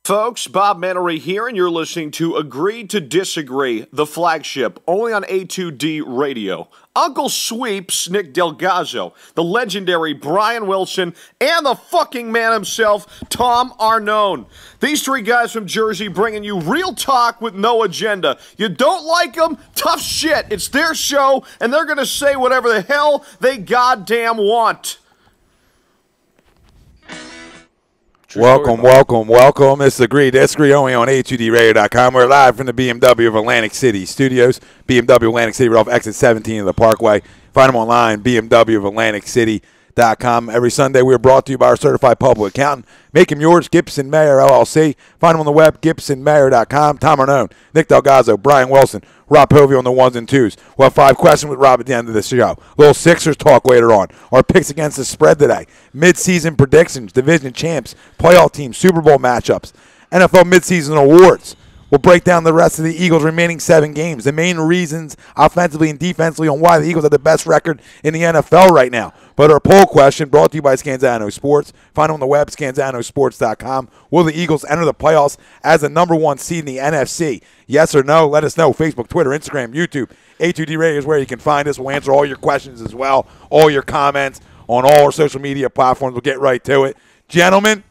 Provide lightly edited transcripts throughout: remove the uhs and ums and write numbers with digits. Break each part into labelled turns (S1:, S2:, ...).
S1: Folks, Bob Mannery here, and you're listening to Agree to Disagree, the flagship, only on A2D Radio. Uncle Sweeps, Nick Delgozzo, the legendary Brian Wilson, and the fucking man himself, Tom Arnone. These three guys from Jersey bringing you real talk with no agenda. You don't like them? Tough shit. It's their show, and they're going to say whatever the hell they goddamn want.
S2: Welcome. It's Agree to Disagree only on A2DRadio.com. We're live from the BMW of Atlantic City Studios. BMW Atlantic City, we're off exit 17 of the Parkway. Find them online, BMW of Atlantic City.com. Every Sunday, we're brought to you by our certified public accountant. Make him yours, Gibson Mayer, LLC. Find him on the web, GibsonMayer.com. Tom Arnone, Nick Delgozzo, Brian Wilson, Rob Povey on the ones and twos. We'll have 5 questions with Rob at the end of the show. A little Sixers talk later on. Our picks against the spread today. Mid-season predictions, division champs, playoff teams, Super Bowl matchups, NFL midseason awards. We'll break down the rest of the Eagles' remaining 7 games, the main reasons offensively and defensively on why the Eagles have the best record in the NFL right now. But our poll question brought to you by Scanzano Sports. Find them on the web, scanzanosports.com. Will the Eagles enter the playoffs as the number 1 seed in the NFC? Yes or no? Let us know. Facebook, Twitter, Instagram, YouTube. A2D Radio is where you can find us. We'll answer all your questions as well, all your comments on all our social media platforms. We'll get right to it. Gentlemen.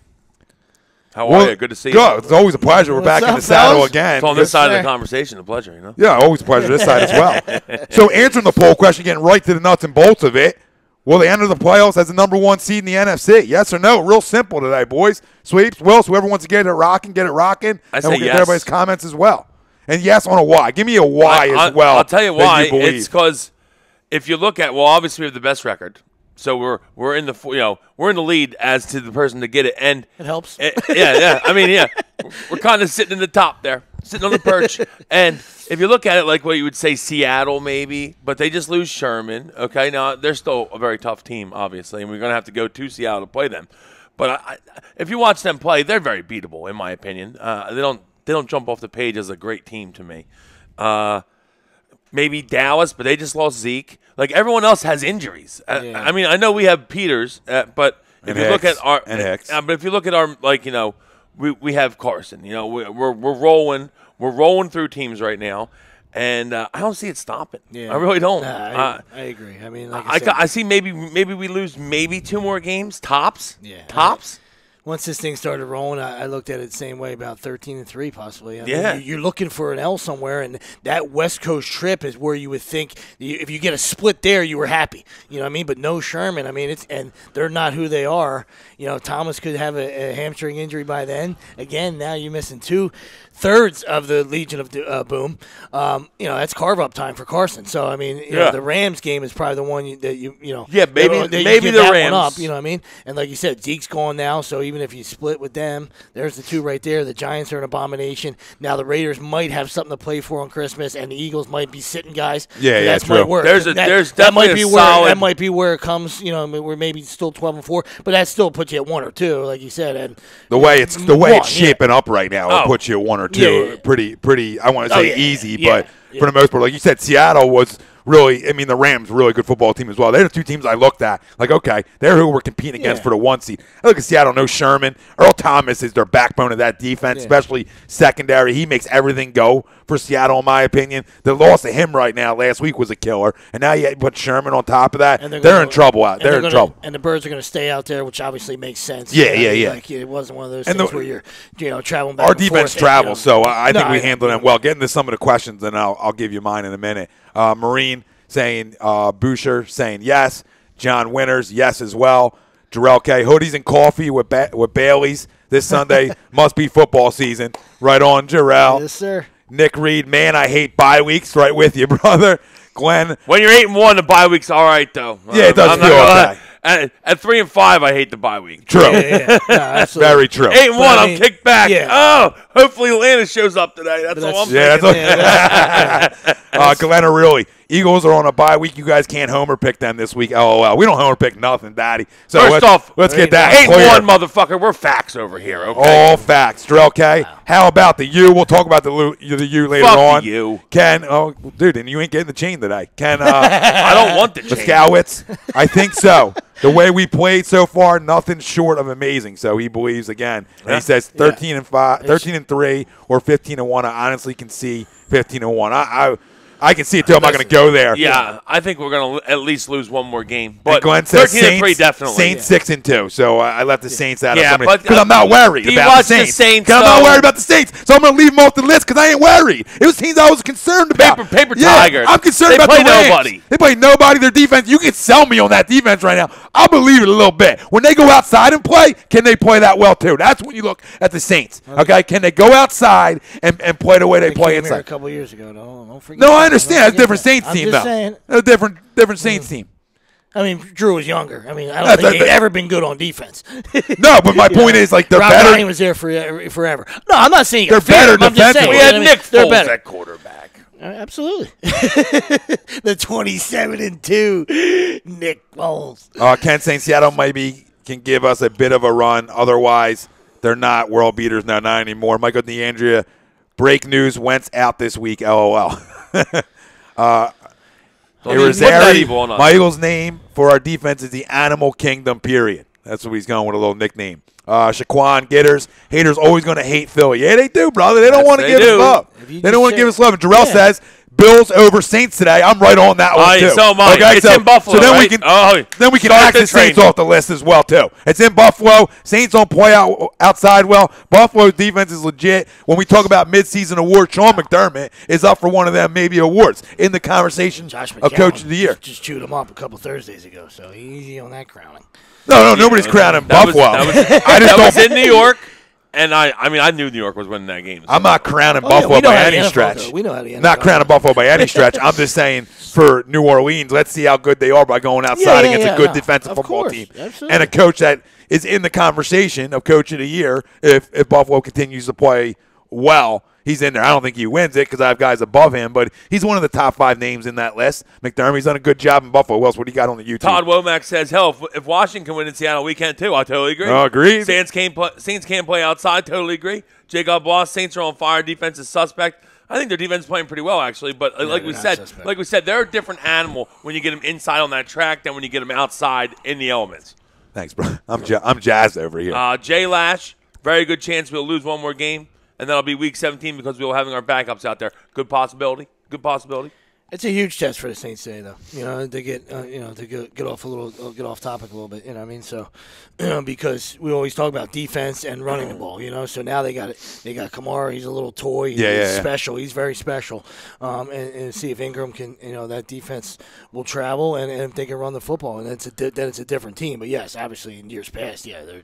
S3: How are you? Good to see you.
S2: Good. It's always a pleasure. We're back in the saddle again.
S3: It's on this side of the conversation. A pleasure, you know?
S2: Yeah, always a pleasure this side as well. So answering the poll question, getting right to the nuts and bolts of it, will they enter the playoffs as the number 1 seed in the NFC? Yes or no? Real simple today, boys. Sweeps, Wills, whoever wants to get it rocking, get it rocking.
S3: I say
S2: and we'll get
S3: yes.
S2: everybody's comments as well. And yes on a why. Give me a why as well.
S3: I'll tell you why.
S2: You
S3: it's because if you look at, well, obviously we have the best record. So we're in the we're in the lead as to the person to get it, and
S4: it helps.
S3: Yeah. I mean, we're kind of sitting in the top there, sitting on the perch. And if you look at it like what you would say, Seattle maybe, but they just lose Sherman. Okay, now they're still a very tough team, obviously, and we're gonna have to go to Seattle to play them. But if you watch them play, they're very beatable, in my opinion. They don't jump off the page as a great team to me. Maybe Dallas, but they just lost Zeke. Like, everyone else has injuries.
S4: Yeah.
S3: I mean, I know we have Peters, but if you look at our
S2: but
S3: if you look at our, like, we have Carson. We're rolling through teams right now, and I don't see it stopping.
S4: Yeah.
S3: I really don't.
S4: I agree. I mean, like
S3: I see maybe we lose 2 more games tops.
S4: Yeah.
S3: Tops.
S4: Once this thing started rolling, I looked at it the same way, about 13-3 possibly. I
S3: mean,
S4: you're looking for an L somewhere, and that West Coast trip is where you would think if you get a split there, you were happy. You know what I mean? But no Sherman. I mean, and they're not who they are. Thomas could have a hamstring injury by then. Again, now you're missing 2/3 of the Legion of Boom. That's carve-up time for Carson. So, I mean, the Rams game is probably the one that you
S3: Yeah, maybe the Rams.
S4: One up, you know what I mean? And like you said, Zeke's gone now, so even if you split with them, there's the 2 right there. The Giants are an abomination. Now the Raiders might have something to play for on Christmas, and the Eagles might be sitting guys.
S2: Yeah,
S4: that's
S2: true.
S4: might work.
S3: There's definitely a solid.
S4: That might be where it comes. We're maybe still 12-4, but that still puts you at 1 or 2, like you said. And
S2: the way it's shaping up right now, it puts you at 1 or 2.
S4: Yeah.
S2: Pretty. I want to say easy, but for the most part, like you said, Seattle was really. I mean, the Rams, really good football team as well. They're the 2 teams I looked at. Like, okay, they're who we're competing against for the 1 seed. I look at Seattle, no Sherman. Earl Thomas is their backbone of that defense, especially secondary. He makes everything go for Seattle, in my opinion. The loss of him right now last week was a killer, and now you put Sherman on top of that. They're in trouble out. They're in trouble.
S4: And the Birds are going to stay out there, which obviously makes sense.
S2: Yeah.
S4: Like, it wasn't one of those things where you're traveling back.
S2: Our
S4: and
S2: defense
S4: forth,
S2: travels, so I think we handled them well. Getting to some of the questions, and I'll give you mine in a minute. Marine saying Boucher saying yes. John Winters, yes as well. Jarrell K. Hoodies and coffee with Bailey's this Sunday. Must be football season. Right on, Jarrell.
S4: Yes, sir.
S2: Nick Reed, man, I hate bye weeks. Right with you, brother. Glenn.
S3: When you're 8-1, the bye week's all right, though.
S2: Yeah, it does feel okay.
S3: At 3-5, I hate the bye week.
S2: True.
S4: Yeah. No, absolutely.
S2: Very true.
S3: 8-1, I'm kicked back. Yeah. Oh, hopefully Atlanta shows up today. That's all I'm saying.
S2: Glenn O'Reilly. Eagles are on a bye week. You guys can't homer pick them this week. LOL. We don't homer pick nothing, Daddy. So
S3: First off,
S2: let's get that
S3: 8-1, motherfucker. We're facts over here, okay?
S2: All facts. Drill K. Wow. How about the U? We'll talk about the U later on.
S3: Fuck the U.
S2: Ken, oh, dude, and you ain't getting the chain today. Ken,
S3: I don't want the chain.
S2: Skowitz, I think so. The way we played so far, nothing short of amazing. So he believes again. And he says 13-3 or 15-1. I honestly can see 15-1. I can see it too. I'm not going to go there.
S3: Yeah, I think we're going to at least lose one more game. But
S2: Glenn says
S3: 13-3 definitely.
S2: Saints 6-2. So I left the Saints out of
S3: but
S2: because I'm not worried about the Saints. I'm not worried about the Saints. So I'm going to leave them off the list because I ain't worried. It was teams I was concerned about.
S3: Paper Tiger.
S2: I'm concerned about the Rams.
S3: Nobody.
S2: They play nobody. Their defense. You can sell me on that defense right now. I'll believe it a little bit. When they go outside and play, can they play that well too? That's when you look at the Saints. Okay, can they go outside and play the way they play inside?
S4: A couple years ago. Don't forget.
S2: No, I understand. That's a different Saints team, though.
S4: Saying,
S2: a different Saints team.
S4: I mean, Drew was younger. I mean, I don't think he'd ever been good on defense.
S2: No, but my point is, like, they're
S4: Rob
S2: better.
S4: Ryan was there forever. No, I'm not saying
S2: they're better defensively.
S3: We had Nick Foles at quarterback.
S4: Absolutely. The 27-2 Nick Foles.
S2: Ken saying Seattle maybe can give us a bit of a run. Otherwise, they're not world beaters now, not anymore. Michael DeAndrea, break news, Wentz out this week. LOL. My Eagles' name for our defense is the Animal Kingdom, period. That's what he's going with, a little nickname. Shaquan Gitters. Haters always going to hate Philly. Yeah, they do, brother. They don't want to give us love. They don't want to give us love. And Jarrell says Bills over Saints today. I'm right on that one, too.
S3: So am I.
S2: Okay,
S3: it's in Buffalo,
S2: so then
S3: right?
S2: we can axe the Saints off the list as well, too. It's in Buffalo. Saints don't play outside well. Buffalo's defense is legit. When we talk about midseason awards, Sean McDermott is up for one of them, maybe awards, in the conversation of Coach of the Year.
S4: Just chewed him up a couple Thursdays ago, so easy on that crowning.
S2: No, nobody's crowning Buffalo.
S3: That was in New York. And I knew New York was winning that game. So.
S2: I'm not crowning Buffalo by any stretch.
S4: We know how to
S2: not crowning Buffalo by any stretch. I'm just saying for New Orleans, let's see how good they are by going outside against a good defensive football team.
S4: Absolutely.
S2: And a coach that is in the conversation of Coach of the Year if Buffalo continues to play well. He's in there. I don't think he wins it because I have guys above him, but he's one of the top 5 names in that list. McDermott's done a good job in Buffalo. What do you got on the YouTube?
S3: Todd Womack says, hell, if Washington win in Seattle, we can too. I totally agree.
S2: Agreed.
S3: Saints can't play outside. Totally agree. Jacob Boss, Saints are on fire. Defense is suspect. I think their defense is playing pretty well, actually. But like we said, they're a different animal when you get them inside on that track than when you get them outside in the elements.
S2: Thanks, bro. I'm jazzed over here.
S3: Jay Lash, very good chance we'll lose one more game. And that'll be week 17 because we'll having our backups out there. Good possibility.
S4: It's a huge test for the Saints today, though. You know, to get get off topic a little bit. You know what I mean? So, because we always talk about defense and running the ball. You know, so now they got Kamara. He's a little toy. He's special. He's very special. And see if Ingram can. You know, that defense will travel and if they can run the football, and then it's a different team. But yes, obviously in years past, they're,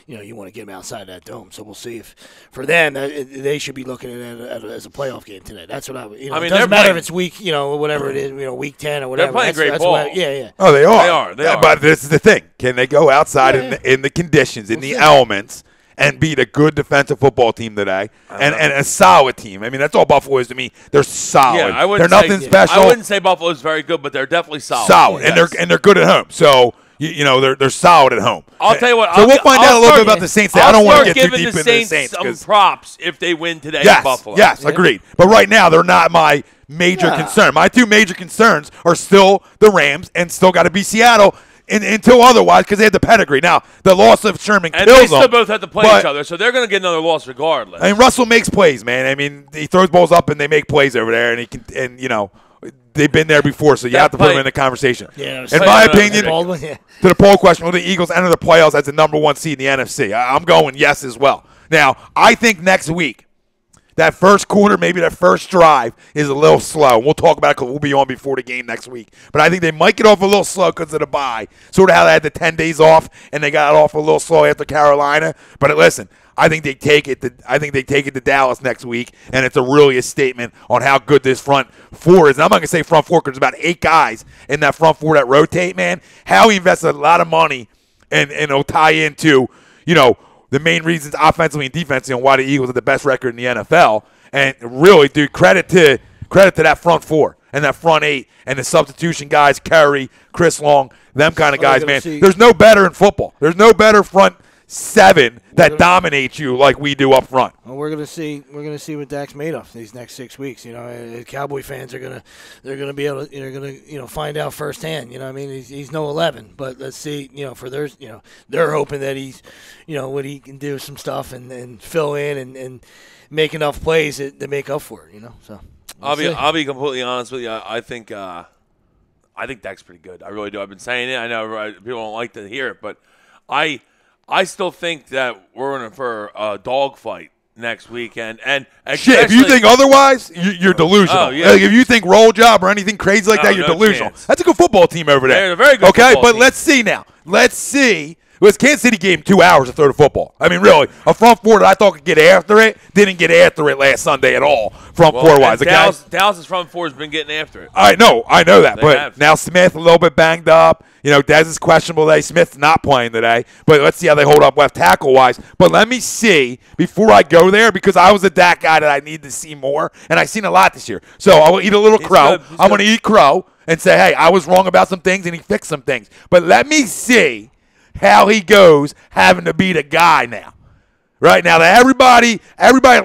S4: you want to get them outside that dome. So we'll see if for them they should be looking at it as a playoff game today. That's what I mean, it doesn't matter if it's week, whatever it is, week 10 or whatever.
S3: They're playing great ball.
S2: Oh, they are. They are. But this is the thing. Can they go outside in the conditions, in the elements, and beat a good defensive football team today and a solid team? I mean, that's all Buffalo is to me. They're solid.
S3: Yeah,
S2: they're nothing special.
S3: I wouldn't say Buffalo is very good, but they're definitely solid.
S2: Solid. Yes. And they're good at home. So they're solid at home.
S3: I'll tell you what.
S2: So we'll find out a little bit about the Saints. I don't want to get too deep into the Saints.
S3: Some props if they win today in Buffalo.
S2: Yes, agreed. But right now, they're not my major concern. My 2 major concerns are still the Rams and still got to be Seattle until otherwise because they had the pedigree. Now, the loss of Sherman kills them.
S3: And they still both have to play each other, so they're going to get another loss regardless.
S2: I mean, Russell makes plays, man. I mean, he throws balls up and they make plays over there, and he can, they've been there before, so you have to put them in the conversation.
S4: Yeah,
S2: in my opinion, to the poll question, will the Eagles enter the playoffs as the number 1 seed in the NFC? I'm going yes as well. Now, I think next week, that first quarter, maybe that first drive is a little slow. We'll talk about it because we'll be on before the game next week. But I think they might get off a little slow because of the bye. Sort of how they had the 10 days off and they got off a little slow after Carolina. But listen, I think they take it to Dallas next week, and it's really a statement on how good this front 4 is. And I'm not going to say front 4 because there's about 8 guys in that front 4 that rotate, man. How he invested a lot of money and it'll tie into, the main reasons offensively and defensively on why the Eagles are the best record in the NFL. And really, dude, credit to that front 4. And that front 8 and the substitution guys, Curry, Chris Long, them kind of guys, man.
S4: See.
S2: There's no better in football. There's no better front 7 that dominates you like we do up front.
S4: Well, we're gonna see what Dak's made of these next 6 weeks. Cowboy fans are gonna be able to they're gonna find out firsthand. I mean, he's no 11, but let's see. For theirs, they're hoping that he's what he can do some stuff and fill in and make enough plays to make up for it. So
S3: I'll be completely honest with you. I think Dak's pretty good. I really do. I've been saying it. I know people don't like to hear it, but I still think that we're in for a dogfight next weekend. And
S2: shit, if you think otherwise, you're delusional.
S3: Oh, yeah.
S2: Like, if you think roll job or anything crazy like that, you're delusional.
S3: Chance.
S2: That's a good football team over there.
S3: They're a very good football
S2: but
S3: team.
S2: let's see now. Let's see. It was Kansas City gave him 2 hours to throw the football. I mean, really, a front four that I thought could get after it didn't get after it last Sunday at all. Front four-wise,
S3: Dallas' front four has been getting after it.
S2: I know that.
S3: They
S2: But
S3: have.
S2: now Smith a little bit banged up. Dez is questionable today. Smith's not playing today. But let's see how they hold up left tackle-wise. But let me see before I go there, because I was a Dak guy that I need to see more, and I've seen a lot this year. So I will eat a little crow. I'm going to eat crow and say, hey, I was wrong about some things, and he fixed some things. But let me see how he goes having to be the guy now. Right now, that everybody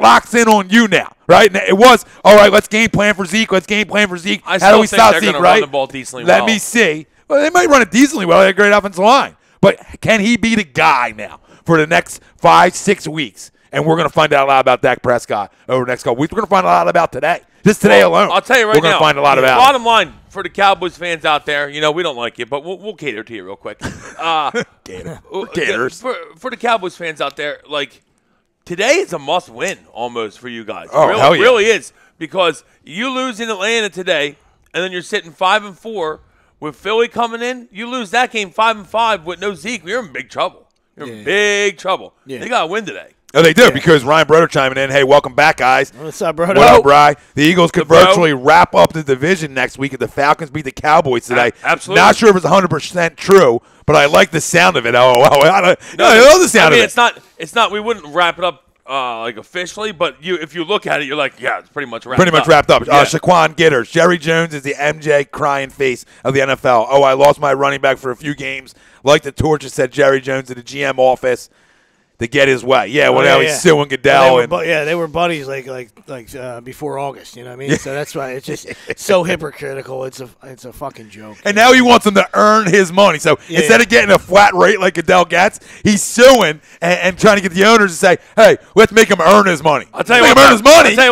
S2: locks in on you now. Right? And it was, all right, let's game plan for Zeke. How do we stop Zeke, right?
S3: Run the ball decently
S2: Let me see. Well, they might run it decently well. They have a great offensive line. But can he be the guy now for the next 5-6 weeks? And we're going to find out a lot about Dak Prescott over the next couple weeks. We're going to find a lot about today. Just today alone.
S3: I'll tell you right now.
S2: We're going to find a lot about
S3: Bottom line, for the Cowboys fans out there, we don't like you, but we'll cater to you real quick.
S2: Gators.
S3: For the Cowboys fans out there, today is a must-win almost for you guys.
S2: Oh, hell yeah.
S3: It really is, because you lose in Atlanta today, and then you're sitting 5-4 with Philly coming in. You lose that game 5-5 with no Zeke. You're in big trouble. You're in big trouble.
S4: Yeah.
S3: They got to win today.
S2: Oh, they do, because Ryan Broder chiming in. Hey, welcome back, guys.
S4: What's up, Broder?
S2: What up, Bri? The Eagles could virtually wrap up the division next week if the Falcons beat the Cowboys today.
S3: Absolutely.
S2: Not sure if it's 100% true, but I like the sound of it. I love the sound of it.
S3: It's not. We wouldn't wrap it up officially, but if you look at it, you're like, yeah, it's pretty much wrapped up.
S2: Yeah. Shaquan Gitters. Jerry Jones is the MJ crying face of the NFL. Oh, I lost my running back for a few games. Like the torture, said Jerry Jones in the GM office to get his way. Yeah, now he's suing Goodell.
S4: They were buddies before August. You know what I mean? So that's why it's just so hypocritical. It's a fucking joke.
S2: And now he wants him to earn his money. So instead of getting a flat rate like Goodell gets, he's suing and trying to get the owners to say, hey, let's make him earn his money.
S3: I'll tell you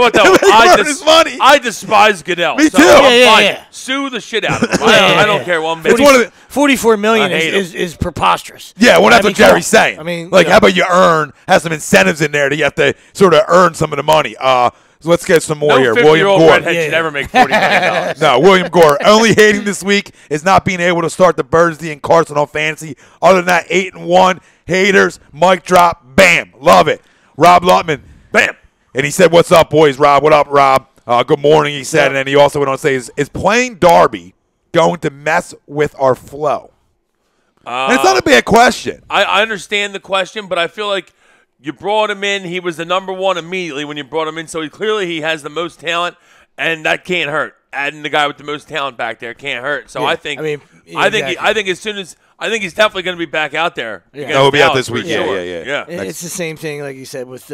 S3: what, though. I despise Goodell.
S2: Me too.
S3: Yeah. Sue the shit out of him. I don't care. Well,
S4: $44 million is preposterous.
S2: Yeah, well, that's what Jerry's saying.
S4: I mean,
S2: how about you have some incentives in there that you have to sort of earn some of the money. So let's get some more here. William Gore.
S3: Redhead should ever make $40 million.
S2: No, William Gore. Only hating this week is not being able to start the Birdsey and Carson on fantasy. Other than that, 8-1. Haters, mic drop, bam. Love it. Rob Lutman, bam. And he said, what's up, boys? Rob, what up, Rob? Good morning, he said. And then he also went on to say, is playing Darby going to mess with our flow? And it's not a bad question.
S3: I understand the question, but I feel like you brought him in. He was the number one immediately when you brought him in, so he has the most talent, and that can't hurt. Adding the guy with the most talent back there can't hurt. So I think he's definitely going to be back out there.
S2: Yeah, he'll be out this week.
S3: Sure.
S2: Yeah.
S4: It's the same thing, like you said, with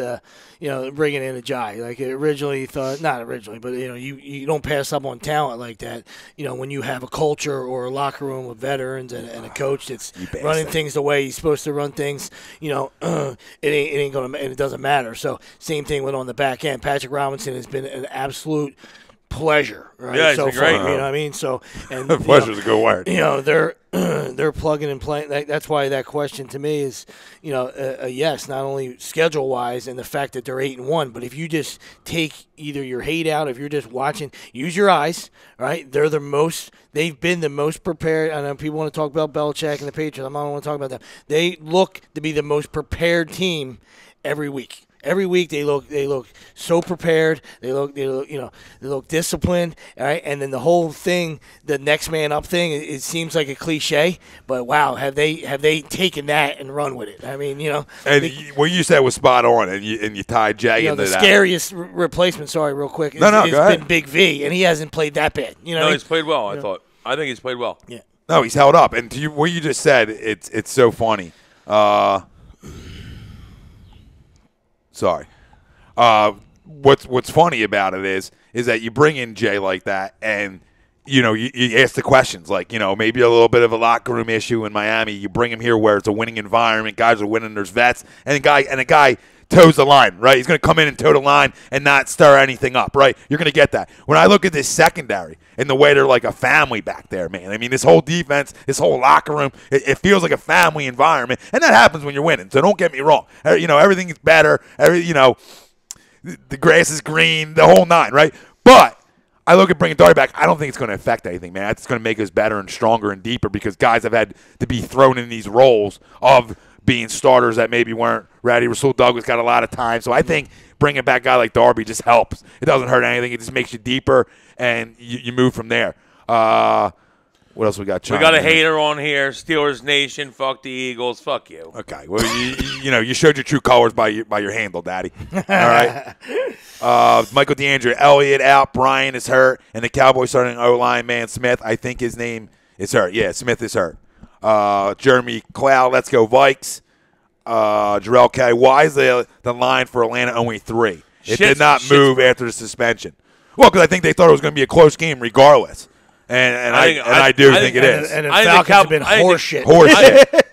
S4: bringing in a Jai. Like originally thought, not originally, but you don't pass up on talent like that. When you have a culture or a locker room of veterans and a coach that's running things the way he's supposed to run things, it ain't gonna, and it doesn't matter. So same thing with on the back end. Patrick Robinson has been an absolute pleasure, right?
S3: Yeah,
S4: so
S3: it's been great.
S4: You know what I mean? So, and
S2: pleasure's a good word.
S4: They're plugging and playing. That's why that question to me is, a yes. Not only schedule wise and the fact that they're 8-1, but if you just take either your hate out, if you're just watching, use your eyes. Right? They've been the most prepared. I know people want to talk about Belichick and the Patriots. I don't want to talk about them. They look to be the most prepared team every week. Every week they look so prepared. They look disciplined. All right, and then the whole thing, the next man up thing, it seems like a cliche, but wow, have they taken that and run with it? I mean,
S2: And what you said was spot on, and you tied Jay into
S4: the
S2: that.
S4: Scariest replacement. Sorry, real quick.
S2: Go
S4: has
S2: ahead.
S4: been Big V, and he hasn't played that bad.
S3: He's played well. I think he's played well.
S4: Yeah.
S2: No, he's held up, and what you just said, it's so funny. Sorry. What's funny about it is that you bring in Jay like that, and you ask the questions like maybe a little bit of a locker room issue in Miami. You bring him here where it's a winning environment, guys are winning, there's vets, and a guy toes the line, right? He's going to come in and toe the line and not stir anything up, right? You're going to get that. When I look at this secondary and the way they're like a family back there, man. I mean, this whole defense, this whole locker room, it feels like a family environment, and that happens when you're winning. So don't get me wrong. Everything is better. The grass is green, the whole nine, right? But I look at bringing Darby back. I don't think it's going to affect anything, man. It's going to make us better and stronger and deeper because guys have had to be thrown in these roles of being starters that maybe weren't ready. Rasul Douglas got a lot of time. So I think bringing back a guy like Darby just helps. It doesn't hurt anything. It just makes you deeper, and you move from there. What else we got?
S3: We got a hater on here. Steelers Nation. Fuck the Eagles. Fuck you.
S2: Okay. Well, you showed your true colors by your handle, Daddy. All right. Michael DeAndre, Elliott out. Brian is hurt, and the Cowboys starting O-line man Smith. I think his name is hurt. Yeah, Smith is hurt. Jeremy Cloud, let's go Vikes. Jarrell K. Why is the line for Atlanta only 3? It did not move after the suspension. Well, because I think they thought it was going to be a close game regardless. And I do think it is.
S4: And the Falcons have been horseshit.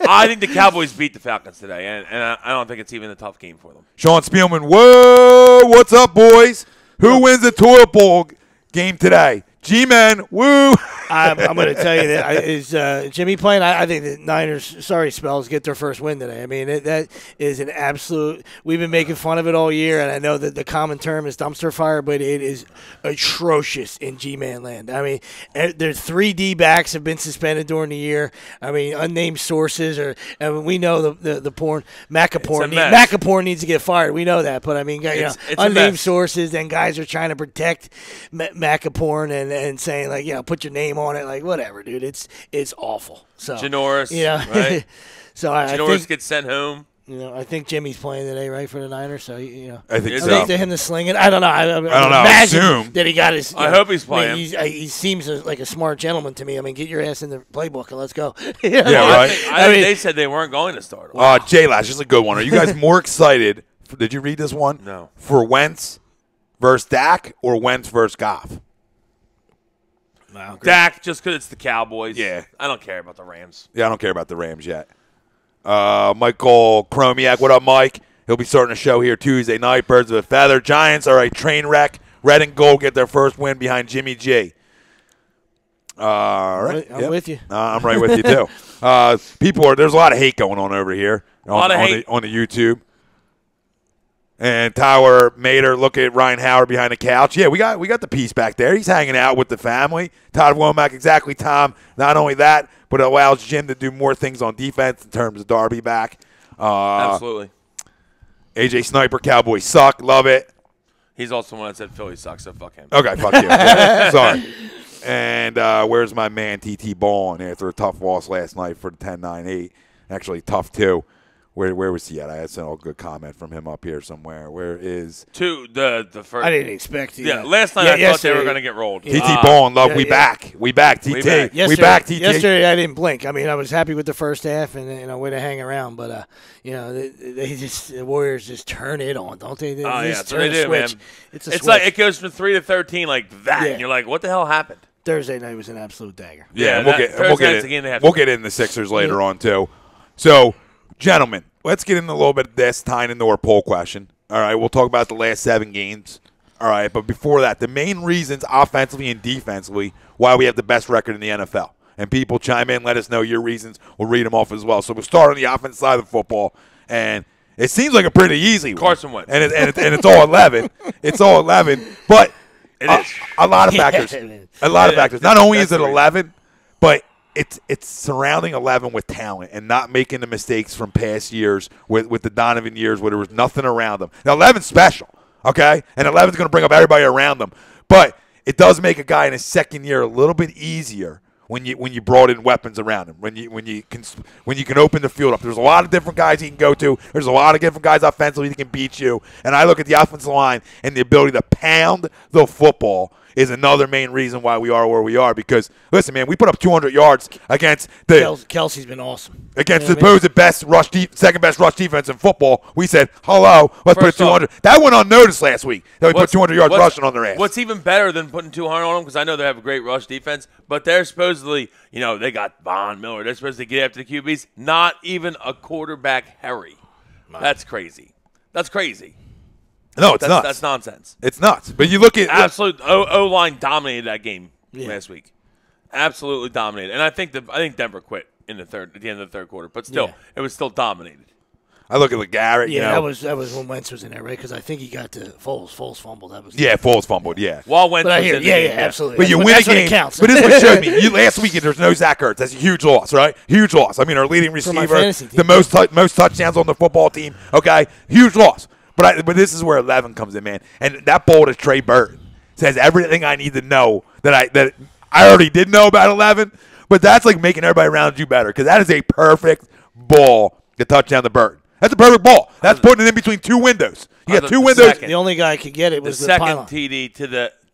S2: I
S3: think the Cowboys beat the Falcons today, and I don't think it's even a tough game for them.
S2: Sean Spielman, whoa, what's up, boys? Who wins the Toilet Bowl game today? G-Man, woo.
S4: I'm going to tell you that is Jimmy playing. I think the Niners, Spells, get their first win today. I mean, that is an absolute – we've been making fun of it all year, and I know that the common term is dumpster fire, but it is atrocious in G-Man land. I mean, their 3 D-backs have been suspended during the year. I mean, unnamed sources and we know the porn – Macaporn needs to get fired. We know that, but I mean, it's unnamed sources, and guys are trying to protect Macaporn and saying, like, put your name on it, like, whatever, dude. It's awful. So
S3: Janoris, right?
S4: So
S3: Janoris
S4: think,
S3: gets sent home.
S4: I think Jimmy's playing today, right, for the Niners. So
S2: I think so.
S4: Leave to him to sling it. I don't know. I don't know.
S2: Assume
S4: that he got his.
S3: I hope he's playing.
S4: He seems like a smart gentleman to me. I mean, get your ass in the playbook and let's go.
S2: Yeah, right.
S3: I think they said they weren't going to start.
S2: J-Lash, this is a good one. Are you guys more excited? Did you read this one?
S3: No.
S2: For Wentz versus Dak or Wentz versus Goff?
S4: Wow,
S3: Dak, just because it's the Cowboys.
S2: Yeah.
S3: I don't care about the Rams.
S2: Yeah, I don't care about the Rams yet. Michael Chromiak, what up, Mike? He'll be starting a show here Tuesday night. Birds of a Feather. Giants are a train wreck. Red and gold get their first win behind Jimmy G. All right.
S4: I'm with you.
S2: I'm right with you, too. There's a lot of hate going on over here on the YouTube. And Tyler Mater, look at Ryan Howard behind the couch. Yeah, we got the piece back there. He's hanging out with the family. Todd Womack, exactly, Tom. Not only that, but it allows Jim to do more things on defense in terms of Darby back.
S3: Absolutely.
S2: AJ Sniper, Cowboys suck. Love it.
S3: He's also one that said Philly sucks, so fuck him.
S2: Okay, fuck you. Yeah, sorry. And where's my man TT Ballin after a tough loss last night for the 10-9-8? Actually, tough, too. Where was he at? I had a good comment from him up here somewhere. Where is
S3: the first?
S4: I didn't expect it.
S3: Yeah, last night I thought they were going to get rolled.
S2: TT Ballin, love. We back. We back. TT. We back. TT.
S4: Yesterday I didn't blink. I mean, I was happy with the first half and way to hang around. But the Warriors just turn it on, don't they?
S3: That's what they do, man.
S4: It's
S3: like it goes from 3 to 13 like that, and you're like, what the hell happened?
S4: We'll night was an absolute dagger.
S2: Yeah, we'll get in the Sixers later on too. So. Gentlemen, let's get into a little bit of this, tying into our poll question. All right, we'll talk about the last 7 games. All right, but before that, the main reasons offensively and defensively why we have the best record in the NFL. And people chime in, let us know your reasons. We'll read them off as well. So we'll start on the offensive side of the football. And it seems like a pretty easy one.
S3: Carson Wentz.
S2: And it's all 11. It's all 11. But
S3: it is.
S2: A lot of factors. A lot of factors. Not only is it 11, but it's surrounding 11 with talent and not making the mistakes from past years with the Donovan years where there was nothing around them. Now 11's special, okay, and 11's going to bring up everybody around them, but it does make a guy in his second year a little bit easier when you brought in weapons around him, when you can open the field up. There's a lot of different guys he can go to. There's a lot of different guys offensively that can beat you. And I look at the offensive line and the ability to pound the football is another main reason why we are where we are. Because listen, man, we put up 200 yards against the
S4: Kelsey's been awesome
S2: against the supposed second best rush defense in football. We said, hello, let's put 200. That went unnoticed last week. That we put 200 yards rushing on their ass.
S3: What's even better than putting 200 on them, because I know they have a great rush defense, but they're supposedly, they got Von Miller. They're supposed to get after the QBs. Not even a quarterback hurry. That's crazy. That's crazy.
S2: No, it's nuts.
S3: That's nonsense.
S2: It's nuts. But you look at
S3: absolute O-line dominated that game last week. Absolutely dominated. And I think Denver quit at the end of the third quarter, but still, it was still dominated.
S2: I look at LeGarrette.
S4: Yeah, that was when Wentz was in there, right? Because I think he got to Foles. Foles fumbled.
S2: Foles fumbled. Yeah.
S3: While Wentz was in the game.
S4: Yeah, absolutely.
S2: But you win a game. Counts. But this is what showed me. Last weekend, there's no Zach Ertz. That's a huge loss, right? Huge loss. I mean, our leading receiver, the most touchdowns on the football team. Okay, huge loss. But this is where 11 comes in, man. And that ball to Trey Burton says everything I need to know that I already did know about 11. But that's like making everybody around you better, because that is a perfect ball to touchdown the Burton. That's a perfect ball. That's putting it in between two windows. You got two windows.
S4: The only guy could get it was
S3: the second TD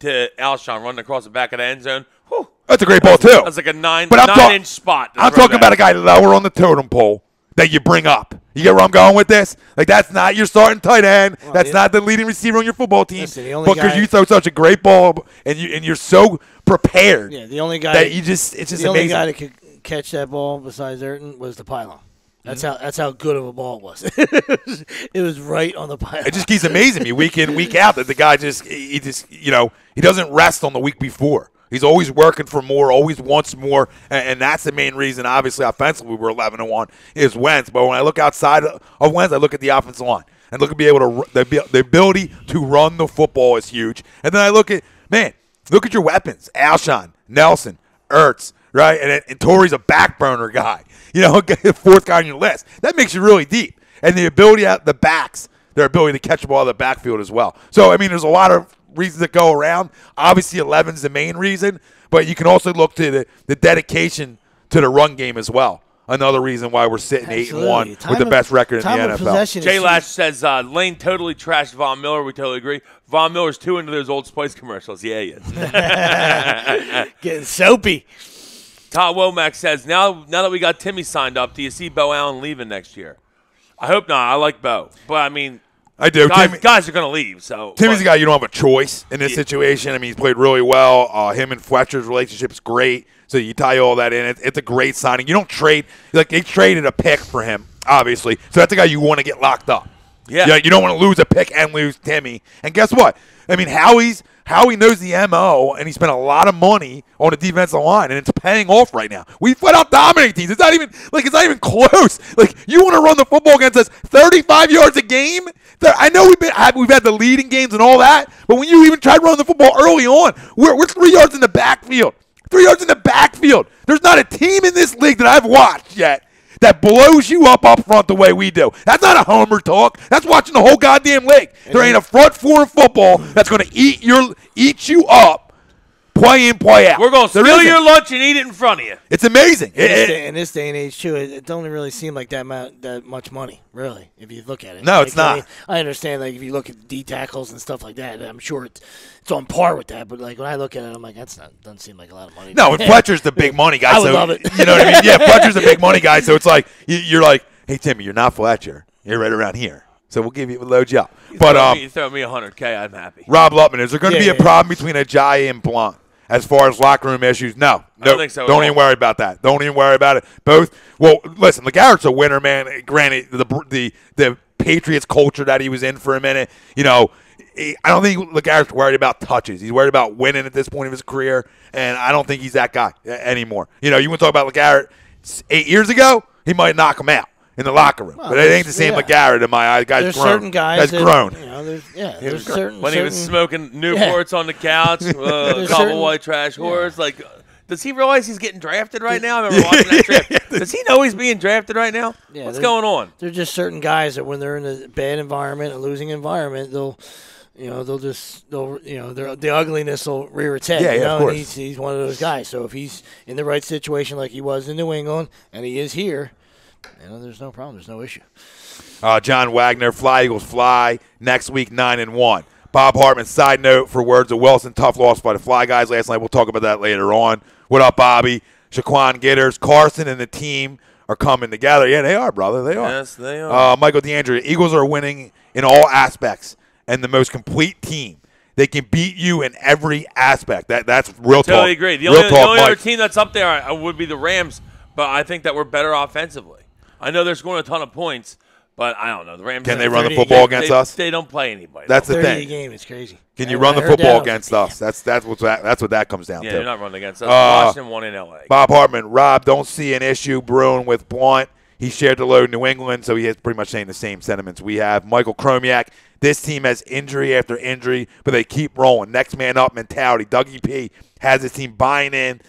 S3: to Alshon running across the back of the end zone. Whew.
S2: That's a great ball too.
S3: That's like a 9-inch spot.
S2: I'm talking about a guy lower on the totem pole that you bring up. You get where I'm going with this? Like, that's not your starting tight end. That's not the leading receiver on your football team.
S4: Listen,
S2: because you throw such a great ball and you're so prepared.
S4: Yeah, the only guy
S2: that it's just
S4: the only guy that could catch that ball besides Ayrton was the pylon. That's how good of a ball it was. It was right on the pylon.
S2: It just keeps amazing me week in, week out that the guy he doesn't rest on the week before. He's always working for more, always wants more, and that's the main reason. Obviously, offensively, we're 11-1 is Wentz. But when I look outside of Wentz, I look at the offensive line and look at the ability to run the football is huge. And then I look at your weapons: Alshon, Nelson, Ertz, right? And Torrey's a back burner guy. Fourth guy on your list. That makes you really deep. And the ability at the backs, their ability to catch the ball out of the backfield as well. So I mean, there's a lot of reasons that go around. Obviously, 11's the main reason, but you can also look to the dedication to the run game as well. Another reason why we're sitting 8-1 with the best record in the NFL.
S3: Jay Lash says Lane totally trashed Von Miller. We totally agree. Von Miller's too into those Old Spice commercials. Yeah, he is.
S4: Getting soapy.
S3: Todd Womack says, now that we got Timmy signed up, do you see Bo Allen leaving next year? I hope not. I like Bo. But, I mean,
S2: I do.
S3: Guys are going to leave. So
S2: Timmy's a guy you don't have a choice in this situation. I mean, he's played really well. Him and Fletcher's relationship is great. So you tie all that in. It's a great signing. You don't trade. Like, they traded a pick for him, obviously. So that's a guy you want to get locked up. Yeah. You don't want to lose a pick and lose Timmy. And guess what? I mean, Howie knows the MO, and he spent a lot of money on the defensive line, and it's paying off right now. We flat out dominate teams. It's not even close. Like, you want to run the football against us 35 yards a game? I know we've had the leading games and all that, but when you even try to run the football early on, we're 3 yards in the backfield. 3 yards in the backfield. There's not a team in this league that I've watched yet that blows you up front the way we do. That's not a homer talk. That's watching the whole goddamn league. There ain't a front four in football that's going to eat you up, play in, play out.
S3: We're going to steal your lunch and eat it in front of you.
S2: It's amazing.
S4: In this day and age, too, it don't really seem like that much money, really, if you look at it.
S2: No, it's not.
S4: I understand, like, if you look at D tackles and stuff like that, I'm sure it's on par with that. But, like, when I look at it, I'm like, doesn't seem like a lot of money.
S2: No, and Fletcher's the big money guy.
S4: I would love it.
S2: You know what I mean? Yeah, Fletcher's the big money guy. So it's like, you're like, hey, Timmy, you're not Fletcher. You're right around here. So we'll load you up.
S3: You throw me $100K, I'm happy.
S2: Rob Lutman, is there going to be a problem between Ajayi and Blunt as far as locker room issues? No.
S3: I don't think so.
S2: Don't even worry about that. Don't even worry about it. Both. Well, listen, LeGarrette's a winner, man. Granted, the Patriots culture that he was in for a minute, I don't think LeGarrette's worried about touches. He's worried about winning at this point of his career, and I don't think he's that guy anymore. You want to talk about LeGarrette 8 years ago, he might knock him out in the locker room. But it ain't the same LeGarrette in my eyes.
S4: There's
S2: grown.
S4: certain guys
S2: That's grown.
S4: There's certain
S3: when he was smoking Newports on the couch, couple white trash whores, like Does he realize he's getting drafted right now? I remember watching that draft. Does he know he's being drafted right now?
S4: Yeah,
S3: What's going on?
S4: There's just certain guys that when they're in a bad environment, a losing environment, the ugliness will rear its head.
S2: Yeah, of course.
S4: And he's one of those guys. So if he's in the right situation like he was in New England, and he is here, there's no problem. There's no issue.
S2: John Wagner, Fly Eagles fly next week 9-1. Bob Hartman, side note for words of Wilson, tough loss by the Fly guys last night. We'll talk about that later on. What up, Bobby? Shaquan Gitters, Carson, and the team are coming together. Yeah, they are, brother. They are.
S3: Yes, they are.
S2: Michael DeAndrea, Eagles are winning in all aspects and the most complete team. They can beat you in every aspect. That's real talk.
S3: Totally agree. The only other team that's up there would be the Rams, but I think that we're better offensively. I know they're scoring a ton of points. But I don't know. The Rams.
S2: Can they run the football against us?
S3: They don't play anybody.
S2: That's the
S4: 30
S2: thing.
S4: a game. It's crazy.
S2: Can you run the football against us? That's what that comes down to.
S3: Yeah, you're not running against us. Washington won in L.A.
S2: Bob Hartman, Rob, don't see an issue brewing with Blount. He shared the load in New England, so he is pretty much saying the same sentiments we have. Michael Chromiak, this team has injury after injury, but they keep rolling. Next man up mentality. Dougie P has his team buying in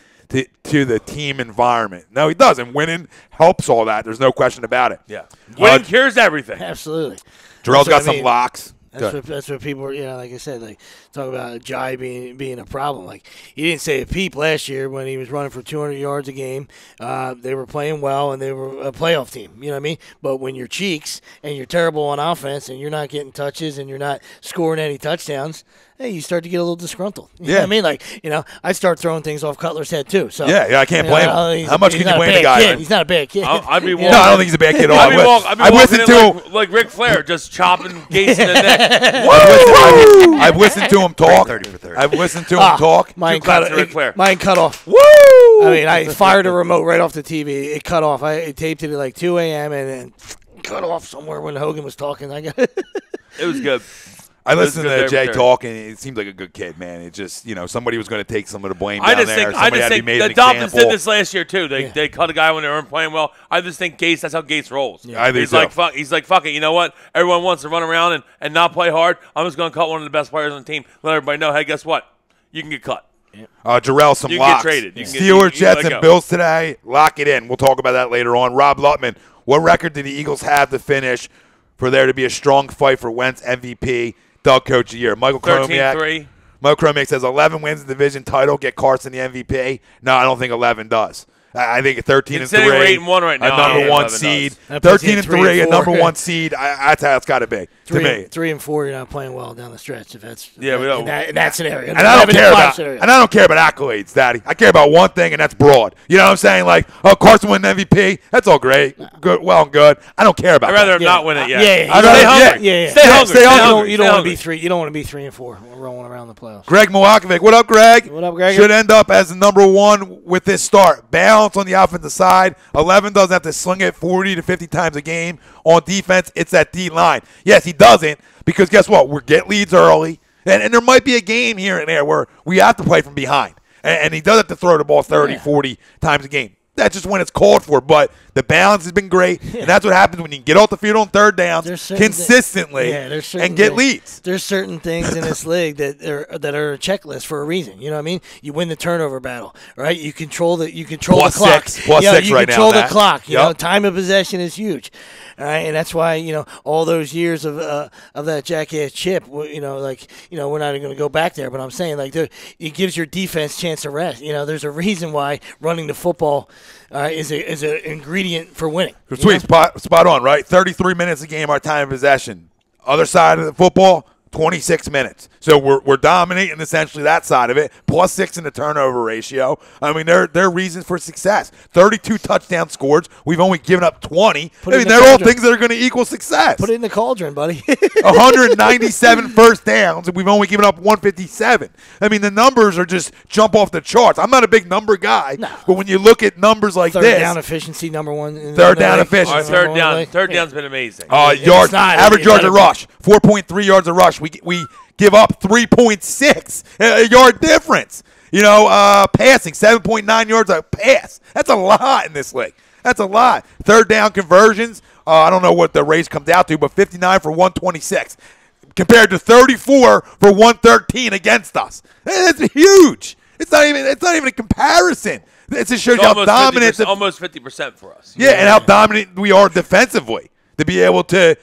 S2: to the team environment. No, he doesn't. Winning helps all that. There's no question about it.
S3: Yeah. Winning cures everything.
S4: Absolutely.
S2: Jarrell's got some locks.
S4: That's what people are, like I said, like talk about Jai being a problem. Like he didn't say a peep last year when he was running for 200 yards a game. They were playing well and they were a playoff team. You know what I mean? But when you're cheeks and you're terrible on offense and you're not getting touches and you're not scoring any touchdowns, hey, you start to get a little disgruntled. You know what I mean? Like, I start throwing things off Cutler's head too. So
S2: yeah, I can't blame him. How much can you blame the guy?
S4: He's not a bad kid.
S3: I'd be
S2: no, I don't think he's a bad kid at all.
S3: I've listened to him like Ric Flair, just chopping Gase in the neck.
S2: I've listened to him talk. 30 for 30. I've listened to him talk.
S4: Mine cut off.
S2: Woo!
S4: I mean, I fired a remote right off the TV. It cut off. I taped it at like 2 a.m. and then cut off somewhere when Hogan was talking.
S3: It was good.
S2: I listened to Jay talk, and it seemed like a good kid, man. It just, somebody was going to take some of the blame down there.
S3: I just think the Dolphins did this last year, too. They cut a guy when they weren't playing well. I just think Gase, that's how Gase rolls.
S2: Yeah.
S3: He's like, fuck it. You know what? Everyone wants to run around and not play hard. I'm just going to cut one of the best players on the team. Let everybody know, hey, guess what? You can get cut.
S2: Jarrell, some
S3: you
S2: locks.
S3: Get traded.
S2: Steelers, Jets, and Bills today. Lock it in. We'll talk about that later on. Rob Lutman, what record did the Eagles have to finish for there to be a strong fight for Wentz MVP? Doug Coach of the Year. Michael Chromiak. Michael Chromiak says 11 wins the division title, get Carson the MVP. No, I don't think 11 does. I think 13 and 3.
S3: We're 8-1 right now.
S2: A number one seed. 13 and 3, a number one seed. That's how it's got to be. To me,
S4: 3 and 4, you're not playing well down the stretch. If that's
S3: we don't.
S4: In that scenario,
S2: and I don't care about accolades, Daddy. I care about one thing, and that's broad. You know what I'm saying? Like, Carson win an MVP. That's all great, good, well and good. I don't care about.
S3: I'd rather not win it yet.
S4: Stay hungry.
S3: Stay hungry.
S4: You don't want to be 3. You don't want to be 3 and 4 rolling around the playoffs.
S2: Greg Milakovic, what up, Greg?
S4: What up, Greg?
S2: Should end up as the number one with this start. Balance on the offensive side. 11 doesn't have to sling it 40 to 50 times a game. On defense, it's that D line. Yes, he doesn't, because guess what? We get leads early, and there might be a game here and there where we have to play from behind. And he does have to throw the ball 30, 40 times a game. That's just when it's called for. But the balance has been great, and that's what happens when you get off the field on third downs consistently and get leads.
S4: There's certain things in this league that are a checklist for a reason. You know what I mean? You win the turnover battle, right? You control the
S2: plus
S4: clock.
S2: Plus 6 right now.
S4: You control the clock. You know, time of possession is huge. All right, and that's why all those years of that jackass Chip. We're not even going to go back there, but I'm saying it gives your defense chance to rest. There's a reason why running the football is an ingredient for winning.
S2: Sweet, spot on, right? 33 minutes a game, our time of possession. Other side of the football, 26 minutes. So we're dominating essentially that side of it, plus 6 in the turnover ratio. I mean, there are reasons for success. 32 touchdown scores. We've only given up 20. They're all things that are going to equal success.
S4: Put it in the cauldron, buddy.
S2: 197 first downs, and we've only given up 157. I mean, the numbers are just jump off the charts. I'm not a big number guy, but when you look at numbers like
S4: third down efficiency, number one.
S2: Third down efficiency.
S3: Third down's been amazing.
S2: Average yards a rush, 4.3 yards a rush. We give up 3.6 yard difference. Passing 7.9 yards a pass. That's a lot in this league. That's a lot. Third down conversions. I don't know what the race comes out to, but 59 for 126 compared to 34 for 113 against us. That's huge. It's not even a comparison. It just shows you how dominant.
S3: Almost 50% for us.
S2: Yeah, and how dominant we are defensively to be able to.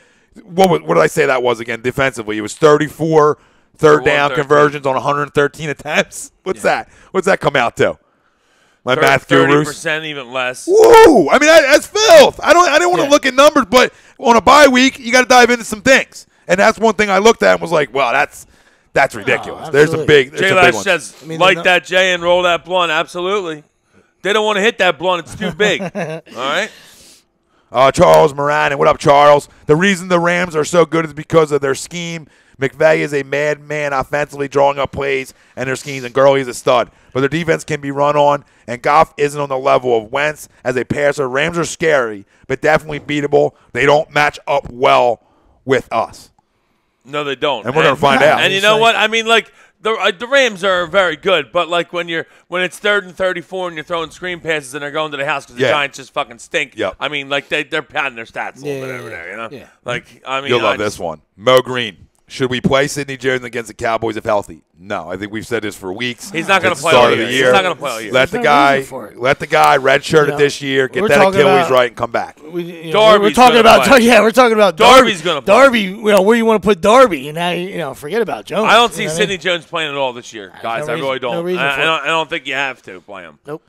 S2: What did I say that was again? Defensively, it was 34 third down conversions on 113 attempts. What's that? What's that come out to? My math gurus.
S3: 30%, even less.
S2: Woo! I mean, that's filth. I don't want to look at numbers, but on a bye week, you got to dive into some things, and that's one thing I looked at and was like, well, that's ridiculous. There's a big.
S3: Jay Lash says, that, Jay, and roll that blunt. Absolutely. They don't want to hit that blunt. It's too big. All right.
S2: Charles Moran, and what up, Charles? The reason the Rams are so good is because of their scheme. McVay is a madman offensively, drawing up plays and their schemes, and Gurley is a stud. But their defense can be run on, and Goff isn't on the level of Wentz as a passer. Rams are scary, but definitely beatable. They don't match up well with us.
S3: No, they don't.
S2: And we're going to find out.
S3: And you know what? I mean, like, the Rams are very good, but like when it's 3rd and 34 and you're throwing screen passes and they're going to the house because the Giants just fucking stink.
S2: Yep.
S3: I mean, like they're padding their stats a little bit over there, you know?
S4: Yeah.
S3: Like, I mean,
S2: you'll love this one. Mo Green. Should we play Sidney Jones against the Cowboys if healthy? No, I think we've said this for weeks.
S3: He's not going to play
S2: all
S3: all year. He's not going to play all year.
S2: Let the guy redshirt it this year, get that Achilles right, and come back.
S4: We're talking about
S3: Darby's going to play.
S4: Darby, where you want to put Darby, and now forget about Jones.
S3: I don't see Sidney Jones playing at all this year, guys. I really don't.
S4: No reason
S3: I don't think you have to play him.
S4: Nope.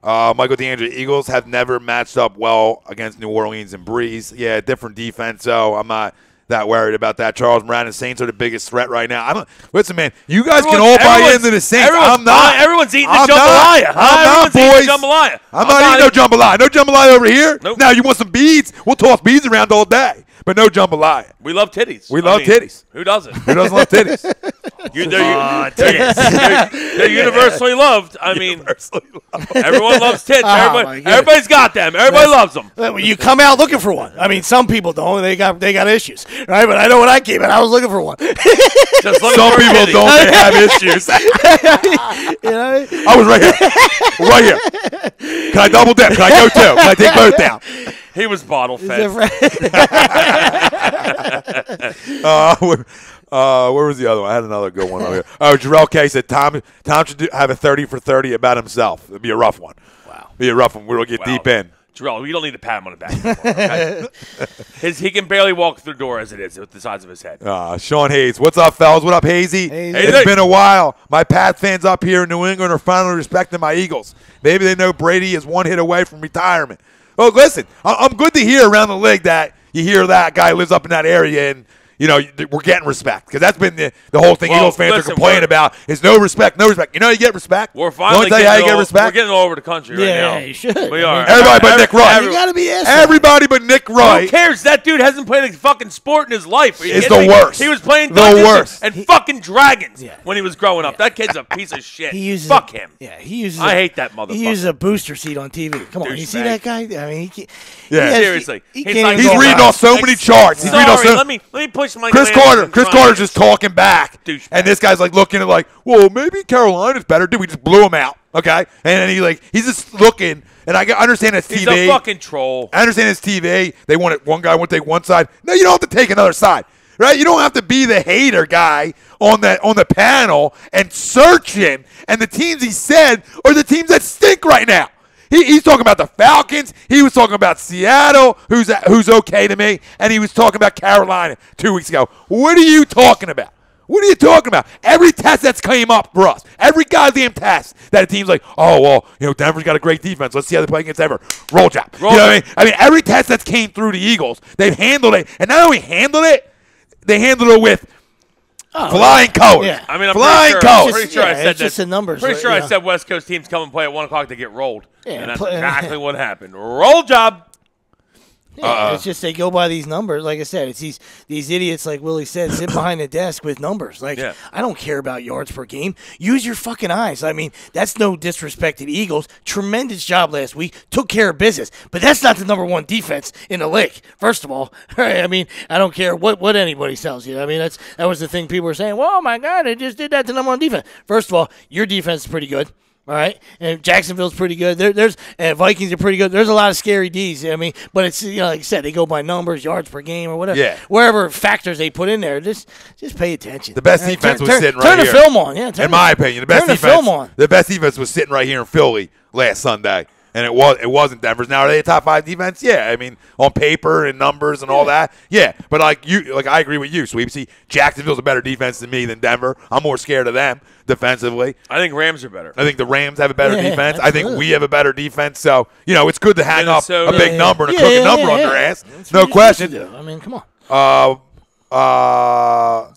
S2: Michael DeAndre, Eagles have never matched up well against New Orleans and Breeze. Yeah, different defense, so I'm not that worried about that. Charles Moran and Saints are the biggest threat right now. Listen, man, you guys can all buy into the Saints. I'm not.
S3: Everyone's eating the jambalaya.
S2: I'm not, boys. I'm not eating no jambalaya. No jambalaya over here.
S3: Nope.
S2: Now, you want some beads? We'll toss beads around all day, but no jambalaya.
S3: We love titties.
S2: We love titties.
S3: Who doesn't?
S2: Who doesn't love titties?
S3: They're universally loved. I mean, everyone loves tits. Everybody's got them. Everybody loves them.
S4: You come out looking for one. I mean, some people don't. They got issues, right? But I know when I came in, I was looking for one.
S2: Some people don't. They have issues. I was right here. Right here. Can I double dip? Can I go too? Can I take both down?
S3: He was bottle fed.
S2: Where was the other one? I had another good one over here. Oh, Jarrell K said Tom should have a 30 for 30 about himself. It'd be a rough one.
S3: Wow.
S2: Be a rough one. We'll get deep in.
S3: Jarrell, we don't need to pat him on the back anymore, okay? He can barely walk through the door as it is with the size of his head.
S2: Sean Hayes. What's up, fellas? What up, Hazy? It's been a while. My Pat fans up here in New England are finally respecting my Eagles. Maybe they know Brady is one hit away from retirement. Oh, listen, I'm good to hear around the league that you hear that guy lives up in that area and, we're getting respect because that's been the whole thing Eagles fans are complaining about is no respect, no respect. You get respect.
S3: We're finally
S2: tell you how you get respect.
S3: We're getting all over the country right now.
S4: Yeah, you should.
S3: We are.
S2: Everybody but Nick Wright.
S4: You got to be asking.
S2: Everybody but Nick Wright.
S3: Who cares? That dude hasn't played a fucking sport in his life.
S2: It's the worst.
S3: He was playing
S2: Dungeons
S3: and fucking Dragons when he was growing up. That kid's a piece of shit. Fuck him.
S4: Yeah, he uses.
S3: I hate that motherfucker.
S4: He uses a booster seat on TV. Come on, you see that guy? I mean,
S3: seriously.
S2: He's reading off so many charts.
S3: Let me push my.
S2: Chris Carter's just talking back, and this guy's like looking at well, maybe Carolina's better. Dude, we just blew him out, okay? And then he's just looking, and I understand it's TV.
S3: He's a fucking troll.
S2: I understand it's TV. They want it. One guy want to take one side. No, you don't have to take another side, right? You don't have to be the hater guy on the panel and search him. And the teams he said are the teams that stink right now. He's talking about the Falcons. He was talking about Seattle, who's okay to me, and he was talking about Carolina 2 weeks ago. What are you talking about? What are you talking about? Every test that's came up for us, every goddamn test that a team's like, oh, well, Denver's got a great defense. Let's see how they play against Denver. Roll job. You know what I mean? I mean, every test that's came through the Eagles, they've handled it. And not only handled it, they handled it with flying colors.
S4: Yeah.
S3: I mean, I'm pretty sure I said that.
S4: Just the numbers.
S3: Pretty sure I said West Coast teams come and play at 1 o'clock to get rolled. Yeah, and that's exactly what happened. Roll job.
S4: Yeah, it's just they go by these numbers. Like I said, it's these idiots, like Willie said, sit behind the desk with numbers. Like, I don't care about yards per game. Use your fucking eyes. I mean, that's no disrespect to the Eagles. Tremendous job last week. Took care of business. But that's not the number one defense in the league, first of all. Right? I mean, I don't care what anybody tells you. I mean, that was the thing people were saying. Well, oh, my God, they just did that to number one defense. First of all, your defense is pretty good. All right, and Jacksonville's pretty good. There's Vikings are pretty good. There's a lot of scary D's. I mean, but it's like you said, they go by numbers, yards per game, or whatever.
S2: Yeah.
S4: Wherever factors they put in there, just pay attention.
S2: The best defense was sitting right
S4: here.
S2: here.
S4: Turn the film on. Yeah.
S2: In my opinion, the best defense was sitting right here in Philly last Sunday. And it wasn't Denver's. Now, are they a top 5 defense? Yeah, I mean, on paper and numbers and all that. Yeah, but I agree with you, Sweepsy. Jacksonville's a better defense than me than Denver. I'm more scared of them defensively.
S3: I think Rams are better.
S2: I think the Rams have a better defense.
S4: Absolutely.
S2: I think we have a better defense. So it's good to hang up a big number and a crooked number on their ass.
S4: That's
S2: No question.
S4: I mean, come on.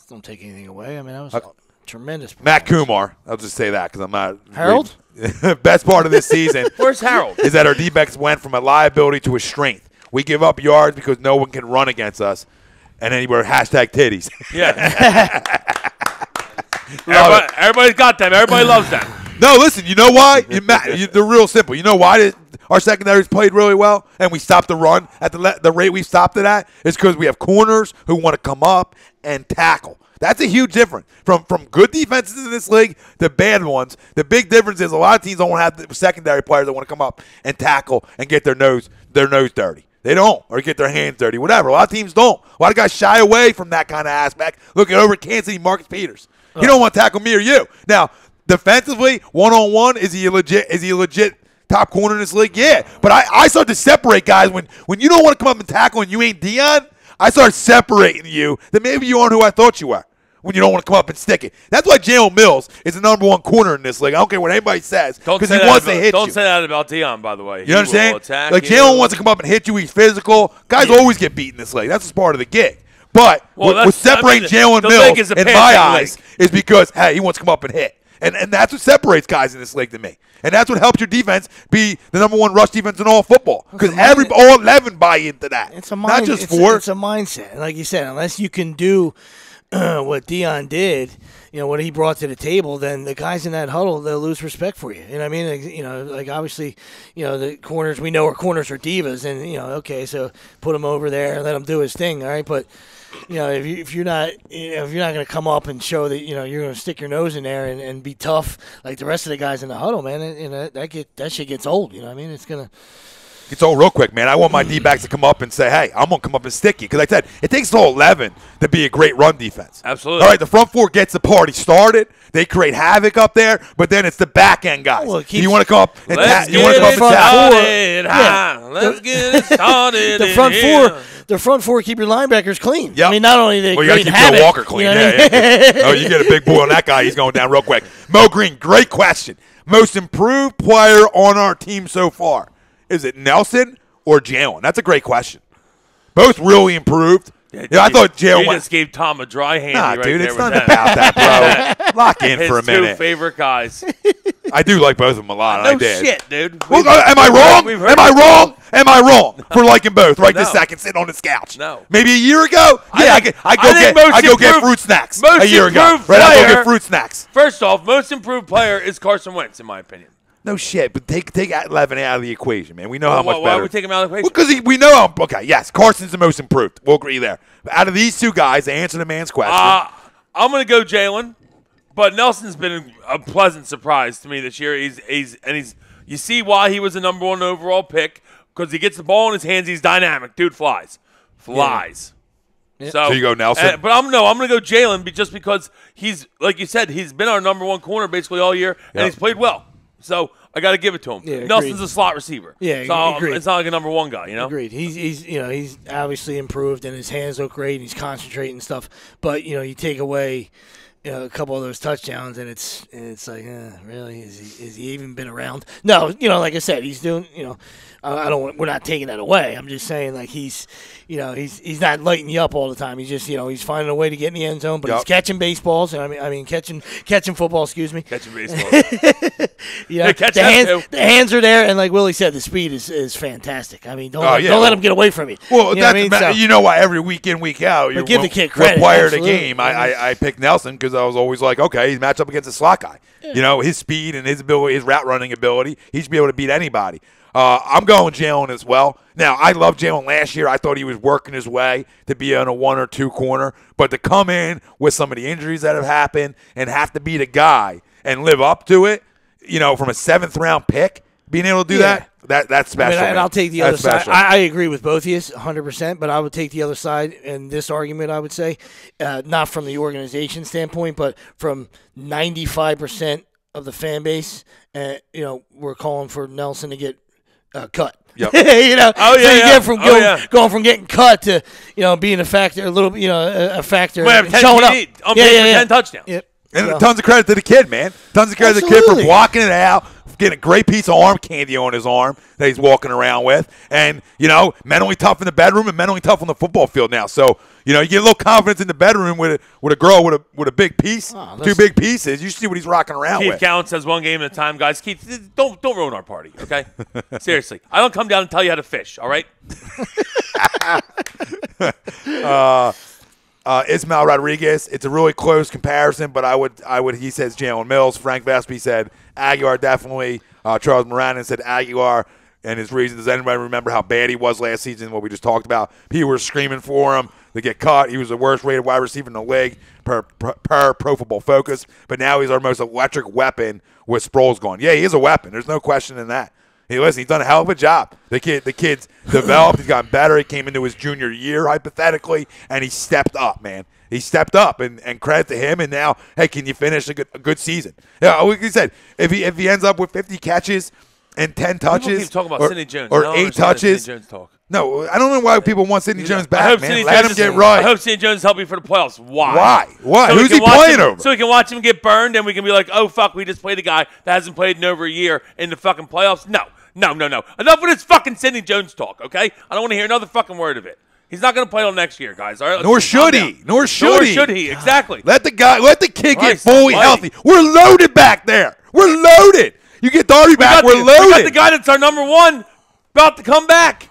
S4: Don't take anything away. I mean, that was tremendous.
S2: Matt Kumar. I'll just say that because I'm not.
S4: Harold?
S2: Best part of this season.
S3: Where's Harold?
S2: Is that our D-backs went from a liability to a strength. We give up yards because no one can run against us. And then we're #titties.
S3: Yeah. Everybody's got them. Everybody loves them.
S2: No, listen, you know why? They're real simple. You know why our secondaries played really well and we stopped the run at the rate we stopped it at? It's because we have corners who want to come up and tackle. That's a huge difference from good defenses in this league to bad ones. The big difference is a lot of teams don't have the secondary players that want to come up and tackle and get their nose dirty. They don't, or get their hands dirty, whatever. A lot of teams don't. A lot of guys shy away from that kind of aspect. Look at over at Kansas City, Marcus Peters. He don't want to tackle me or you. Now, defensively, one-on-one, is he a legit top corner in this league? Yeah. But I start to separate guys when you don't want to come up and tackle and you ain't Dion. I start separating you that maybe you aren't who I thought you were when you don't want to come up and stick it. That's why Jalen Mills is the #1 corner in this league. I don't care what anybody says because he wants to hit you.
S3: Don't say that about Dion, by the way.
S2: You know what I'm saying? Like Jalen wants to come up and hit you. He's physical. Guys always get beat in this league. That's just part of the gig. But what's separating Jalen Mills in my eyes is because, hey, he wants to come up and hit. And that's what separates guys in this league to me. And that's what helps your defense be the #1 rush defense in all football. Because all 11 buy into that.
S4: It's a
S2: not just 4.
S4: It's a mindset. And like you said, unless you can do what Dion did, what he brought to the table, then the guys in that huddle, they'll lose respect for you. You know what I mean? Like obviously, the corners, we know our corners are divas. And, okay, so put him over there and let him do his thing, all right? But if you're not going to come up and show that you're going to stick your nose in there and be tough like the rest of the guys in the huddle, man, that shit gets old. You know what I mean?
S2: It's all real quick, man. I want my D-backs to come up and say, hey, I'm going to come up and stick you. Because like I said, it takes all 11 to be a great run defense.
S3: Absolutely.
S2: All right, the front 4 gets the party started. They create havoc up there, but then it's the back end guys.
S4: Well,
S2: you want to come up and
S3: Let's get it started.
S4: The front 4 keep your linebackers clean.
S2: Yep.
S4: I mean, not only they
S2: you got to keep
S4: havoc,
S2: Joe Walker clean. Oh, you get a big boy on that guy. He's going down real quick. Mo Green, great question. Most improved player on our team so far. Is it Nelson or Jalen? That's a great question. Both really improved. I thought Jalen
S3: just gave Tom a dry hand.
S2: Nah,
S3: right
S2: dude,
S3: there
S2: it's
S3: with
S2: not
S3: that.
S2: about that, bro. Lock in for a minute.
S3: His 2 favorite guys.
S2: I do like both of them a lot.
S3: No
S2: I did.
S3: shit, dude.
S2: Well, am I wrong? Am I wrong for liking both right this second, sitting on this couch?
S3: No.
S2: Maybe a year ago? Yeah, I go get fruit snacks a year ago. Right, I go get fruit snacks.
S3: First off, most improved player is Carson Wentz, in my opinion.
S2: No shit, but take 11 out of the equation, man. We know how much better.
S3: Why would we take him out of the equation?
S2: Because we know how. Okay, yes, Carson's the most improved. We'll agree there. But out of these 2 guys, to answer the man's question.
S3: I'm going to go Jalen, but Nelson's been a pleasant surprise to me this year. You see why he was the #1 overall pick, because he gets the ball in his hands. He's dynamic. Dude flies. Yeah. So
S2: you go Nelson?
S3: But I'm going to go Jalen just because he's, like you said, he's been our #1 corner basically all year, and he's played well. So I got to give it to him.
S4: Yeah,
S3: Nelson's a slot receiver.
S4: Yeah,
S3: so
S4: agreed.
S3: It's not like a #1 guy,
S4: Agreed. He's obviously improved and his hands look great and he's concentrating and stuff. But you take away a couple of those touchdowns and it's like, really, is he even been around? No, like I said, he's doing. We're not taking that away. I'm just saying, like he's not lighting you up all the time. He's just, he's finding a way to get in the end zone, but he's catching baseballs. I mean, catching football. Excuse me.
S3: Catching baseball.
S4: The hands are there, and like Willie said, the speed is fantastic. I mean, don't let him get away from you.
S2: Well, you know why every week in, week out,
S4: give the kid credit.
S2: What player of the game? I picked Nelson because I was always like, okay, he's matched up against a slot guy. Yeah. His speed and his ability, his route running ability, he should be able to beat anybody. I'm going Jalen as well. Now, I loved Jalen last year. I thought he was working his way to be on a 1 or 2 corner. But to come in with some of the injuries that have happened and have to be the guy and live up to it, from a 7th round pick, being able to do that. That's special.
S4: And I'll take the other side. I agree with both of you 100%, but I would take the other side in this argument, I would say, not from the organization standpoint, but from 95% of the fan base, we're calling for Nelson to get cut.
S2: Yep.
S3: Oh, yeah,
S4: so you
S3: get
S4: from going from getting cut to, being a factor, a factor, showing up.
S3: 10 touchdowns.
S4: Yep.
S2: And tons of credit to the kid, man. Tons of credit to the kid for blocking it out, getting a great piece of arm candy on his arm that he's walking around with. And, mentally tough in the bedroom and mentally tough on the football field now. So, you get a little confidence in the bedroom with a girl with a big piece, 2 big pieces. You see what he's rocking around with.
S3: Keith Gallant says 1 game at a time, guys. Keith, don't ruin our party, okay? Seriously. I don't come down and tell you how to fish, all right?
S2: Ismael Rodriguez, it's a really close comparison, but I would. He says Jalen Mills. Frank Vespi said Aguilar definitely. Charles Moranin said Aguilar and his reasons. Does anybody remember how bad he was last season, what we just talked about? People were screaming for him to get cut. He was the worst rated wide receiver in the league per Pro Football Focus, but now he's our most electric weapon with Sproles gone. Yeah, he is a weapon. There's no question in that. Hey, listen, he's done a hell of a job. The kid's developed. He's gotten better. He came into his junior year, hypothetically, and he stepped up, man. He stepped up, and credit to him. And now, hey, can you finish a good season? Yeah, like you said, if he ends up with 50 catches and 10 touches,
S3: keep talking about Sidney Jones
S2: or 8 touches.
S3: Sidney Jones talk.
S2: No, I don't know why people want Sidney Jones back, man. Let him get right.
S3: I hope Sidney Jones help you for the playoffs. Why?
S2: So who's he playing over?
S3: So we can watch him get burned, and we can be like, oh, fuck, we just played a guy that hasn't played in over a year in the fucking playoffs? No. Enough with this fucking Sidney Jones talk, okay? I don't want to hear another fucking word of it. He's not going to play till next year, guys. All right.
S2: Nor should he.
S3: Exactly.
S2: Let the kid get fully healthy. We're loaded back there. We're loaded. You get Darby back. We're loaded.
S3: We got the guy that's our number 1 about to come back.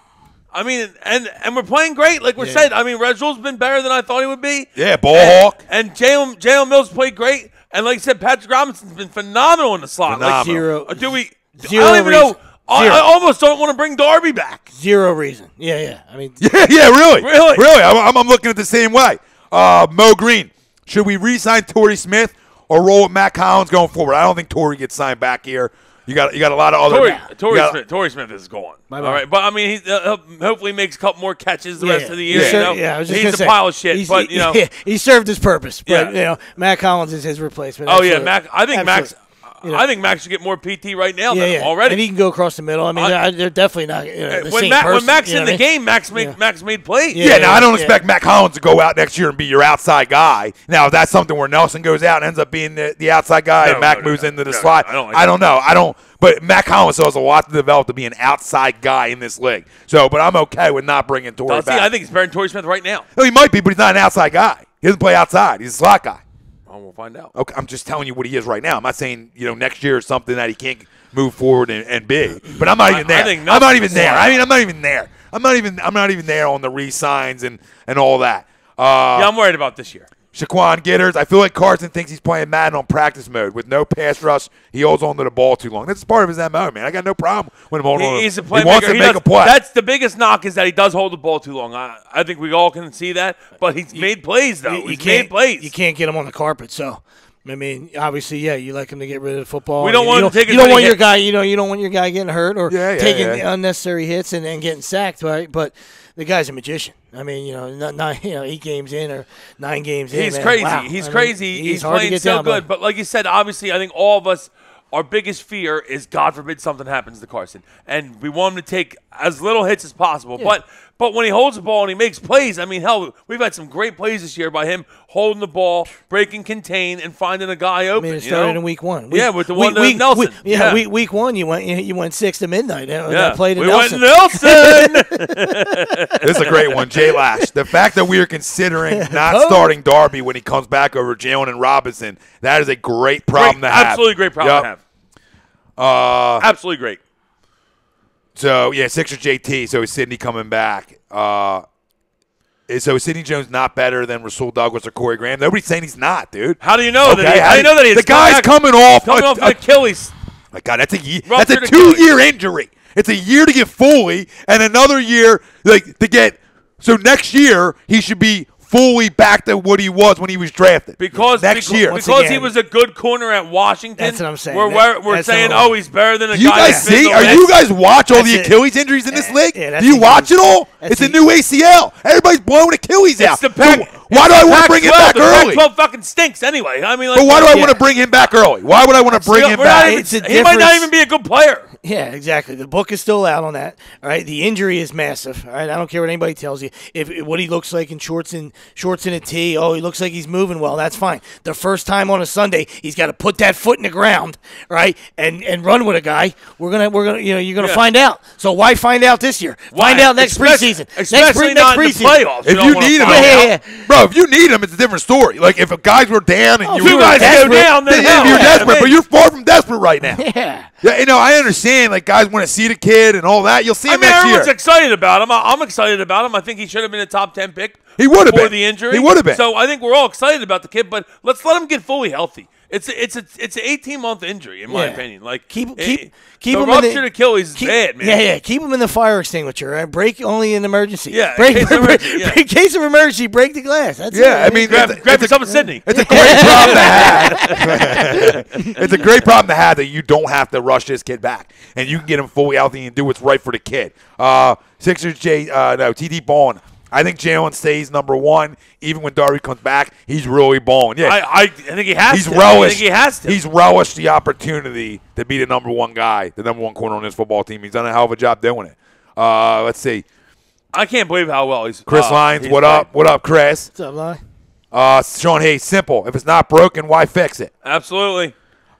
S3: I mean, and we're playing great, like we said. I mean, Reginald's been better than I thought he would be.
S2: Yeah, ball hawk.
S3: And Jalen Mills played great. And like I said, Patrick Robinson's been phenomenal in the slot.
S2: Phenomenal.
S3: Like I don't even know. I almost don't want to bring Darby back.
S4: Zero reason. Yeah. I mean,
S2: really. I'm looking at the same way. Mo Green, should we re-sign Torrey Smith or roll with Matt Collins going forward? I don't think Torrey gets signed back here. You got a lot of other.
S3: Torrey Smith is gone. All right, but I mean, he hopefully makes a couple more catches the rest of the year.
S4: I was just
S3: he's a pile of shit, but
S4: he served his purpose. But Matt Collins is his replacement.
S3: Oh yeah, Mac. I think Max. I think Max should get more PT right now already.
S4: And he can go across the middle. I mean, they're definitely not the same person.
S3: When Max in the game, Max made plays.
S2: Now I don't expect Matt Collins to go out next year and be your outside guy. Now, if that's something where Nelson goes out and ends up being the outside guy and Mac moves into the slot, I don't know. But Matt Collins still has a lot to develop to be an outside guy in this league. But I'm okay with not bringing Torrey back.
S3: I think he's better than Torrey Smith right now.
S2: No, he might be, but he's not an outside guy. He doesn't play outside. He's a slot guy.
S3: We'll find out.
S2: Okay, I'm just telling you what he is right now. I'm not saying next year is something that he can't move forward and be. But I'm not even there. I'm not even there. I mean, I'm not even there. I'm not even there on the re-signs and all that.
S3: I'm worried about this year.
S2: Shaquan Gitters, I feel like Carson thinks he's playing Madden on practice mode with no pass rush. He holds on to the ball too long. That's part of his MO, man. I got no problem with him holding on.
S3: He's a playmaker.
S2: He wants to make a play.
S3: That's the biggest knock is that he does hold the ball too long. I think we all can see that. But he's made plays, though. He's made plays.
S4: You can't get him on the carpet, so. I mean, obviously, you like him to get rid of the football.
S3: We don't want him to take.
S4: You don't want your guy. You don't want your guy getting hurt or taking unnecessary hits and getting sacked, right? But the guy's a magician. I mean, 8 games in or 9 games in.
S3: He's crazy.
S4: Wow.
S3: He's crazy. He's playing so good. But like you said, obviously, I think all of us, our biggest fear is, God forbid, something happens to Carson, and we want him to take as little hits as possible. Yeah. But when he holds the ball and he makes plays, I mean, hell, we've had some great plays this year by him holding the ball, breaking contain, and finding a guy open.
S4: I mean, it started in week 1.
S3: With the one to Nelson.
S4: Week 1, you went 6 to midnight. Played
S3: we
S4: Nelson.
S3: Went Nelson.
S2: This is a great one, Jay Lash. The fact that we are considering not starting Darby when he comes back over Jalen and Robinson, that is a great problem to have.
S3: Absolutely great problem to have. Absolutely great.
S2: So, Sixer JT. So, is Sidney coming back? So, is Sidney Jones not better than Rasul Douglas or Corey Graham? Nobody's saying he's not, dude.
S3: How do you know that? How do you know that he's
S2: the guy's coming off
S3: an Achilles?
S2: My God, that's a 2-year injury. It's a year to get fully, and another year to get. So next year he should be fully back to what he was when he was drafted.
S3: Because he was a good corner at Washington.
S4: That's what I'm saying.
S3: We're saying, he's better than a guy.
S2: You guys see? Are you guys watch all the Achilles injuries in this league? Do you watch it all? It's a new ACL. Everybody's blowing Achilles out. Why do I want to bring him back early?
S3: The Pac-12 fucking stinks anyway. I mean,
S2: but why do I want to bring him back early? Why would I want to bring him back?
S3: He might not even be a good player.
S4: Yeah, exactly. The book is still out on that. All right, the injury is massive. All right, I don't care what anybody tells you. If what he looks like in shorts and a tee, he looks like he's moving well. That's fine. The first time on a Sunday, he's got to put that foot in the ground, right, and run with a guy. You're gonna find out. So why find out this year? Find out next preseason.
S3: Especially
S4: next
S3: not in the playoffs.
S2: If you need him, bro. If you need him, it's a different story. Like if guys were down and you
S3: guys go down, then
S2: you're desperate. But you're far from desperate right now.
S4: Yeah.
S2: Yeah, I understand. Like guys want to see the kid and all that. You'll see him next year.
S3: Everyone's excited about him. I'm excited about him. I think he should have been a top 10 pick.
S2: He would have been
S3: before the injury.
S2: He would have been.
S3: So I think we're all excited about the kid, but let's let him get fully healthy. It's an 18-month injury, in my opinion. Like
S4: keep
S3: the
S4: him
S3: ruptured Achilles is bad, man.
S4: Yeah. Keep him in the fire extinguisher. Right? Break only in emergency.
S3: Yeah,
S4: in case of emergency, break the glass. That's it.
S2: I mean,
S3: grab yourself a Sydney.
S2: It's a great problem to have. It's a great problem to have that you don't have to rush this kid back, and you can get him fully healthy and do what's right for the kid. Sixers, TD Bond. I think Jalen stays number one. Even when Darby comes back, he's really balling. Yeah,
S3: I think he has to.
S2: Relished,
S3: I think he has to.
S2: He's relished the opportunity to be the number one guy, the number one corner on this football team. He's done a hell of a job doing it. Let's see.
S3: I can't believe how well he's.
S2: Chris Lyons, what up? What up, Chris?
S4: What's up, Lyle?
S2: Sean Hayes, simple. If it's not broken, why fix it?
S3: Absolutely.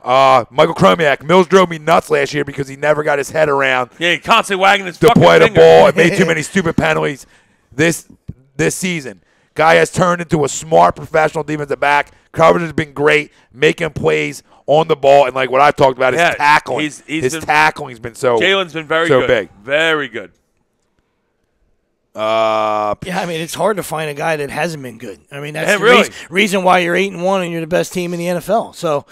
S2: Michael Kromiak, Mills drove me nuts last year because he never got his head around.
S3: Yeah, he constantly wagging his
S2: to
S3: fucking
S2: play the
S3: finger.
S2: ball. It made too many stupid penalties this season. Guy has turned into a smart professional defensive back. Coverage has been great, making plays on the ball, and like what I talked about, his tackling. His tackling's been so.
S3: Jalen's been very
S2: so
S3: good.
S2: Big,
S3: very good.
S4: I mean, it's hard to find a guy that hasn't been good. I mean, that's
S3: the
S4: reason why you're 8-1 and you're the best team in the NFL. So,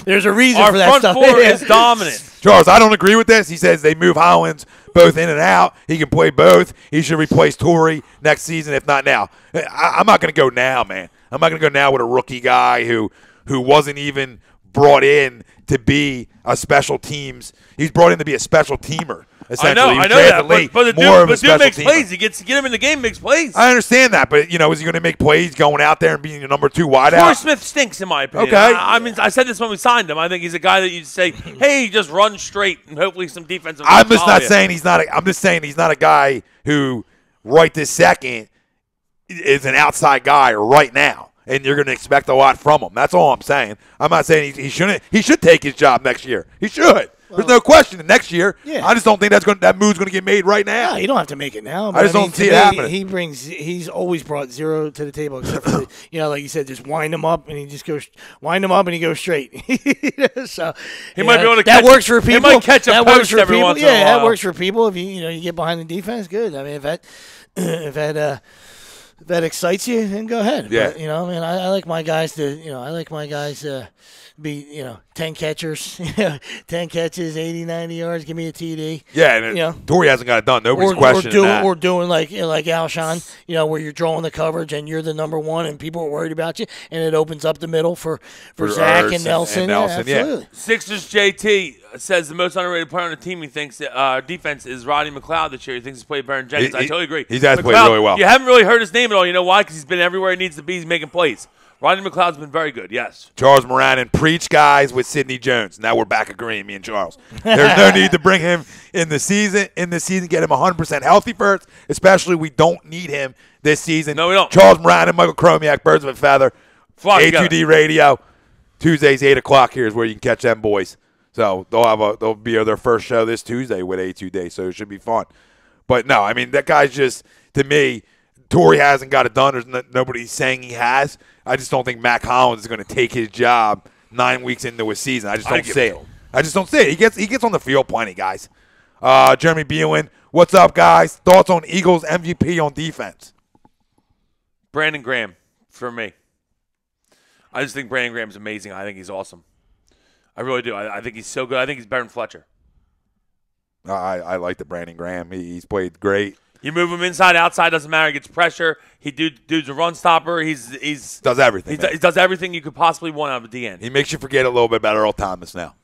S4: there's a reason for that
S3: Our
S4: stuff.
S3: front four is dominant.
S2: Charles, I don't agree with this. He says they move Hollins both in and out. He can play both. He should replace Torrey next season, if not now. I'm not going to go now, man. I'm not going to go now with a rookie guy who wasn't even brought in to be a special teams. He's brought in to be a special teamer.
S3: I know that, but the dude makes plays. He gets to get him in the game, makes plays.
S2: I understand that, but, is he going to make plays going out there and being your number 2 wideout?
S3: Torrey Smith stinks, in my opinion.
S2: Okay.
S3: I mean, I said this when we signed him. I think he's a guy that you say, hey, just run straight and hopefully some defensive.
S2: I'm just saying he's not a guy who right this second is an outside guy right now. And you're going to expect a lot from him. That's all I'm saying. I'm not saying he shouldn't. He should take his job next year. He should. There's no question. Next year, I just don't think that move's going to get made right now.
S4: No, you don't have to make it now. But
S2: I just don't see it happening.
S4: He's always brought zero to the table, except for like you said, just wind him up and he goes straight. So
S3: he might be able to.
S4: That works for people.
S3: He might catch a post every once in a while.
S4: Yeah, that works for people. If you get behind the defense, good. I mean, if that excites you, then go ahead.
S2: Yeah.
S4: But, I like my guys to be, 10 catchers, 10 catches, 80, 90 yards, give me a TD.
S2: Yeah, and Torrey hasn't got it done. Nobody's questioning that.
S4: Or doing like Alshon, where you're drawing the coverage and you're the number one and people are worried about you, and it opens up the middle for Zach and Nelson. Absolutely.
S3: Sixers JT says the most underrated player on the team he thinks defense is Rodney McLeod this year. He thinks he's played better than Jenkins. I totally agree.
S2: He's played really well.
S3: You haven't really heard his name at all. You know why? Because he's been everywhere he needs to be. He's making plays. Rodney McLeod's been very good, yes.
S2: Charles Moran, preach guys with Sidney Jones. Now we're back agreeing, me and Charles. There's no need to bring him in the season. Get him 100% healthy first, especially we don't need him this season.
S3: No, we don't.
S2: Charles Moran and Michael Kromiak, Birds of a Feather. A2D Radio. Tuesdays, 8 o'clock here is where you can catch them boys. So they'll be their first show this Tuesday with A2D, so it should be fun. But no, I mean, that guy's just, to me, Torrey hasn't got it done. There's nobody saying he has. I just don't think Mac Hollins is going to take his job 9 weeks into a season. I just don't see it. I just don't see it. He gets on the field plenty, guys. Jeremy Beelin, what's up, guys? Thoughts on Eagles MVP on defense?
S3: Brandon Graham for me. I just think Brandon Graham's amazing. I think he's awesome. I really do. I think he's so good. I think he's better than Fletcher.
S2: I like the Brandon Graham. He's played great.
S3: You move him inside, outside, doesn't matter. He gets pressure. Dude's a run stopper. He's
S2: does everything.
S3: He does everything you could possibly want out of a DN.
S2: He makes you forget a little bit about Earl Thomas now.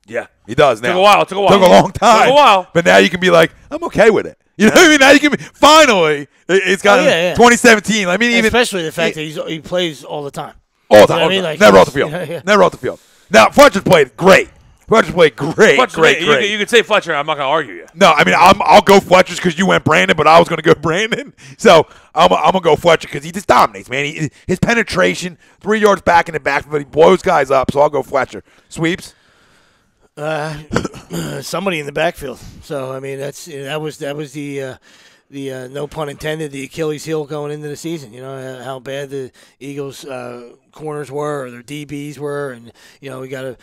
S3: Yeah.
S2: He does now.
S3: Took a while. Took a
S2: long time.
S3: Took a while.
S2: But now you can be like, I'm okay with it. You know what I mean? Now you can be, finally, it's got 2017. I mean, even
S4: especially the fact that he plays all the time.
S2: All the time.
S4: You know what I mean? Like,
S2: never off the field. Never off the field. Now, Fletcher's played great. Fletcher's played great.
S3: You could say Fletcher. I'm not going to argue you.
S2: No, I mean, I'll go Fletcher's because you went Brandon, but I was going to go Brandon. So I'm going to go Fletcher because he just dominates, man. His penetration, 3 yards back in the back, but he blows guys up. So I'll go Fletcher. Sweeps?
S4: Somebody in the backfield. So I mean, that was the no pun intended, the Achilles heel going into the season. You know how bad the Eagles corners were, or their DBs were, and you know we got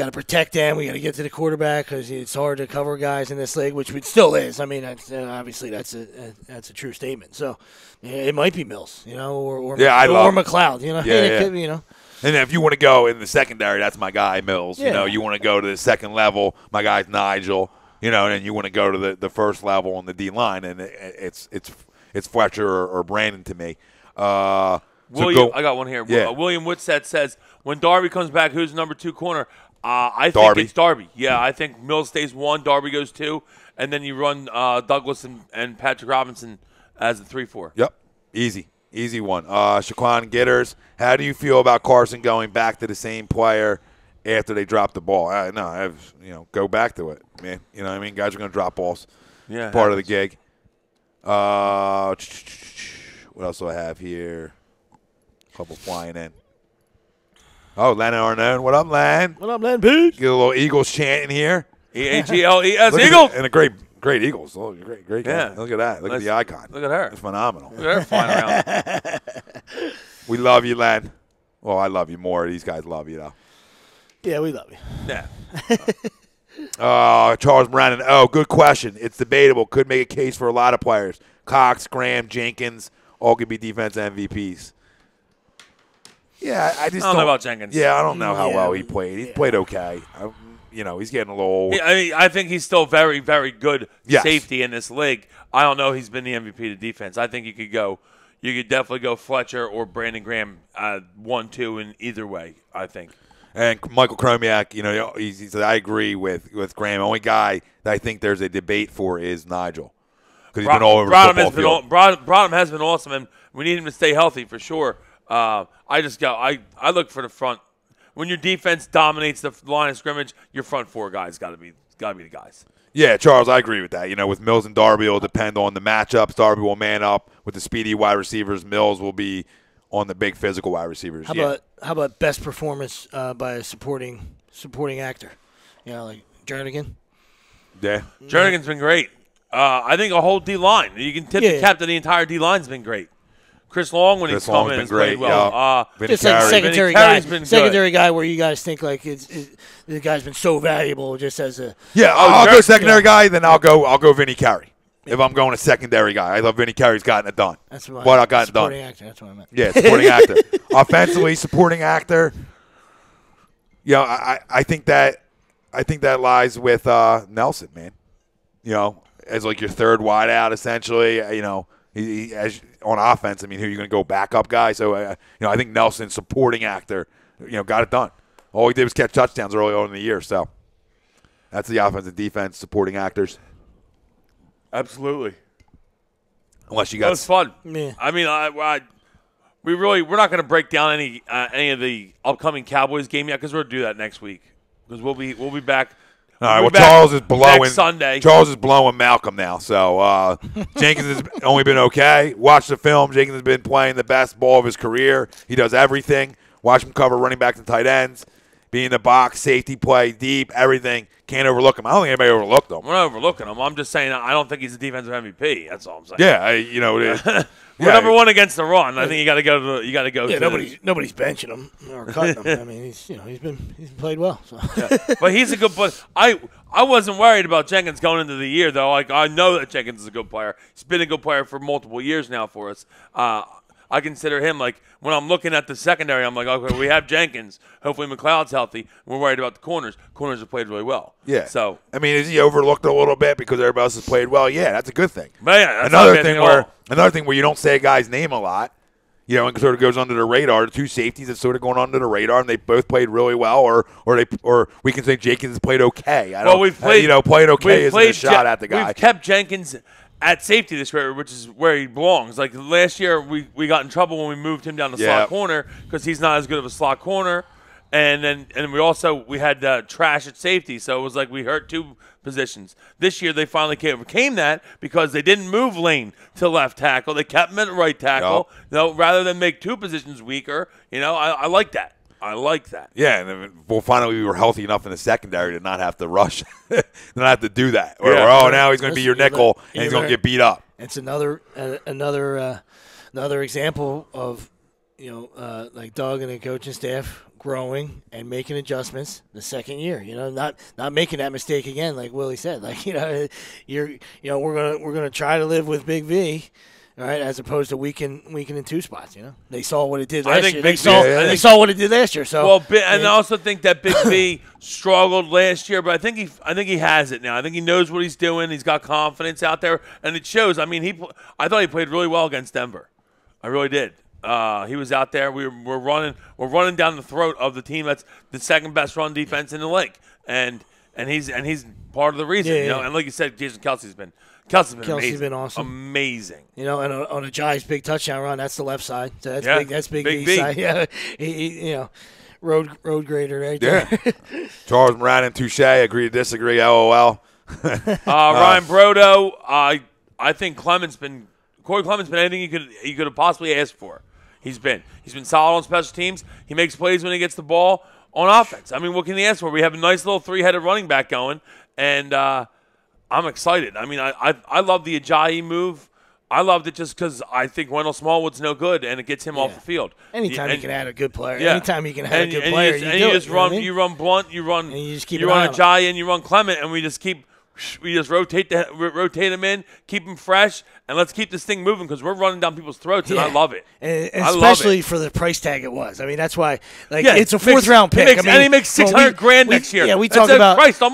S4: to protect them. We got to get to the quarterback because it's hard to cover guys in this league, which it still is. I mean, obviously that's a true statement. So it might be Mills, you know, or McLeod. You know, it could be, you know.
S2: And if you want to go in the secondary, that's my guy, Mills. Yeah. You know, you want to go to the second level, my guy's Nigel. You know, and you want to go to the first level on the D-line, and it's Fletcher or Brandon to me.
S3: I got one here.
S2: Yeah.
S3: William Whitsett says, when Darby comes back, who's number 2 corner? I think it's Darby. Yeah, I think Mills stays 1, Darby goes 2, and then you run Douglas and Patrick Robinson as the 3-4.
S2: Yep, easy one. Shaquan Gitters, how do you feel about Carson going back to the same player after they drop the ball? Go back to it, man. You know what I mean? Guys are going to drop balls.
S3: Yeah,
S2: part of the gig. What else do I have here? A couple flying in. Oh, Len Arnone. What up, Len?
S4: What up, Len? Peace.
S2: Get a little Eagles chant in here.
S3: E-H-E-L-E-S, Eagles.
S2: And a great Eagles. Oh, great guy.
S3: Yeah.
S2: Look at that. Look at the icon.
S3: Look at her.
S2: It's phenomenal.
S3: Look at her flying around.
S2: We love you, Len. Well, I love you more. These guys love you, though.
S4: Yeah, we love you.
S3: Yeah.
S2: Charles Brandon. Oh, good question. It's debatable. Could make a case for a lot of players. Cox, Graham, Jenkins, all could be defense MVPs. Yeah, I don't
S3: know about Jenkins.
S2: Yeah, I don't know how well he played. He played okay. He's getting a little old.
S3: I think he's still very, very good safety in this league. I don't know he's been the MVP to defense. I think you could definitely go Fletcher or Brandon Graham 1-2 in either way, I think.
S2: And Michael Kromiak, he said, I agree with Graham. The only guy that I think there's a debate for is Nigel. Because he's been all over the football field.
S3: Brodham has been awesome, and we need him to stay healthy for sure. I look for the front. When your defense dominates the line of scrimmage, your front 4 guys got to be the guys.
S2: Yeah, Charles, I agree with that. With Mills and Darby, it'll depend on the matchups. Darby will man up with the speedy wide receivers. Mills will be on the big physical wide receivers.
S4: How about best performance by a supporting actor? Like Jernigan.
S2: Yeah,
S3: Jernigan's been great. I think a whole D line. You can tip the cap that the entire D line's been great. Chris Long, when he's come in, has played well.
S4: Just like secondary guy where you guys think like the guy's been so valuable just as a
S2: I'll go secondary guy, then I'll go Vinny Carey. If I'm going a secondary guy, I love Vinny Carey's gotten it done.
S4: That's what
S2: I got it done.
S4: Supporting actor. That's what I meant.
S2: Yeah, supporting actor. Offensively, supporting actor. I think that lies with Nelson, man. As like your third wideout, essentially. He as on offense. I mean, who are you going to go backup guy? So I think Nelson, supporting actor, got it done. All he did was catch touchdowns early on in the year. So that's the offense and defense, supporting actors.
S3: Absolutely.
S2: Unless you got.
S3: That was fun.
S4: Yeah.
S3: I mean, we're not going to break down any of the upcoming Cowboys game yet because we're going to do that next week because we'll be back.
S2: All right. Well, Charles is blowing
S3: next Sunday.
S2: Charles is blowing Malcolm now. So Jenkins has only been okay. Watch the film. Jenkins has been playing the best ball of his career. He does everything. Watch him cover running backs and tight ends. Be in the box, safety play, deep, everything. Can't overlook him. I don't think anybody overlooked him.
S3: We're not overlooking him. I'm just saying I don't think he's a defensive MVP. That's all I'm saying.
S2: Yeah,
S3: we're number 1 against the run. I think you got to go.
S4: Yeah, nobody's benching him or cutting him. I mean, he's played well. So.
S3: Yeah. But he's a good player. I wasn't worried about Jenkins going into the year though. Like I know that Jenkins is a good player. He's been a good player for multiple years now for us. I I consider him like when I'm looking at the secondary, I'm like, okay, we have Jenkins. Hopefully McLeod's healthy. We're worried about the corners. Corners have played really well.
S2: Yeah.
S3: So
S2: I mean, is he overlooked a little bit because everybody else has played well? Yeah, that's a good thing.
S3: But yeah, that's
S2: another thing where you don't say a guy's name a lot, you know, and sort of goes under the radar. The two safeties that's sort of going under the radar, and they both played really well, or we can say Jenkins has played okay. Played okay isn't a shot at the guy.
S3: We've kept Jenkins at safety this year, which is where he belongs. Like last year, we got in trouble when we moved him down to slot corner because he's not as good of a slot corner. And we had trash at safety, so it was like we hurt two positions. This year they finally overcame that because they didn't move Lane to left tackle. They kept him at right tackle. Rather than make two positions weaker. I like that. I like that.
S2: Yeah, and then, finally we were healthy enough in the secondary to not have to rush, not have to do that. Now he's going to be your nickel and he's going to get beat up.
S4: It's another example of like Doug and the coaching staff growing and making adjustments the second year. Not making that mistake again, like Willie said. Like we're gonna try to live with Big V. All right, as opposed to weaken in two spots. They saw what it did last year. They saw what it did last year. So
S3: I also think that Big V struggled last year, but I think he has it now. I think he knows what he's doing. He's got confidence out there, and it shows. I mean, I thought he played really well against Denver. I really did. He was out there. We're running down the throat of the team that's the second best run defense in the league, and he's part of the reason. And like you said, Jason Kelsey's been amazing.
S4: Been awesome.
S3: Amazing.
S4: And on a Giants big touchdown run, that's the left side. So that's big. That's Big V side. Yeah. He road grader right there.
S2: Yeah. Charles Moran and Touche agree to disagree. LOL.
S3: Ryan Brodo. I think Corey Clement's been anything you could have possibly asked for. He's been solid on special teams. He makes plays when he gets the ball on offense. I mean, what can he ask for? We have a nice little three-headed running back going, and I'm excited. I mean, I love the Ajayi move. I loved it just because I think Wendell Smallwood's no good, and it gets him off the field.
S4: Anytime you can add a good player, anytime you can add a good player,
S3: you run Blunt, you run Ajayi, and you run Clement, and we just rotate him in, keep him fresh, and let's keep this thing moving because we're running down people's throats, and I love it.
S4: And especially for the price tag it was. I mean, that's why it's a fourth-round pick.
S3: And he makes $600,000 next year.
S4: Yeah, we talk about picks all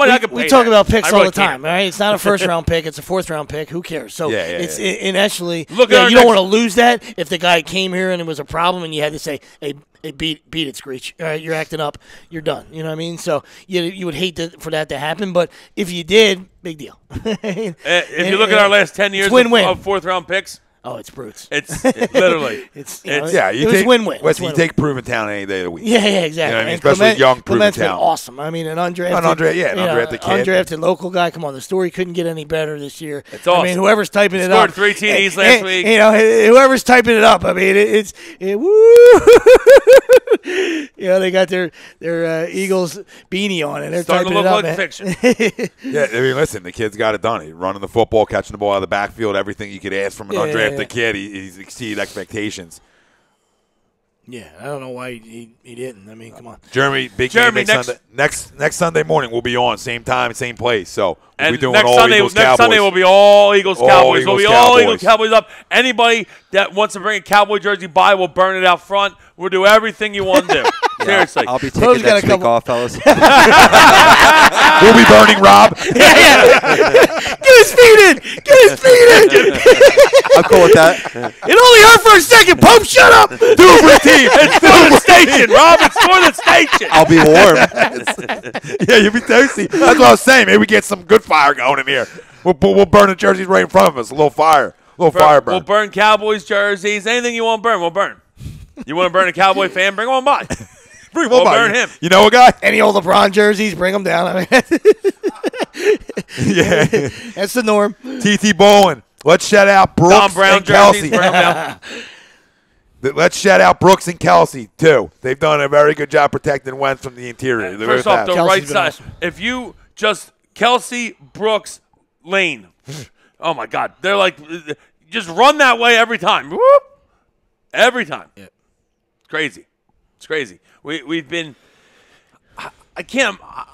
S4: the time.
S3: Care.
S4: Right? It's not a first-round pick; it's a fourth-round pick. Who cares? So actually, you
S3: don't
S4: want to lose that if the guy came here and it was a problem, and you had to say, "Hey, beat it, Screech. All right, you're acting up. You're done." You know what I mean? So you would hate for that to happen, but if you did, big deal.
S3: If you look at our last 10 years of fourth-round picks,
S4: it's brutes.
S3: It's literally.
S4: It was win-win.
S2: You take proven talent any day of the week.
S4: Yeah, exactly.
S2: I mean, especially young proven talent.
S4: Been awesome. I mean, an undrafted kid. Undrafted local guy. Come on, the story couldn't get any better this year.
S3: It's awesome.
S4: I mean, whoever's typing it up.
S3: Scored 3 TDs last week.
S4: Whoever's typing it up. I mean, woo. They got their Eagles beanie on, and they're typing it up.
S3: Fiction.
S2: Yeah, I mean, listen, the kid's got it done. He's running the football, catching the ball out of the backfield, everything you could ask from an undrafted kid. He's exceeded expectations.
S4: Yeah, I don't know why he didn't. I mean, come on.
S2: Jeremy, next Sunday morning we'll be on, same time, same place. So we'll be doing
S3: next
S2: all
S3: Sunday,
S2: Eagles
S3: next
S2: Cowboys.
S3: Sunday will be all Eagles Cowboys.
S2: We'll
S3: be all Eagles Cowboys up. Anybody that wants to bring a Cowboy jersey by, we'll burn it out front. We'll do everything you want to do. Seriously.
S5: I'll be taking next week off, fellas.
S2: We'll be burning Rob.
S4: Get his feet in.
S5: I'm cool with that.
S4: It only hurt for a second. Pope, shut up.
S2: Do it for the team.
S3: It's for the station, Rob. It's for the station.
S5: I'll be warm.
S2: Yeah, you'll be thirsty. That's what I was saying. Maybe we get some good fire going in here. We'll burn the jerseys right in front of us. A little fire. Fire burn.
S3: We'll burn Cowboys jerseys. Anything you want to burn, we'll burn. You want to burn a Cowboy fan? Bring one by. We'll burn him.
S2: You know a guy?
S4: Any old LeBron jerseys, bring them down. I mean,
S2: yeah.
S4: That's the norm.
S2: T.T. Bowling. Let's shout out Brooks
S3: Don Brown
S2: and Kelsey.
S3: Bring them down.
S2: Let's shout out Brooks and Kelsey, too. They've done a very good job protecting Wentz from the interior.
S3: First off, the right side.
S4: Awesome.
S3: If you just Kelsey, Brooks, Lane. Oh, my God. They're like, just run that way every time. Whoop. Every time.
S4: Yeah.
S3: Crazy. It's crazy. We've been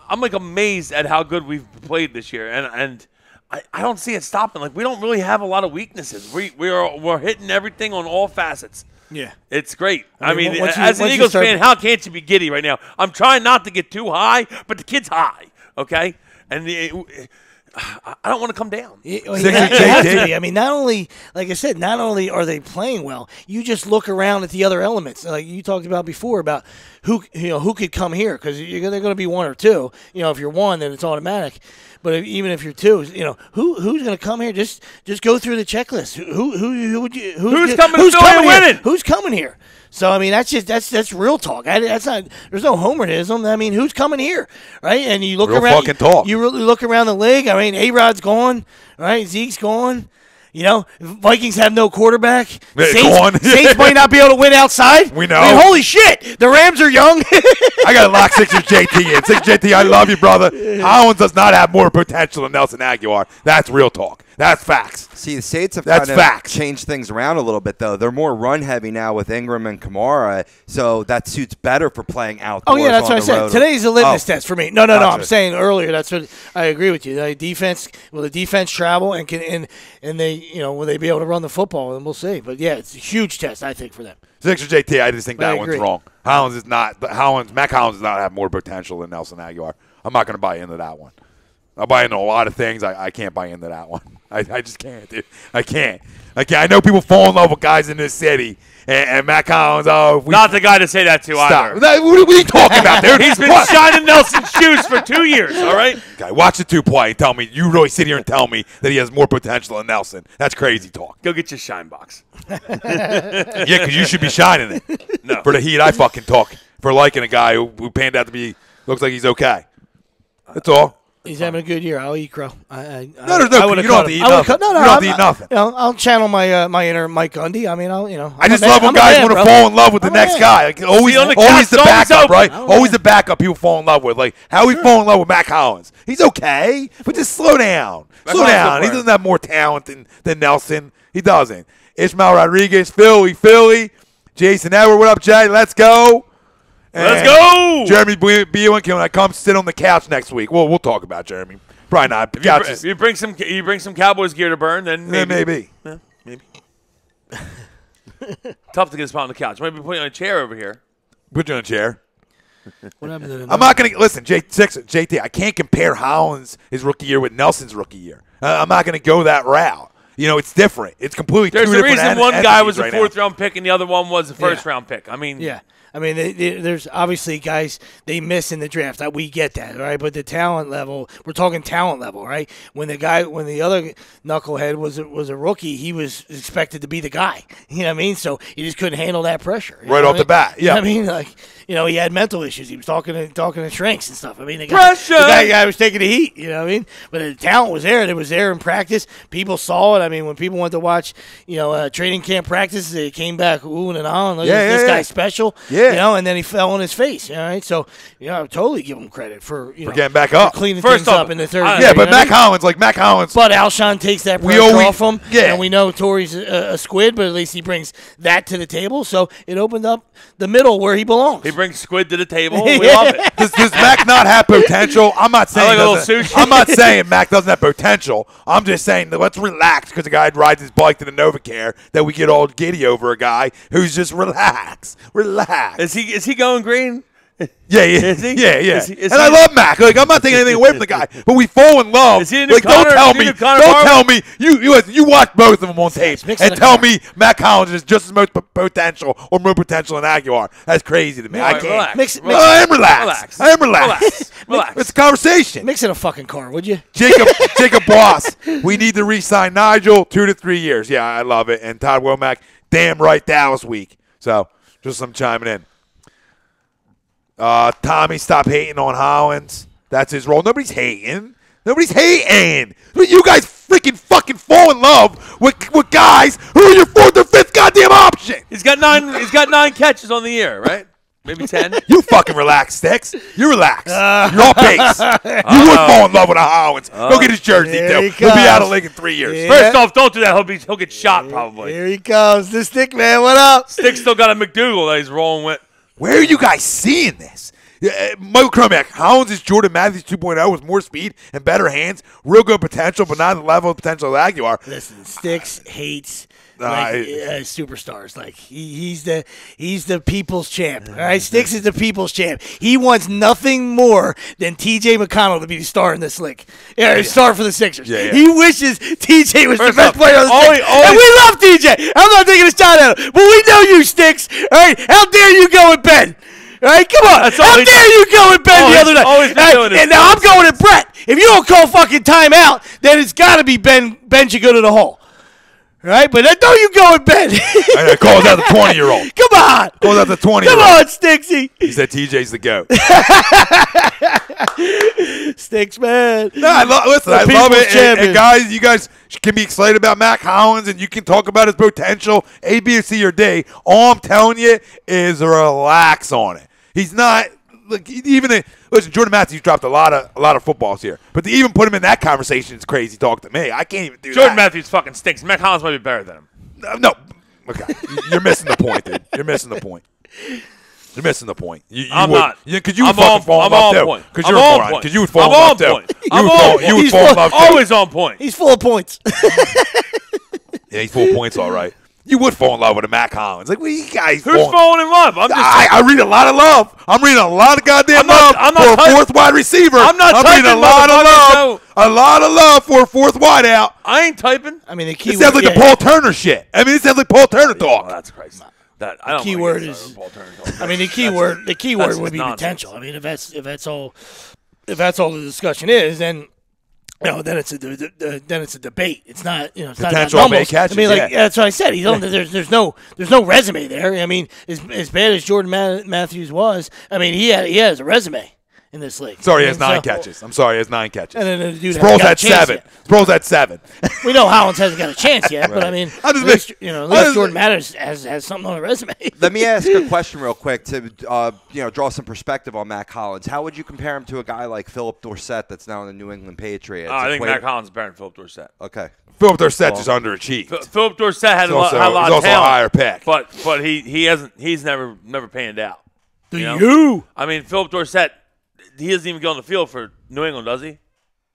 S3: I'm like amazed at how good we've played this year, and I don't see it stopping. Like, we don't really have a lot of weaknesses. We're hitting everything on all facets.
S4: Yeah.
S3: It's great. I mean,
S4: once
S3: as an
S4: you
S3: Eagles
S4: start-
S3: fan, how can't you be giddy right now? I'm trying not to get too high, but the kid's high, okay? And I don't want to come down.
S4: You have to be. I mean, not only, like I said, not only are they playing well, you just look around at the other elements, like you talked about before, about who could come here, because they're going to be one or two. If you're one, then it's automatic. But even if you're two, who's going to come here? Just go through the checklist. Who's
S3: coming winning?
S4: Who's coming here? So I mean, that's real talk. That's not. There's no homerism. I mean, who's coming here, right? And you look
S2: Real
S4: around.
S2: fucking talk.
S4: You really look around the league. I mean, A-Rod's gone, right? Zeke's gone. Vikings have no quarterback. Saints might not be able to win outside.
S2: We know.
S4: I mean, holy shit, the Rams are young.
S2: I got to lock Sixers JT in. Sixers JT, I love you, brother. Hollins does not have more potential than Nelson Aguilar. That's real talk. That's facts.
S5: See, the Saints have
S2: That's
S5: kind of
S2: facts.
S5: changed things around a little bit, though. They're more run-heavy now with Ingram and Kamara, so that suits better for playing outdoors.
S4: Oh, yeah, that's
S5: on
S4: what I
S5: the
S4: said.
S5: road.
S4: Today's a litmus test for me. No.
S5: Gotcha.
S4: I'm saying earlier. That's what I agree with you. The defense, will the defense travel and they, will they be able to run the football? And we'll see. But yeah, it's a huge test, I think, for them.
S2: Sixers JT, I just think
S4: I
S2: that one's
S4: agree.
S2: wrong. Mac Hollins does not have more potential than Nelson Aguilar. I'm not going to buy into that one. I buy into a lot of things. I can't buy into that one. I just can't, dude. I can't. I know people fall in love with guys in this city, and Mac Hollins,
S3: Not the guy to say that to
S2: stop.
S3: either.
S2: What are you talking about, dude?
S3: He's been shining Nelson's shoes for 2 years, all right?
S2: Okay, watch the two play and tell me, you really sit here and tell me that he has more potential than Nelson. That's crazy talk.
S3: Go get your shine box.
S2: Yeah, because you should be shining it.
S3: No.
S2: For the heat, I fucking talk. For liking a guy who panned out to be, looks like he's okay. That's all.
S4: He's having a good year. I'll eat crow.
S2: No, there's no. You don't have to eat nothing.
S4: No,
S2: you don't have to eat nothing.
S4: I'll channel my inner Mike Gundy. I mean,
S2: I just love when guys want to fall in love with the next guy. Like, always the backup, right? Always the backup people fall in love with. Like, how we fall in love with Mac Hollins? He's okay, but just slow down. Slow down. He doesn't have more talent than Nelson. He doesn't. Ishmael Rodriguez, Philly. Jason Edward, what up, Jay? Let's go.
S3: Let's go!
S2: Jeremy Beewan, can I come sit on the couch next week? Well, we'll talk about Jeremy. Probably not.
S3: If you bring some Cowboys gear to burn, then maybe.
S2: Maybe.
S3: Yeah, maybe. Tough to get a spot on the couch. Maybe put you on a chair over here.
S2: Put you on a chair.
S4: What happened to the
S2: I'm not going to – listen, JT, I can't compare Hollins' his rookie year with Nelson's rookie year. I'm not going to go that route. It's different. It's completely
S3: There's
S2: two
S3: a
S2: different
S3: reason one guy was a
S2: right
S3: fourth-round pick and the other one was a first-round pick. I mean –
S4: Yeah. I mean, there's obviously guys they miss in the draft. We get that, right? But the talent level, we're talking talent level, right? When the other knucklehead was a rookie, he was expected to be the guy. You know what I mean? So he just couldn't handle that pressure
S2: Right off the bat. Yeah.
S4: I mean, he had mental issues. He was talking to shrinks and stuff. I mean, the
S3: Pressure!
S4: guy was taking the heat. You know what I mean? But the talent was there. It was there in practice. People saw it. I mean, when people went to watch, training camp practices, they came back oohing and ahhing. Look, this guy's special.
S2: Yeah.
S4: And then he fell on his face. All right, so I would totally give him credit for
S2: getting back up,
S4: cleaning
S3: First
S4: things
S3: off,
S4: up in the third.
S2: Yeah,
S4: year,
S2: but Mac Hollins. But
S4: Alshon takes that
S2: We
S4: pressure
S2: always-
S4: off him.
S2: yeah.
S4: And we know Torrey's a squid, but at least he brings that to the table. So it opened up the middle where he belongs.
S3: he brings squid to the table. We love it.
S2: Does Mac not have potential? I'm not saying
S3: like a little
S2: doesn't-
S3: sushi.
S2: I'm not saying Mac doesn't have potential. I'm just saying that let's relax because the guy rides his bike to the NovaCare that we get all giddy over a guy who's just relax.
S3: Is he going green?
S2: Yeah.
S3: Is he?
S2: Yeah.
S3: Is he-
S2: I love Mac. I'm not taking anything away from the guy, but we fall in love.
S3: Is he a new
S2: Don't
S3: Connor-
S2: tell
S3: is he a
S2: me.
S3: new Connor
S2: Don't
S3: Barber?
S2: tell me. You watch both of them on tape
S4: mixing
S2: and
S4: the
S2: tell
S4: car.
S2: me Mac Hollins is just as much potential or more potential than Aguilar. That's crazy to me. I
S3: All right,
S2: can't.
S3: relax.
S2: No, I am relaxed. I am relaxed.
S3: Relax.
S2: It's a conversation.
S4: Mix in a fucking car, would you?
S2: Jacob Boss, we need to re-sign Nigel 2 to 3 years. Yeah, I love it. And Todd Womack, damn right Dallas week. So just some chiming in. Tommy, stop hating on Hollins. That's his role. Nobody's hating. But you guys freaking fucking fall in love with guys who are your fourth or fifth goddamn option.
S3: He's got 9 catches on the year, right? Maybe 10.
S2: You fucking relax, Sticks. You relax. You're off pace. You would fall in love with a Hollins. Go get his jersey,
S4: Here
S2: too.
S4: he
S2: He'll be out of
S4: comes.
S2: the league in 3 years.
S4: Yeah.
S3: First off, don't do that. He'll get shot probably.
S4: Here he comes, the stick man. What up?
S3: Stick still got a McDougal that he's rolling with.
S2: Where are you guys seeing this? Michael Cromack, Hollins is Jordan Matthews 2.0 with more speed and better hands. Real good potential, but not the level of potential of Aguilar.
S4: Listen, Sticks hates superstars. Like he's the people's champ. All right, Sticks is the people's champ. He wants nothing more than T.J. McConnell to be the star in this league. Star for the Sixers.
S2: Yeah.
S4: He wishes T.J. was the best player on the Sixers. And we love T.J. I'm not taking a shot at him, but we know you, Sticks. All right, how dare you go with Ben? All right, come on. How dare you go with Ben the other night? And now I'm going at Brett. If you don't call fucking timeout, then it's got to be Ben. Ben should go to the hole. Right, but don't you go with Ben.
S2: Calls out the 20-year-old.
S4: Come on.
S2: Calls out the 20-year-old.
S4: Come on, Sticksy.
S2: He said TJ's the GOAT.
S4: Sticks, man.
S2: No, I love it. And guys, you guys can be excited about Mac Hollins, and you can talk about his potential, A, B, or C, or D. All I'm telling you is relax on it. He's not. Look, listen, Jordan Matthews dropped a lot of footballs here, but to even put him in that conversation is crazy talk to me. I can't even do that.
S3: Jordan Matthews fucking stinks. Mac Hollins might be better than him.
S2: No. Okay. You're missing the point, dude. You're missing the point. You're missing the point.
S3: I'm not.
S2: Because you would fucking fall in love, too. Because you're a moron. Because you would fall in love, too. You would fall in love, too.
S3: Always on point.
S4: He's full of points.
S2: Yeah, he's full of points, all right. You would fall in love with a Mac Hollins. Like, well, you guys.
S3: Who's falling in love?
S2: I read a lot of love. I'm reading a lot of goddamn love for a fourth wide receiver. I'm reading a lot of love. A lot of love for a fourth wide out.
S3: I ain't typing.
S4: I mean, the key
S2: word. It sounds like the Paul Turner shit. I mean, it sounds like Paul Turner talk.
S3: Oh, that's crazy.
S4: The key word is. I mean, the key word would be potential. I mean, if that's all the discussion is, then. Then it's a debate. It's not it's
S2: potential
S4: not about
S2: catches.
S4: I mean, that's what I said. There's no resume there. I mean, as bad as Jordan Matthews was, I mean, he has a resume in this league.
S2: Sorry, he has 9 catches. I'm sorry, he has 9 catches.
S4: And then the dude
S2: Sproles had 7. Sproles had 7.
S4: We know Hollins hasn't got a chance yet, but I mean, at least Jordan Matthews has something on a resume.
S5: Let me ask a question real quick to draw some perspective on Mac Hollins. How would you compare him to a guy like Philip Dorsett that's now in the New England Patriots?
S3: I think Mac Hollins is better than Philip Dorsett.
S5: Okay.
S2: Philip Dorsett just underachieved.
S3: Philip Dorsett had a lot of talent.
S2: He's also a higher pick.
S3: But he's never panned out.
S4: I
S3: mean, Philip Dorsett, he doesn't even get on the field for New England, does he?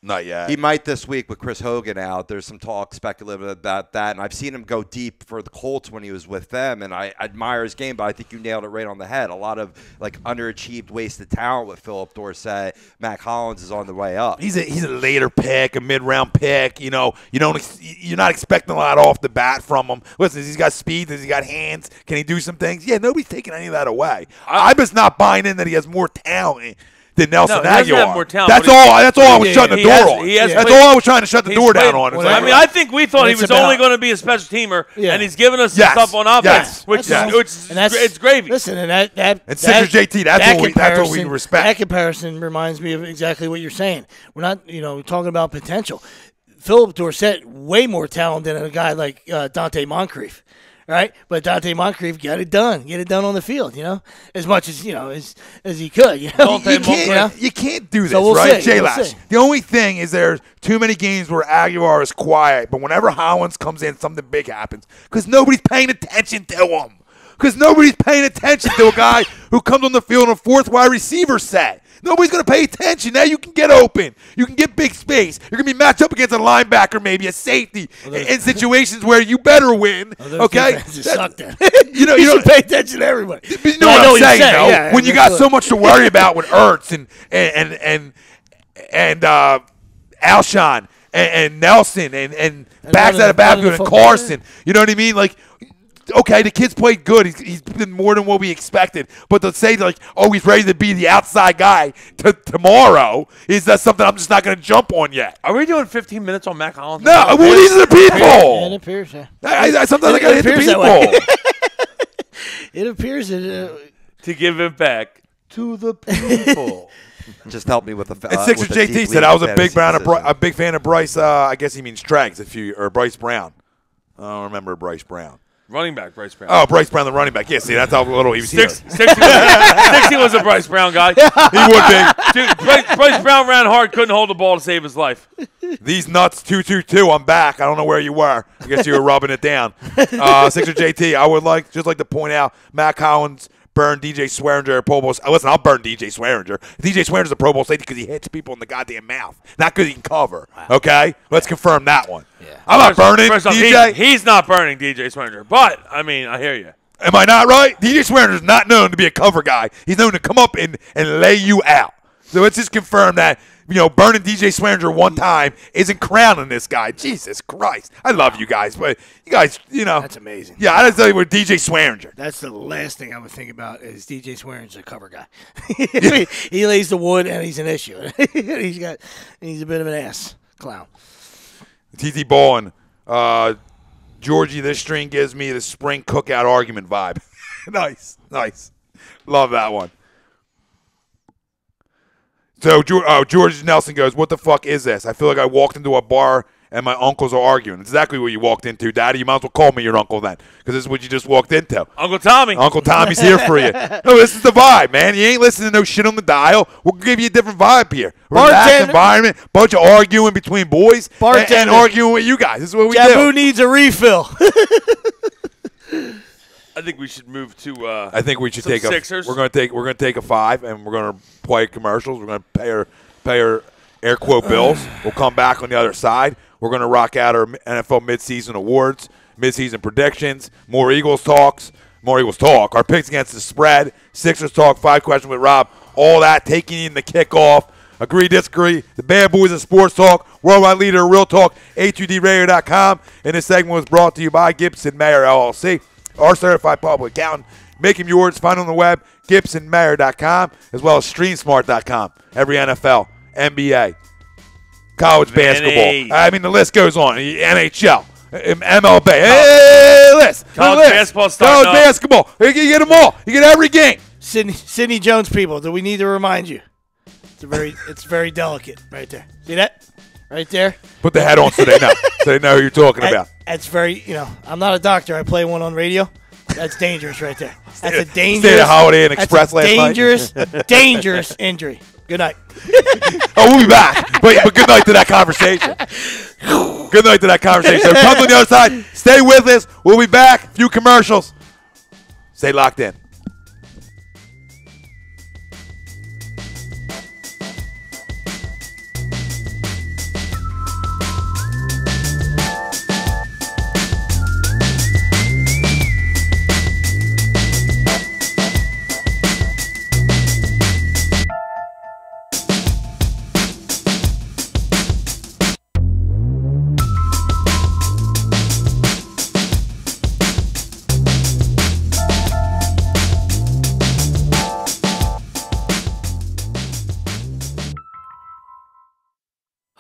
S2: Not yet.
S5: He might this week with Chris Hogan out. There's some talk speculative about that, and I've seen him go deep for the Colts when he was with them, and I admire his game, but I think you nailed it right on the head. A lot of underachieved, wasted talent with Philip Dorsett. Mac Hollins is on the way up.
S2: He's a later pick, a mid-round pick. You're not expecting a lot off the bat from him. Listen, he's got speed. Does he got hands? Can he do some things? Yeah, nobody's taking any of that away. I'm just not buying in that he has more talent than Nelson Aguilar. That's all I was shutting the door on. That's all I was trying to shut the door down on.
S3: I think we thought he was only going to be a special teamer, and he's giving us some stuff on offense, which it's gravy.
S4: Listen, and
S2: Sixers JT, that's what we respect.
S4: That comparison reminds me of exactly what you're saying. We're not, talking about potential. Philip Dorsett, way more talent than a guy like Dante Moncrief. Right, but Dante Moncrief got it done. Get it done on the field, as much as as he could. You
S2: can't do this,
S4: so
S2: right,
S4: Jay
S2: Lash? The only thing is there's too many games where Aguilar is quiet, but whenever Hollins comes in, something big happens because nobody's paying attention to him. Because nobody's paying attention to a guy who comes on the field in a fourth wide receiver set. Nobody's going to pay attention. Now you can get open. You can get big space. You're going to be matched up against a linebacker, maybe a safety, in situations where you better win. Okay?
S4: Suck then.
S2: You
S4: should pay attention to everybody.
S2: You know what I'm saying, though? Yeah, when you got so much to worry about with Ertz and Alshon and Nelson and backs out of backfield and Carson. You know what I mean? Like, okay, the kid's played good. He's been more than what we expected. But to say, he's ready to be the outside guy tomorrow, is that something I'm just not going to jump on yet.
S3: Are we doing 15 minutes on Mac Hollins?
S2: No, well, these are the people.
S4: Yeah, it appears, yeah.
S2: Sometimes I got to hit the people.
S4: It appears
S3: to give it back to the people.
S5: Just help me with the.
S2: And Sixer JT said I was a big fan of Bryce. I guess he means Trags or Bryce Brown. I don't remember Bryce Brown.
S3: Running back, Bryce Brown.
S2: Oh, Bryce Brown, the running back. Yeah, see, that's how little he was here.
S3: 60 was a Bryce Brown guy.
S2: He would be.
S3: Dude, Bryce Brown ran hard, couldn't hold the ball to save his life.
S2: These nuts, 222. I'm back. I don't know where you were. I guess you were rubbing it down. Sixer JT, I would just like to point out Mac Hollins burn DJ Swearinger a Pro Bowl. Listen, I'll burn DJ Swearinger. DJ Swearinger's a Pro Bowl safety because he hits people in the goddamn mouth, not because he can cover. Wow. Okay? Let's confirm that one. Yeah. I'm not burning DJ.
S3: He's not burning DJ Swearinger, but, I mean, I hear you.
S2: Am I not right? DJ Swearinger's not known to be a cover guy. He's known to come up and lay you out. So let's just confirm that, burning DJ Swearinger one time isn't crowning this guy. Jesus Christ. I love you guys, but you guys,
S4: That's amazing.
S2: Yeah, I just tell you with DJ Swearinger.
S4: That's the last thing I would think about is DJ Swearinger's a cover guy. He lays the wood and he's an issue. He's a bit of an ass clown.
S2: TT Ballin, Georgie, this string gives me the spring cookout argument vibe. Nice. Love that one. So George Nelson goes, what the fuck is this? I feel like I walked into a bar and my uncles are arguing. It's exactly what you walked into, Daddy. You might as well call me your uncle then, because this is what you just walked into.
S3: Uncle Tommy.
S2: Uncle Tommy's here for you. No, this is the vibe, man. You ain't listening to no shit on the dial. We'll give you a different vibe here. Relaxed environment, bunch of arguing between boys and arguing with you guys. This is what we do.
S4: Jabu needs a refill.
S3: I think we should move to.
S2: I think we should take
S3: Sixers.
S2: We're going to take a 5, and we're going to play commercials. We're going to pay our air quote bills. We'll come back on the other side. We're going to rock out our NFL midseason awards, midseason predictions, more Eagles talk. Our picks against the spread, Sixers talk, 5 questions with Rob. All that taking in the kickoff. Agree, disagree. The Bad Boys of Sports Talk, worldwide leader of Real Talk, A2DRadio.com. And this segment was brought to you by Gibson Mayer LLC. Our certified public accountant. Make him yours. Find on the web, GibsonMayer.com, as well as StreamSmart.com. Every NFL, NBA, college basketball. I mean, the list goes on. NHL, MLB. Hey, list.
S3: College basketball.
S2: College basketball. You get them all. You get every game.
S4: Sidney Jones, people, do we need to remind you? It's very delicate right there. See that? Right there.
S2: Put the hat on so they know. So they know who you're talking about.
S4: That's very, I'm not a doctor. I play one on radio. That's dangerous right there. That's a dangerous.
S2: Stayed at Holiday Inn Express last
S4: night. Dangerous injury. Good night.
S2: We'll be back. But good night to that conversation. Good night to that conversation. So come on the other side. Stay with us. We'll be back. A few commercials. Stay locked in.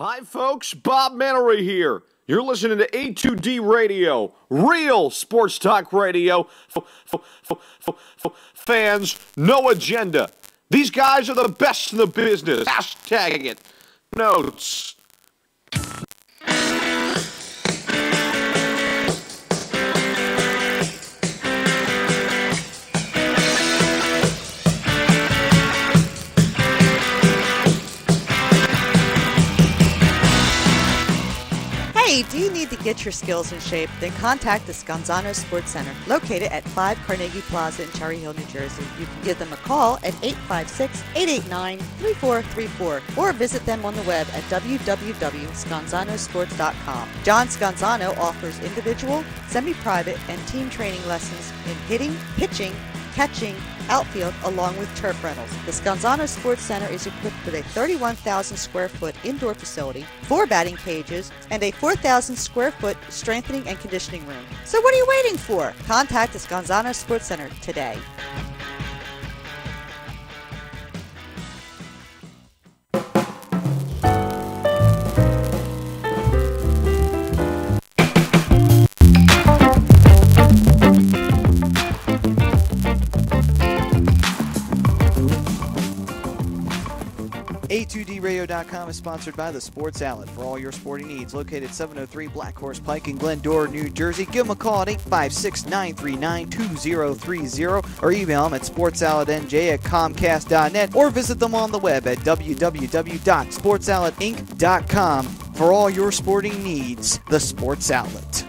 S1: Hi, folks. Bob Mannery here. You're listening to A2D Radio, real sports talk radio. Fans, no agenda. These guys are the best in the business. Hashtag it. Notes.
S6: Hey, do you need to get your skills in shape? Then contact the Scanzano Sports Center, located at 5 Carnegie Plaza in Cherry Hill, New Jersey. You can give them a call at 856-889-3434 or visit them on the web at www.scanzanosports.com. John Scanzano offers individual, semi-private, and team training lessons in hitting, pitching, catching, outfield, along with turf rentals. The Scanzano Sports Center is equipped with a 31,000 square foot indoor facility, 4 batting cages, and a 4,000 square foot strengthening and conditioning room. So what are you waiting for? Contact the Scanzano Sports Center today.
S7: A2DRadio.com is sponsored by the Sports Outlet for all your sporting needs. Located 703 Black Horse Pike in Glendora, New Jersey. Give them a call at 856-939-2030 or email them at sportsoutletnj@comcast.net or visit them on the web at www.sportsoutletinc.com for all your sporting needs. The Sports Outlet.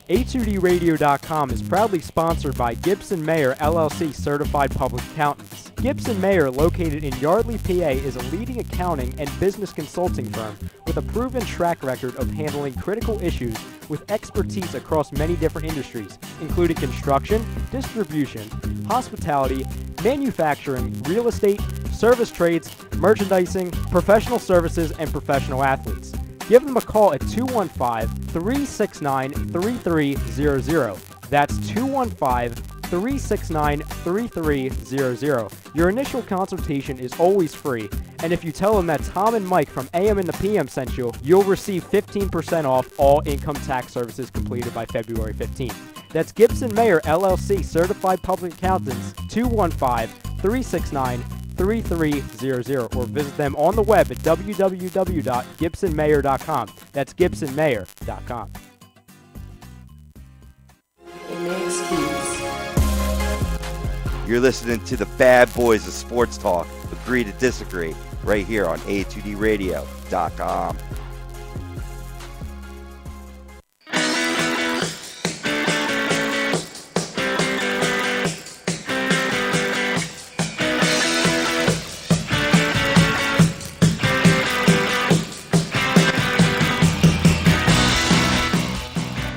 S8: A2DRadio.com is proudly sponsored by Gibson Mayer LLC Certified Public Accountants. Gibson Mayer, located in Yardley, PA, is a leading accounting and business consulting firm with a proven track record of handling critical issues with expertise across many different industries, including construction, distribution, hospitality, manufacturing, real estate, service trades, merchandising, professional services, and professional athletes. Give them a call at 215-369-3300. That's 215-369-3300. Your initial consultation is always free, and if you tell them that Tom and Mike from AM and the PM sent you, you'll receive 15% off all income tax services completed by February 15th. That's Gibson Mayer LLC Certified Public Accountants, 215-369-3300, or visit them on the web at www.gibsonmayer.com. That's gibsonmayer.com.
S5: You're listening to the bad boys of sports talk. Agree to disagree right here on A2DRadio.com.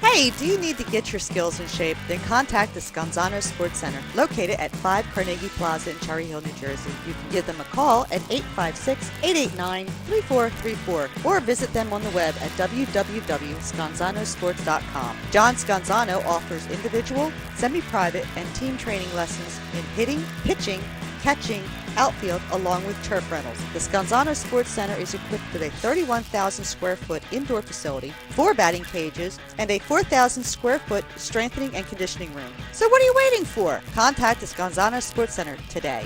S6: Hey, do you need to get your skills in shape? Then contact the Scanzano Sports Center, located at 5 Carnegie Plaza in Cherry Hill, New Jersey. You can give them a call at 856-889-3434 or visit them on the web at www.scanzanosports.com. John Scanzano offers individual, semi-private, and team training lessons in hitting, pitching, catching, outfield, along with turf rentals. The Scanzano Sports Center is equipped with a 31,000 square foot indoor facility, 4 batting cages, and a 4,000 square foot strengthening and conditioning room. So what are you waiting for? Contact the Scanzano Sports Center today.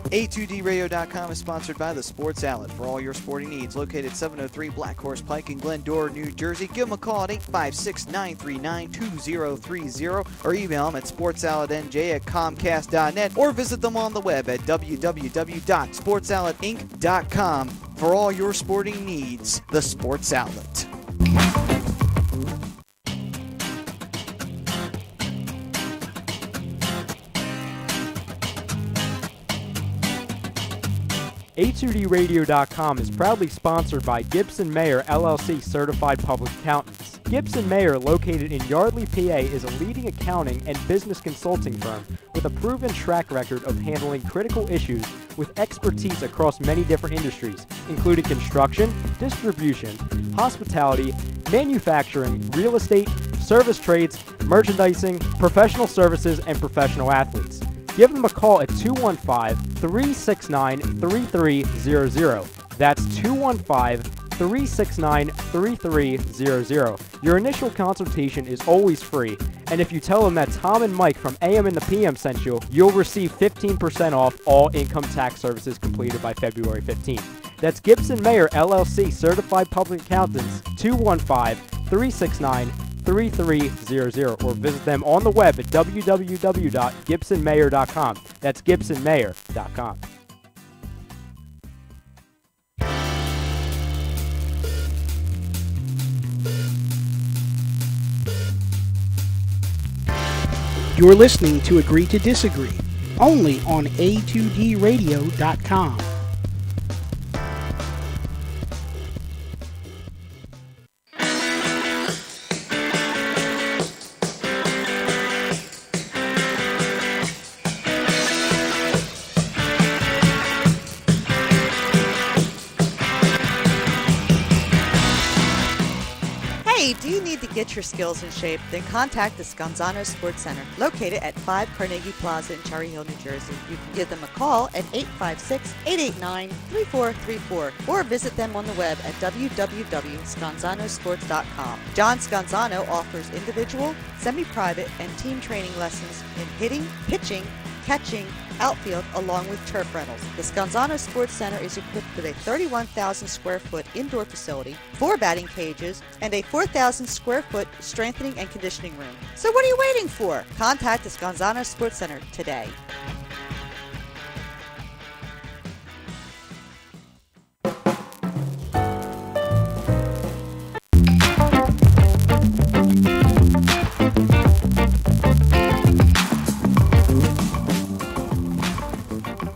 S7: A2DRadio.com is sponsored by the Sports Outlet for all your sporting needs. Located 703 Black Horse Pike in Glendora, New Jersey. Give them a call at 856-939-2030 or email them at sportsoutletnj@comcast.net or visit them on the web at www.sportsoutletinc.com for all your sporting needs. The Sports Outlet.
S8: A2DRadio.com is proudly sponsored by Gibson Mayer LLC Certified Public Accountants. Gibson Mayer, located in Yardley, PA, is a leading accounting and business consulting firm with a proven track record of handling critical issues with expertise across many different industries, including construction, distribution, hospitality, manufacturing, real estate, service trades, merchandising, professional services, and professional athletes. Give them a call at 215-369-3300. That's 215-369-3300. Your initial consultation is always free, and if you tell them that Tom and Mike from AM and the PM sent you, you'll receive 15% off all income tax services completed by February 15th. That's Gibson Mayer LLC Certified Public Accountants, 215-369-3300, or visit them on the web at www.gibsonmayer.com. That's gibsonmayer.com.
S9: You're listening to Agree to Disagree, only on A2DRadio.com.
S6: Hey, do you need to get your skills in shape? Then contact the Scanzano Sports Center, located at 5 Carnegie Plaza in Cherry Hill, New Jersey. You can give them a call at 856-889-3434 or visit them on the web at www.scanzanosports.com. John Scanzano offers individual, semi-private, and team training lessons in hitting, pitching, catching, outfield, along with turf rentals. The Scanzano Sports Center is equipped with a 31,000 square foot indoor facility, 4 batting cages, and a 4,000 square foot strengthening and conditioning room. So what are you waiting for? Contact the Scanzano Sports Center today.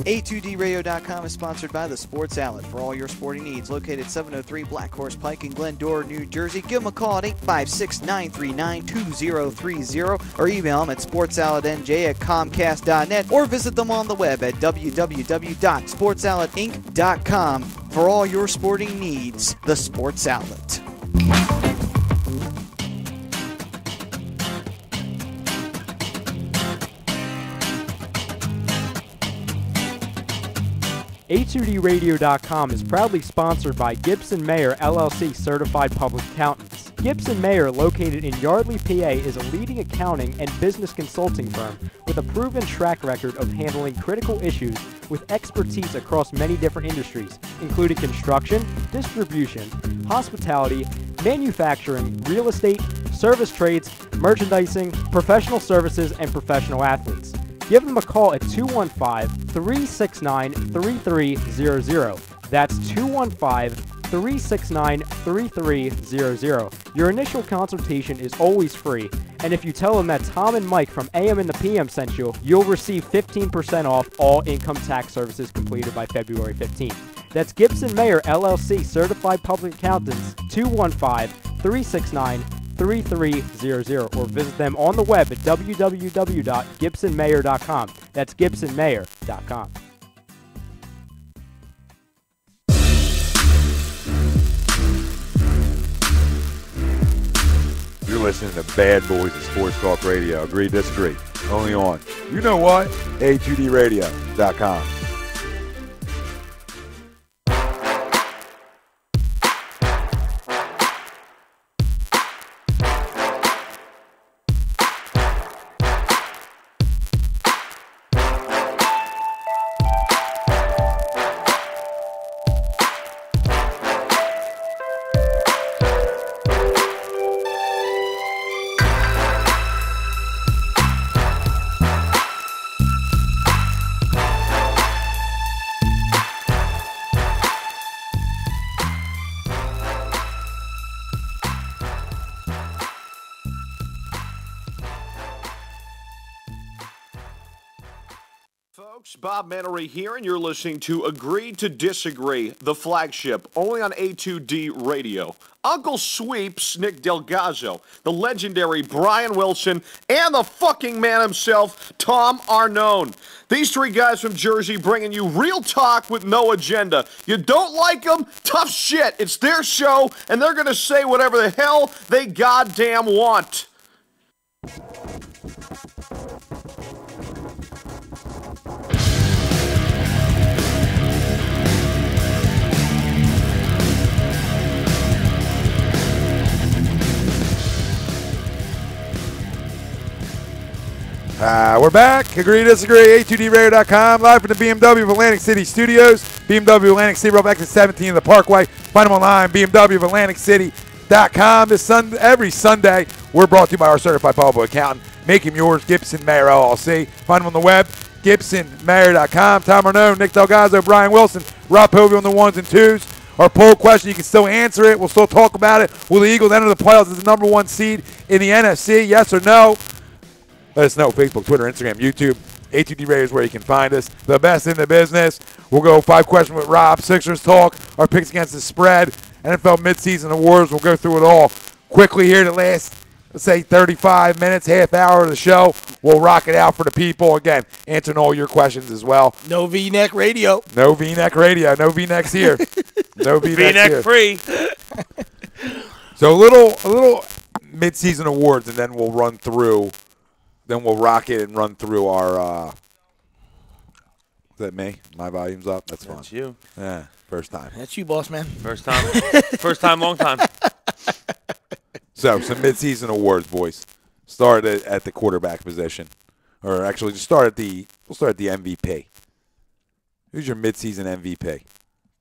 S7: A2DRadio.com is sponsored by the Sports Outlet for all your sporting needs. Located 703 Black Horse Pike in Glendora, New Jersey. Give them a call at 856-939-2030 or email them at sportsoutletnj@comcast.net or visit them on the web at www.sportsoutletinc.com for all your sporting needs. The Sports Outlet.
S8: A2DRadio.com is proudly sponsored by Gibson Mayer LLC Certified Public Accountants. Gibson Mayer, located in Yardley, PA, is a leading accounting and business consulting firm with a proven track record of handling critical issues with expertise across many different industries, including construction, distribution, hospitality, manufacturing, real estate, service trades, merchandising, professional services, and professional athletes. Give them a call at 215-369-3300. That's 215-369-3300. Your initial consultation is always free, and if you tell them that Tom and Mike from AM and the PM sent you, you'll receive 15% off all income tax services completed by February 15th. That's Gibson Mayer LLC Certified Public Accountants, 215-369-3300, or visit them on the web at www.gibsonmayer.com. That's gibsonmayer.com.
S2: You're listening to Bad Boys of Sports Talk Radio. Agree, disagree. Only on, you know what? A2DRadio.com.
S1: Folks, Bob Mannery here, and you're listening to Agree to Disagree, the flagship, only on A2D Radio. Uncle Sweeps, Nick Delgozzo, the legendary Brian Wilson, and the fucking man himself, Tom Arnone. These three guys from Jersey bringing you real talk with no agenda. You don't like them? Tough shit. It's their show, and they're going to say whatever the hell they goddamn want.
S2: We're back. Agree, disagree. A2DRadio.com. Live from the BMW of Atlantic City Studios. BMW Atlantic City, right back to 17 of the Parkway. Find them online, BMW of Atlantic City.com. Every Sunday, we're brought to you by our certified public accountant. Make him yours, Gibson Mayer LLC. Find them on the web, GibsonMayer.com. Tom Arnone, Nick Delgozzo, Brian Wilson, Rob Povey on the ones and twos. Our poll question, you can still answer it. We'll still talk about it. Will the Eagles enter the playoffs as the number one seed in the NFC? Yes or no? Let us know. Facebook, Twitter, Instagram, YouTube. A2D Radio is where you can find us. The best in the business. We'll go 5 questions with Rob. Sixers talk. Our picks against the spread. NFL midseason awards. We'll go through it all quickly here the last, let's say, 35 minutes, half hour of the show. We'll rock it out for the people. Again, answering all your questions as well.
S4: No V-neck radio.
S2: No V-neck radio. No V-necks here. No V-necks
S3: V-neck
S2: here.
S3: free.
S2: So a little midseason awards, and then we'll run through. Then we'll rock it and run through our, is that me? My volume's up? That's fine.
S3: That's you.
S2: Yeah, first time.
S4: That's you, boss man.
S3: First time, long time.
S2: So, some midseason awards, boys. Start at the quarterback position. or actually just start at the MVP. Who's your midseason MVP?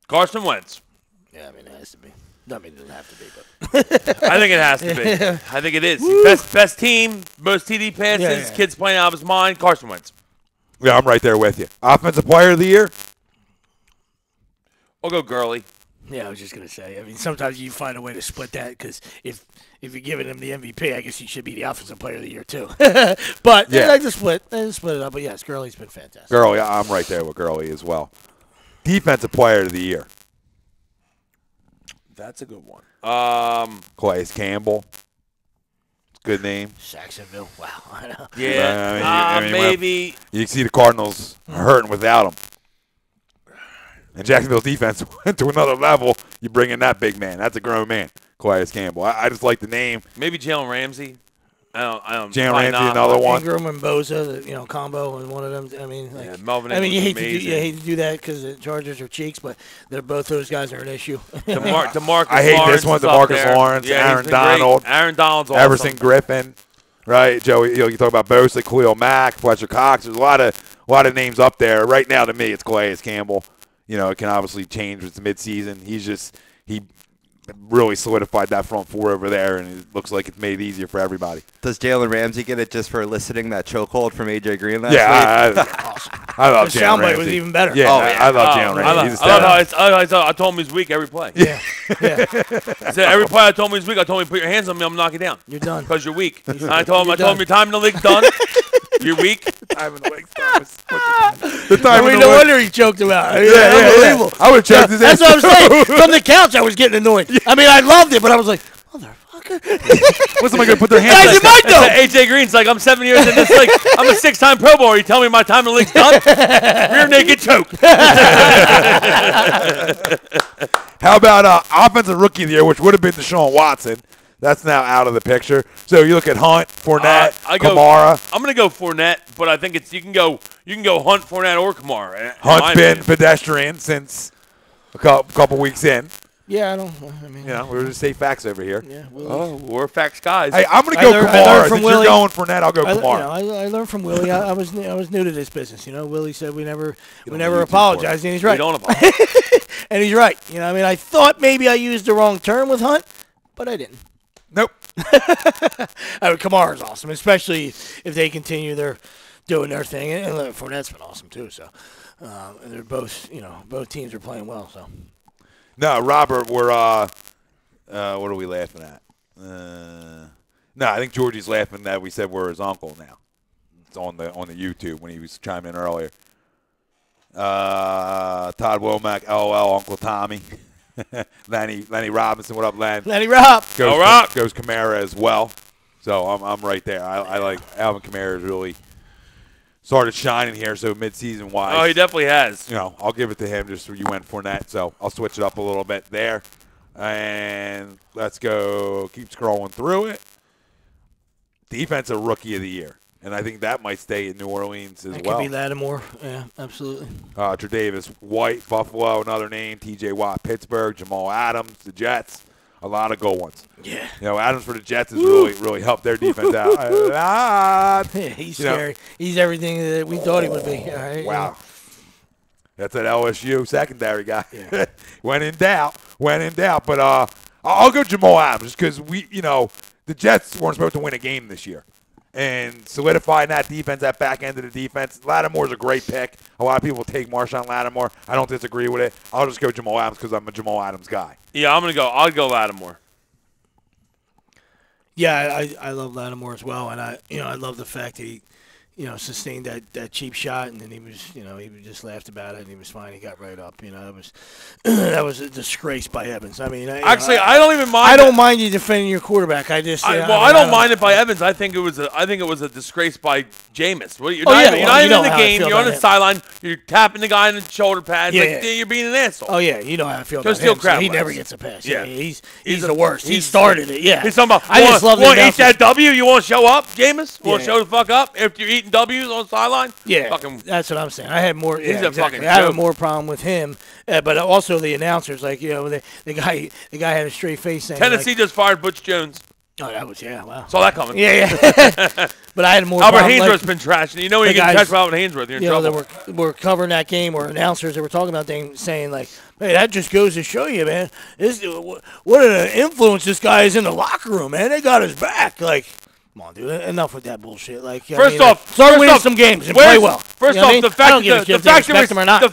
S3: Carson Wentz.
S4: Yeah, I mean, it has to be. I mean, it doesn't have to be, but
S3: I think it has to be. I think it is. Best team, most TD passes, kids playing out of his mind. Carson Wentz.
S2: Yeah, I'm right there with you. Offensive Player of the Year?
S3: We'll go Gurley.
S4: Yeah, I was just gonna say. I mean, sometimes you find a way to split that because if you're giving him the MVP, I guess he should be the Offensive Player of the Year too. But I like to split. I just split it up. But yes, Gurley's been fantastic.
S2: Gurley, I'm right there with Gurley as well. Defensive Player of the Year.
S3: That's a good one.
S2: Calais Campbell. Good name.
S4: Jacksonville. Wow. I know.
S3: Yeah.
S2: I mean,
S3: maybe.
S2: You see the Cardinals hurting without him. And Jacksonville's defense went to another level. You bring in that big man. That's a grown man, Calais Campbell. I just like the name.
S3: Maybe Jalen Ramsey. I don't.
S2: Jalen Ramsey, another one.
S4: Ingram and Boza, combo, and one of them. I mean,
S3: Melvin.
S4: I mean, you hate to do that because the Chargers are cheeks, but both those guys are an issue.
S3: DeMarcus.
S2: I hate
S3: Lawrence
S2: this one. DeMarcus Lawrence, Aaron Donald,
S3: Aaron Donald's awesome.
S2: Everson Griffin, right? Joey, you talk about Bosa, Khalil Mack, Fletcher Cox. There's a lot of names up there. Right now, to me, it's Calais Campbell. It can obviously change with the midseason. He really solidified that front four over there, and it looks like it's made it easier for everybody.
S5: Does Jalen Ramsey get it just for eliciting that chokehold from A.J. Green last
S2: week? I love
S4: the
S2: Jalen Ramsey.
S4: soundbite was even better.
S2: Yeah, I love Jalen Ramsey.
S3: I told him he's weak every play.
S4: Yeah.
S3: I said every play I told him he's weak. I told him, put your hands on me, I'm knocking you down.
S4: You're done.
S3: Because you're weak. I told him your time in the league's done. You're weak.
S2: Time in the league's done.
S4: No wonder he choked him out. Unbelievable.
S2: I would have choked his ass.
S4: That's what I'm saying. From the couch, I was getting annoyed. I mean, I loved it, but I was like, motherfucker.
S2: What's somebody going to put their hands on?
S4: Guys, you might though.
S3: AJ Green's like, I'm 7 years in this league. I'm a 6-time Pro Bowler. You tell me my time in the league's done? Rear naked choke.
S2: How about Offensive Rookie of the Year, which would have been Deshaun Watson? That's now out of the picture. So you look at Hunt, Fournette, Kamara.
S3: I'm going to go Fournette, but I think you can go Hunt, Fournette, or Kamara.
S2: Hunt's been pedestrian since a couple weeks in.
S4: Yeah,
S2: we're just say facts over here.
S4: Yeah,
S3: we're facts guys.
S2: Hey, I'm going to go Kamara. Since you're going Fournette, I'll go Kamara.
S4: I learned from Willie. I was new to this business. Willie said we never apologize, and he's right.
S3: We don't apologize.
S4: And he's right. I thought maybe I used the wrong term with Hunt, but I didn't.
S2: Nope.
S4: Kamara's awesome, especially if they continue doing their thing. And Fournette's been awesome too. So, and they're both teams are playing well. So.
S2: No, Robert, we're what are we laughing at? No, I think Georgie's laughing that we said we're his uncle now. It's on the YouTube when he was chiming in earlier. Todd Womack, LOL, Uncle Tommy. Lenny Robinson, what up, Len?
S4: Lenny Rob.
S2: Goes Kamara as well. So I'm right there. I like Alvin Kamara has really started shining here. So midseason wise,
S3: oh, he definitely has.
S2: I'll give it to him. Just you went Fournette, so I'll switch it up a little bit there. And let's go. Keep scrolling through it. Defensive Rookie of the Year. And I think that might stay in New Orleans as well.
S4: It could be Lattimore. Yeah, absolutely.
S2: Tre'Davious White, Buffalo, another name. T.J. Watt, Pittsburgh. Jamal Adams, the Jets. A lot of good ones.
S4: Yeah.
S2: Adams for the Jets has really helped their defense out a lot.
S4: Yeah, he's scary. He's everything that we thought he would be. All right.
S2: Wow. That's an LSU secondary guy.
S4: Yeah.
S2: When in doubt. But I'll go Jamal Adams just because the Jets weren't supposed to win a game this year. And solidifying that defense, that back end of the defense. Lattimore's a great pick. A lot of people take Marshawn Lattimore. I don't disagree with it. I'll just go Jamal Adams because I'm a Jamal Adams guy.
S3: Yeah, I'll go Lattimore.
S4: Yeah, I love Lattimore as well, and I love the fact that he sustained that cheap shot, and then he just laughed about it, and he was fine. He got right up. That was a disgrace by Evans. I mean,
S3: I don't even mind.
S4: I don't mind you defending your quarterback. I
S3: don't mind it by Evans. I think it was a disgrace by Jameis. You're not even in the game. You're on the sideline. You're tapping the guy in the shoulder pads. You're being an asshole.
S4: Oh yeah, you know how I feel about him. So he never gets a pass. Yeah, he's the worst. He started it. Yeah,
S3: he's talking about. I just love to eat that W. You want to show up, Jameis? Want to show the fuck up if you're eating W's on the sideline?
S4: Yeah, that's what I'm saying. I had more.
S3: He's a fucking.
S4: I have more problem with him, but also the announcers, the guy had a straight face saying
S3: Tennessee just fired Butch Jones.
S4: Oh, that was wow.
S3: Saw that coming.
S4: Yeah. But I had more.
S3: Albert
S4: problem,
S3: Hainsworth's been trashing. You know when you get trashed by Albert Hainsworth, you're in trouble.
S4: They were covering that game, or announcers that were talking about things, saying like, "Hey, that just goes to show you, man. What an influence this guy is in the locker room, man. They got his back." Like, come on, dude. Enough with that bullshit. Like,
S3: start
S4: winning some games and play well.
S3: First off, the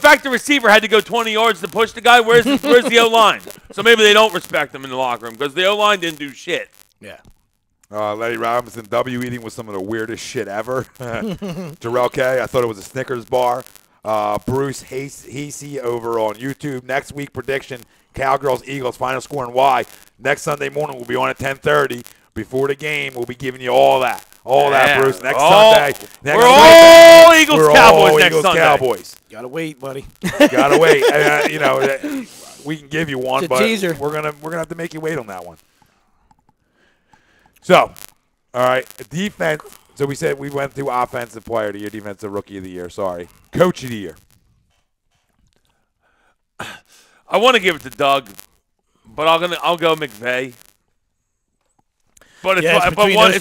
S3: fact the receiver had to go 20 yards to push the guy. Where's the O line? So maybe they don't respect him in the locker room because the O line didn't do shit.
S4: Yeah.
S2: Lenny Robinson, W eating was some of the weirdest shit ever. Jarrell K, I thought it was a Snickers bar. Bruce Hasey over on YouTube. Next week prediction, Cowgirls, Eagles, final score and why. Next Sunday morning, we'll be on at 10:30. Before the game, we'll be giving you all that. All that, Bruce. Next Sunday.
S3: We're all Eagles, Cowboys
S2: all
S3: next
S2: Eagles,
S3: Sunday.
S2: Cowboys.
S4: Gotta wait, buddy.
S2: Gotta wait. We can give you one,
S4: it's a
S2: but
S4: teaser.
S2: we're gonna have to make you wait on that one. So, all right, defense. So we said we went through offensive player of the year, defensive rookie of the year. Sorry, coach of the year.
S3: I want to give it to Doug, but I'll go McVay. But it's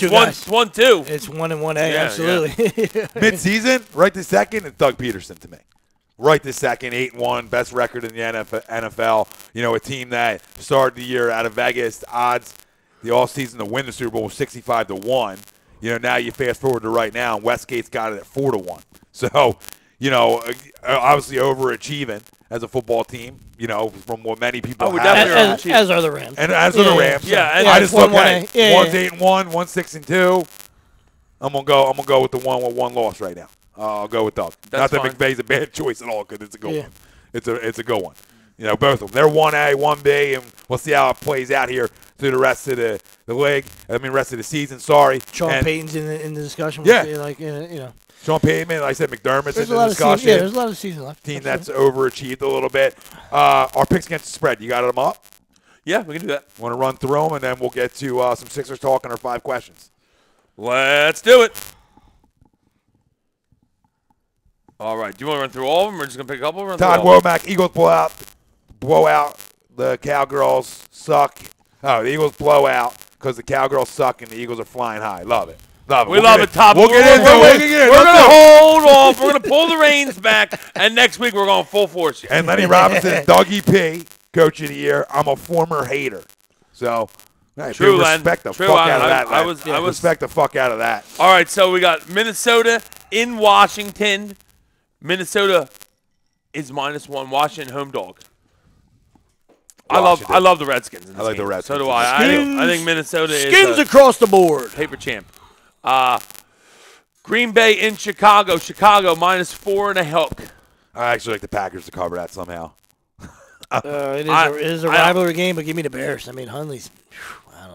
S3: 1-2.
S4: It's 1 and 1A, absolutely.
S2: Mid-season, right this second, it's Doug Peterson to me. Right this second, 8-1, best record in the NFL. You know, a team that started the year out of Vegas, odds the offseason to win the Super Bowl was 65-1. You know, now you fast forward to right now, and Westgate's got it at 4-1. So, you know, obviously overachieving as a football team, you know, from what many people have.
S4: As are the Rams.
S2: And as are the Rams.
S3: Yeah.
S2: I just look at it. One's 8-1, one's 6-2. I'm gonna go with the one with one loss right now. I'll go with Doug. Not that McVay's a bad choice at all, because it's a good one. It's a good one. You know, both of them. They're 1A, 1B, and we'll see how it plays out here through the rest of the league. Rest of the season. Sorry.
S4: Sean Payton's in the discussion.
S2: Yeah.
S4: Sean
S2: Payton, like I said, McDermott's in the discussion.
S4: There's a lot of season left.
S2: Team that's overachieved a little bit. Our picks against the spread. You got them up?
S3: Yeah, we can do that.
S2: Want to run through them, and then we'll get to some Sixers talk and our 5 questions.
S3: Let's do it. All right. Do you want to run through all of them, or just going to pick a couple?
S2: Todd Womack, Eagles blow out. The Cowgirls suck. Oh, the Eagles blow out because the Cowgirls suck and the Eagles are flying high. Love it.
S3: We love it, Top.
S2: We'll get into it.
S3: We're going to hold off. We're going to pull the reins back, and next week we're going full force.
S2: And Lenny Robinson, Dougie P, Coach of the Year. I'm a former hater. So,
S3: True,
S2: respect the fuck out of that. I respect the fuck out of that.
S3: All right, so we got Minnesota in Washington. Minnesota is -1. Washington home dog. I love the Redskins.
S2: I like the Redskins.
S3: So do I. I think Minnesota is
S4: skins across the board.
S3: Paper champ. Green Bay in Chicago. Chicago -4.5.
S2: I actually like the Packers to cover that somehow.
S4: It is a rivalry game, but give me the Bears. I mean, Hundley's.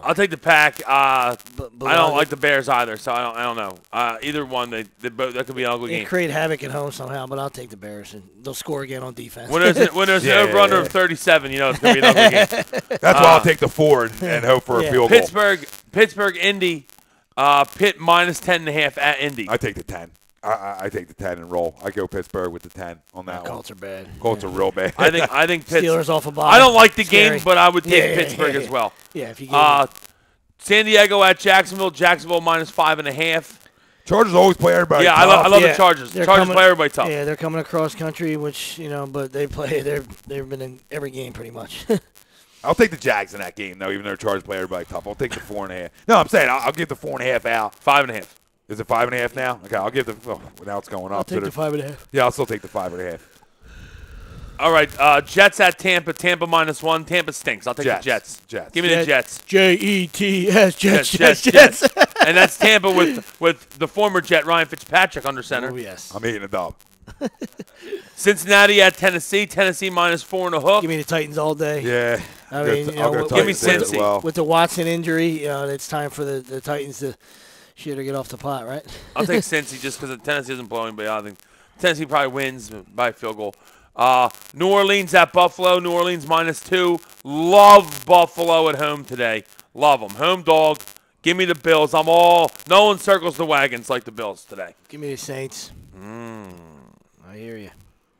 S3: I'll take the Pack. I don't like the Bears either, so I don't know. Either one, they both, that could be an ugly game.
S4: They create havoc at home somehow, but I'll take the Bears, and they'll score again on defense.
S3: When there's an over-under of 37, you know it's going to be an ugly game.
S2: That's why I'll take the Ford and hope for a field goal.
S3: Pittsburgh, Indy. Pitt -10.5 at Indy.
S2: I take the 10. I take the 10 and roll. I go Pittsburgh with the 10 on that one.
S4: Colts are bad.
S2: Colts are real bad.
S3: I think
S4: Steelers off a bye.
S3: I don't like the game, but I would take Pittsburgh as well.
S4: Yeah, if you
S3: San Diego at Jacksonville. Jacksonville -5.5.
S2: Chargers always play everybody tough.
S3: I love the Chargers. The Chargers play everybody tough.
S4: Yeah, they're coming across country, which, but they play. They've been in every game pretty much.
S2: I'll take the Jags in that game, though, even though Chargers play everybody tough. I'll take the 4.5. No, I'm saying I'll give the 4.5 out.
S3: 5.5.
S2: Is it 5.5 now? Okay, I'll give the. Oh, now it's going up.
S4: I'll take the 5.5.
S2: Yeah, I'll still take the 5.5.
S3: All right, Jets at Tampa. Tampa -1. Tampa stinks. I'll take the Jets. Give me the Jets.
S4: Jets. Jets.
S3: And that's Tampa with the former Jet Ryan Fitzpatrick under center.
S4: Oh yes.
S2: I'm eating a dub.
S3: Cincinnati at Tennessee. Tennessee -4.5.
S4: Give me the Titans all day.
S2: Yeah.
S4: I mean,
S3: give me Cincy.
S2: Well.
S4: With the Watson injury, it's time for the Titans to shit or get off the pot, right?
S3: I'll take Cincy just because Tennessee isn't blowing, but I think Tennessee probably wins by a field goal. New Orleans at Buffalo. New Orleans -2. Love Buffalo at home today. Love them. Home dog. Give me the Bills. No one circles the wagons like the Bills today.
S4: Give me the Saints. I hear you.